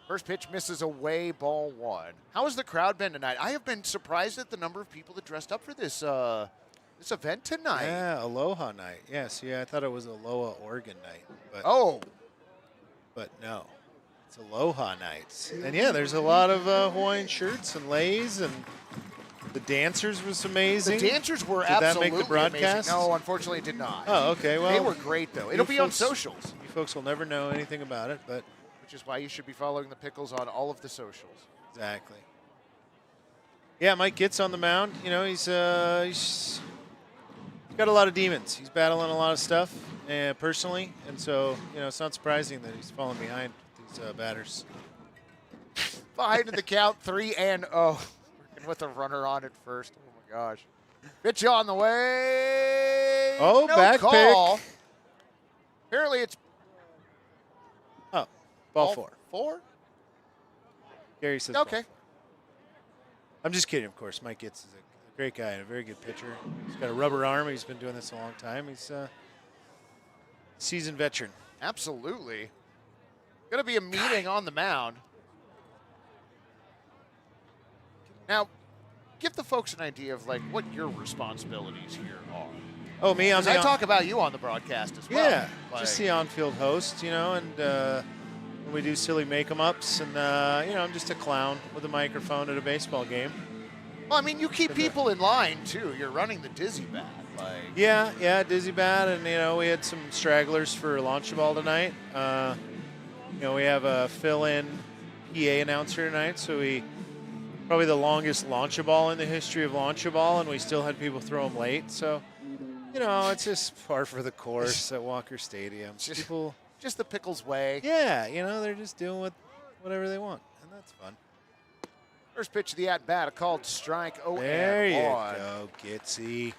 First pitch misses away, ball 1. How has the crowd been tonight? I have been surprised at the number of people that dressed up for this event tonight. Yeah, Aloha night. Yes, I thought it was Aloha Oregon night. But no, it's Aloha nights. And there's a lot of Hawaiian shirts and leis, and the dancers was amazing. The dancers were absolutely absolutely Did that make the broadcast? amazing. No, unfortunately it did not. Oh, okay. Well, they were great, though. It'll be on socials. You folks will never know anything about it, but which is why you should be following the Pickles on all of the socials. Exactly. Yeah, Mike Chexx on the mound. He's got a lot of demons. He's battling a lot of stuff personally, and so it's not surprising that he's falling behind these batters. Behind in the count, 3-0. Working with a runner on at first. Oh my gosh! Pitch on the way. Oh, no back call. pick. Apparently it's ball 4. 4. Gary says okay. Ball 4. I'm just kidding, of course. Mike Chexx is a great guy and a very good pitcher. He's got a rubber arm. He's been doing this a long time. He's Seasoned veteran. Absolutely. Going to be a meeting on the mound. Now, give the folks an idea of like what your responsibilities here are. Oh, me? I talk about you on the broadcast as well. Yeah, just the on-field host, and when we do silly make-em-ups, and I'm just a clown with a microphone at a baseball game. Well, I mean, you keep people in line too. You're running the dizzy bat. Yeah, dizzy bat, and we had some stragglers for launch ball tonight. We have a fill-in PA announcer tonight, so we probably the longest launch ball in the history of launch ball, and we still had people throw them late. So, it's just par for the course at Walker Stadium. People, just the Pickles way. Yeah, they're just doing whatever they want, and that's fun. First pitch of the at-bat, a called strike. There you go, Gitsy.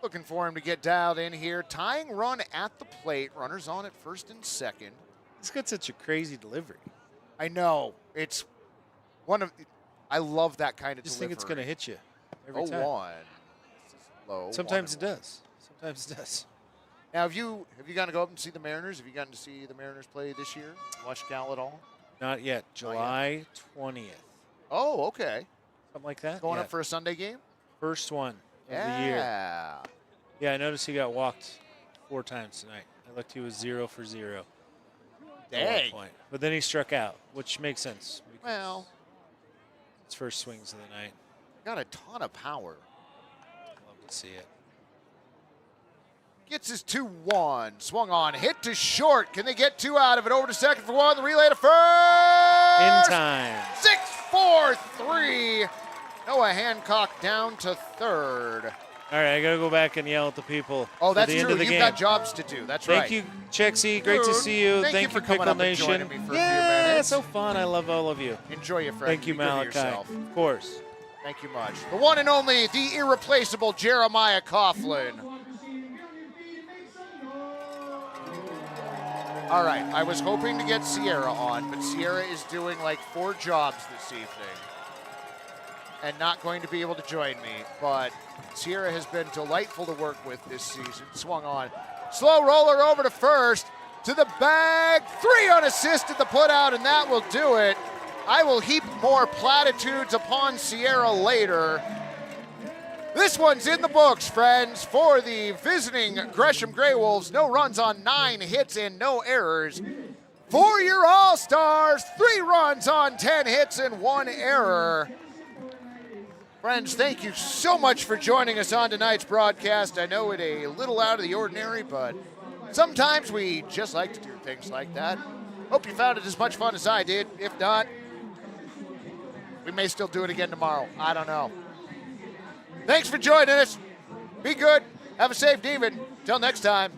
Looking for him to get dialed in here. Tying run at the plate. Runners on at first and second. He's got such a crazy delivery. I know. It's I love that kind of just delivery. Think it's going to hit you every 0-1. time. Low. Sometimes it does. Sometimes it does. Now, have you gotten to go up and see the Mariners? Have you gotten to see the Mariners play this year? Watch Cal at all? Not yet. July 20th. Oh, okay. Something like that. Going up for a Sunday game? First one of the year. Yeah, I noticed he got walked 4 times tonight. I looked, he was 0 for 0. Dang. But then he struck out, which makes sense. Well, his first swings of the night. Got a ton of power. Love to see it. Gets his 2-1. Swung on. Hit to short. Can they get 2 out of it? Over to second for 1. The relay to first. In time. 6-4-3. Noah Hancock down to third. All right, I got to go back and yell at the people. Oh, that's at the true. End of the You've game. got jobs to do. That's right. Thank you, Chexy. Great to see you. Thank you for coming Pickle up and Nation. joining me for a few Yeah, minutes. it's so fun. I love all of you. Enjoy your friend. Thank you, Be good to Malichi. yourself. Of course. Thank you much. The one and only, the irreplaceable Jeremiah Coughlin. All right, I was hoping to get Sierra on, but Sierra is doing like 4 jobs this evening and not going to be able to join me. But Sierra has been delightful to work with this season. Swung on. Slow roller over to first. To the bag. 3 unassisted the put out, and that will do it. I will heap more platitudes upon Sierra later. This one's in the books, friends, for the visiting Gresham Greywolves. No runs on 9 hits and no errors. 4-year All-Stars, 3 runs on 10 hits and 1 error. Friends, thank you so much for joining us on tonight's broadcast. I know it a little out of the ordinary, but sometimes we just like to do things like that. Hope you found it as much fun as I did. If not, we may still do it again tomorrow. I don't know. Thanks for joining us. Be good. Have a safe evening. Till next time,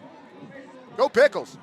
go Pickles.